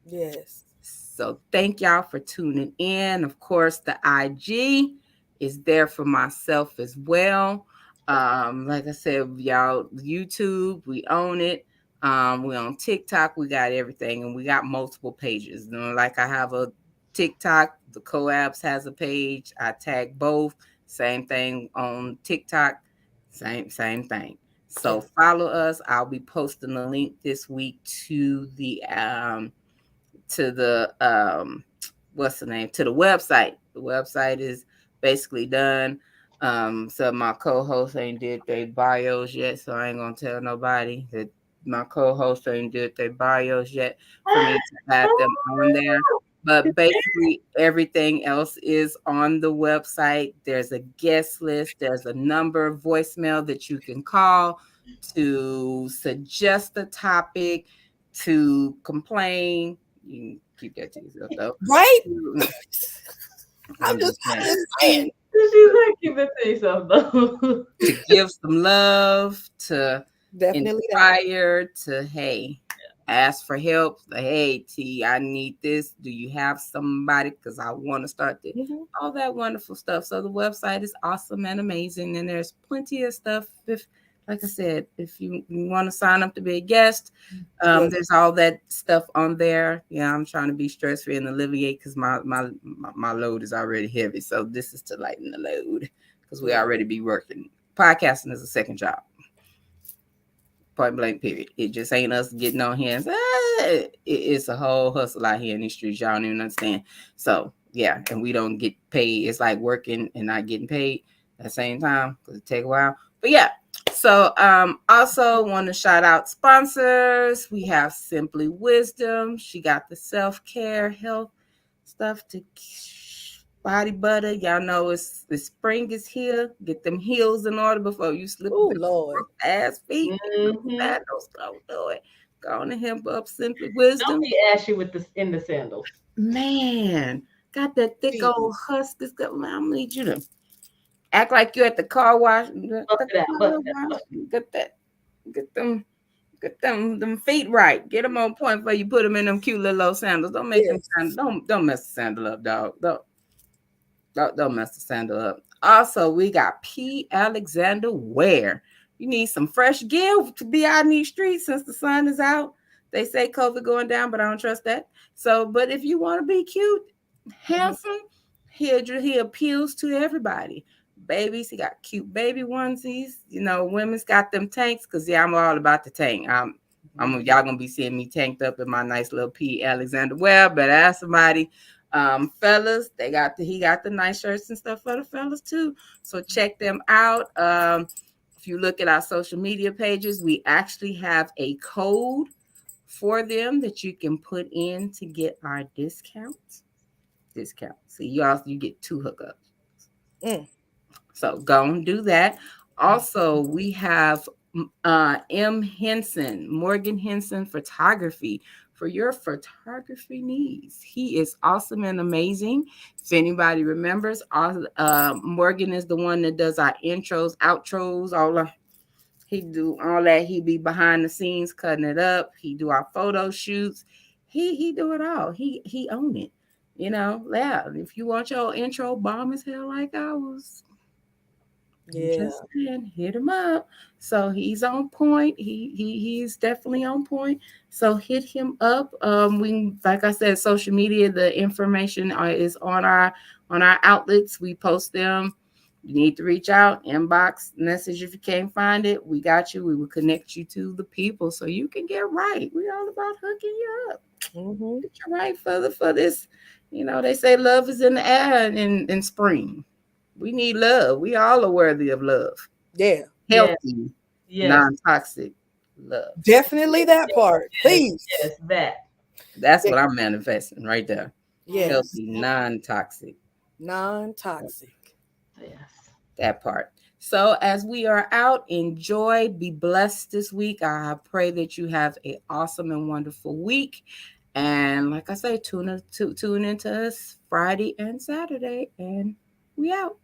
Yes. So thank y'all for tuning in. Of course, the IG is there for myself as well. Like I said, y'all, YouTube, we own it. We on TikTok, we got everything, and we got multiple pages. You know, like I have a TikTok, the Coabs has a page. I tag both. Same thing on TikTok. Same thing. So follow us. I'll be posting a link this week to the what's the name, to the website. The website is basically done. So my co-hosts ain't did their bios yet, so I ain't gonna tell nobody that my co-hosts ain't did their bios yet for me to add them on there. But basically everything else is on the website. There's a guest list, there's a number of voicemail that you can call to suggest a topic, to complain. You can keep that to yourself though. Right? I'm just saying. She's like, keep it to yourself though. To give some love, to Definitely inspire, to hey, ask for help. Like, hey, T, I need this. Do you have somebody? Because I want to start this. All that wonderful stuff. So the website is awesome and amazing, and there's plenty of stuff. If, like I said, if you want to sign up to be a guest, there's all that stuff on there. Yeah, I'm trying to be stress free and alleviate because my load is already heavy. So this is to lighten the load because we already be working. Podcasting is a second job. Point blank, period. It just ain't us getting on here and say, it's a whole hustle out here in these streets. Y'all don't even understand. So yeah, and we don't get paid. It's like working and not getting paid at the same time because it take a while. But yeah. So also want to shout out sponsors. We have Simply Wisdom. She got the self-care health stuff to body butter. Y'all know it's the spring is here. Get them heels in order before you slip. Oh Lord, ass feet. Sandals, don't do it. Go on and hemp up Simply Wisdom. Don't be ashy with the in the sandals. Man, got that thick old husk. I'm gonna need you to act like you're at the car wash. Get them feet right. Get them on point before you put them in them cute little old sandals. Don't make them don't mess the sandal up, dog. Don't mess the sandal up. Also, we got P. Alexander Wear. You need some fresh gear to be out in these streets since the sun is out. They say COVID going down, but I don't trust that. So, but if you want to be cute, handsome, he appeals to everybody. Babies, he got cute baby onesies. You know, women's got them tanks because I'm all about the tank. Y'all gonna be seeing me tanked up in my nice little P. Alexander Wear. Better ask somebody. Fellas, he got the nice shirts and stuff for the fellas too. So check them out. If you look at our social media pages, we actually have a code for them that you can put in to get our discount. So you get 2 hookups. So go and do that. Also, we have Morgan Henson Photography for your photography needs. He is awesome and amazing. If anybody remembers, Morgan is the one that does our intros, outros, he do all that. He be behind the scenes cutting it up. He do our photo shoots. He do it all. He own it. You know, yeah. If you want your intro bomb as hell like ours, just hit him up. So he's on point. He's definitely on point. So hit him up. We, like I said, social media, the information is on our outlets. We post them. You need to reach out, inbox, message if you can't find it. We got you. We will connect you to the people so you can get right. We all about hooking you up. Get you right for this. You know, they say love is in the air in spring. We need love. We all are worthy of love. Yeah. Healthy, non-toxic love. Definitely that part. Please. Yes, that. That's what I'm manifesting right there. Yes. Healthy, non-toxic. Non-toxic. Yes. That part. So as we are out, enjoy, be blessed this week. I pray that you have an awesome and wonderful week. And like I say, tune into us Friday and Saturday, and we out.